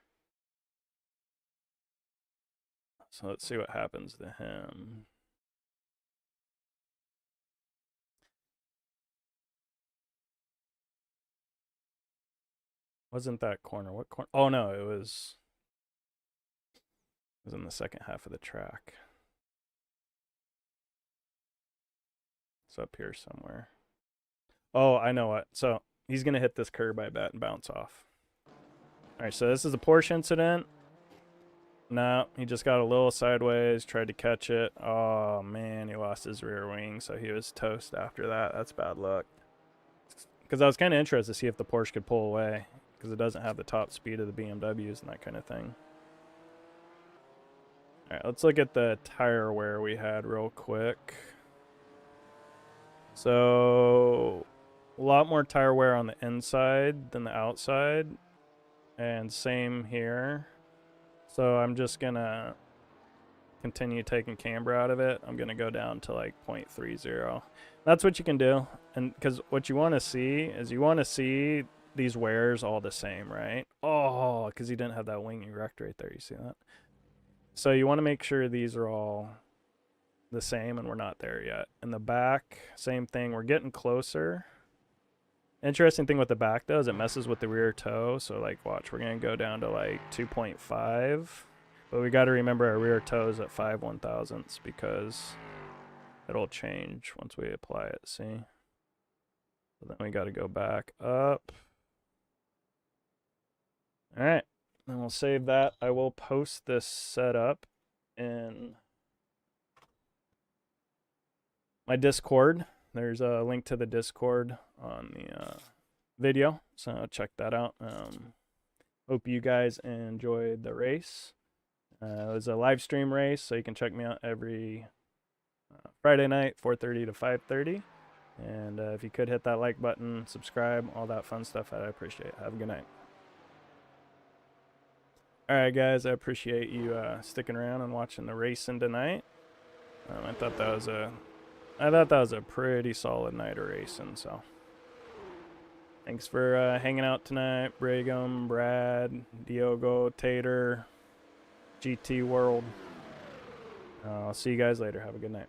A: So let's see what happens to him. Wasn't that corner? What corner? Oh, no, it was in the second half of the track. It's up here somewhere. Oh, I know what. So he's going to hit this curb, I bet, and bounce off. All right, so this is a Porsche incident. No, he just got a little sideways, tried to catch it. Oh, man, he lost his rear wing, so he was toast after that. That's bad luck. Because I was kind of interested to see if the Porsche could pull away, because it doesn't have the top speed of the BMWs and that kind of thing. All right, let's look at the tire wear we had real quick. So a lot more tire wear on the inside than the outside, and same here. So I'm just gonna continue taking camber out of it. I'm gonna go down to like 0.30. That's what you can do, and because what you want to see is you want to see these wears all the same, right? Oh, because he didn't have that wing erect right there. You see that? So you want to make sure these are all the same, and we're not there yet. In the back, same thing. We're getting closer. Interesting thing with the back though is it messes with the rear toe. So like, watch, we're gonna go down to like 2.5, but we got to remember our rear toe is at 5/1000ths because it'll change once we apply it. See? So then we got to go back up. All right, then we'll save that. I will post this setup in my Discord. There's a link to the Discord on the video, so check that out. Hope you guys enjoyed the race. It was a live stream race, so you can check me out every Friday night, 4:30 to 5:30. And if you could hit that like button, subscribe, all that fun stuff, I'd appreciate it. Have a good night. All right, guys, I appreciate you sticking around and watching the racing tonight. I thought that was a I thought that was a pretty solid night of racing, so. Thanks for hanging out tonight, Bragum, Brad, Diogo, Tater, GT World. I'll see you guys later. Have a good night.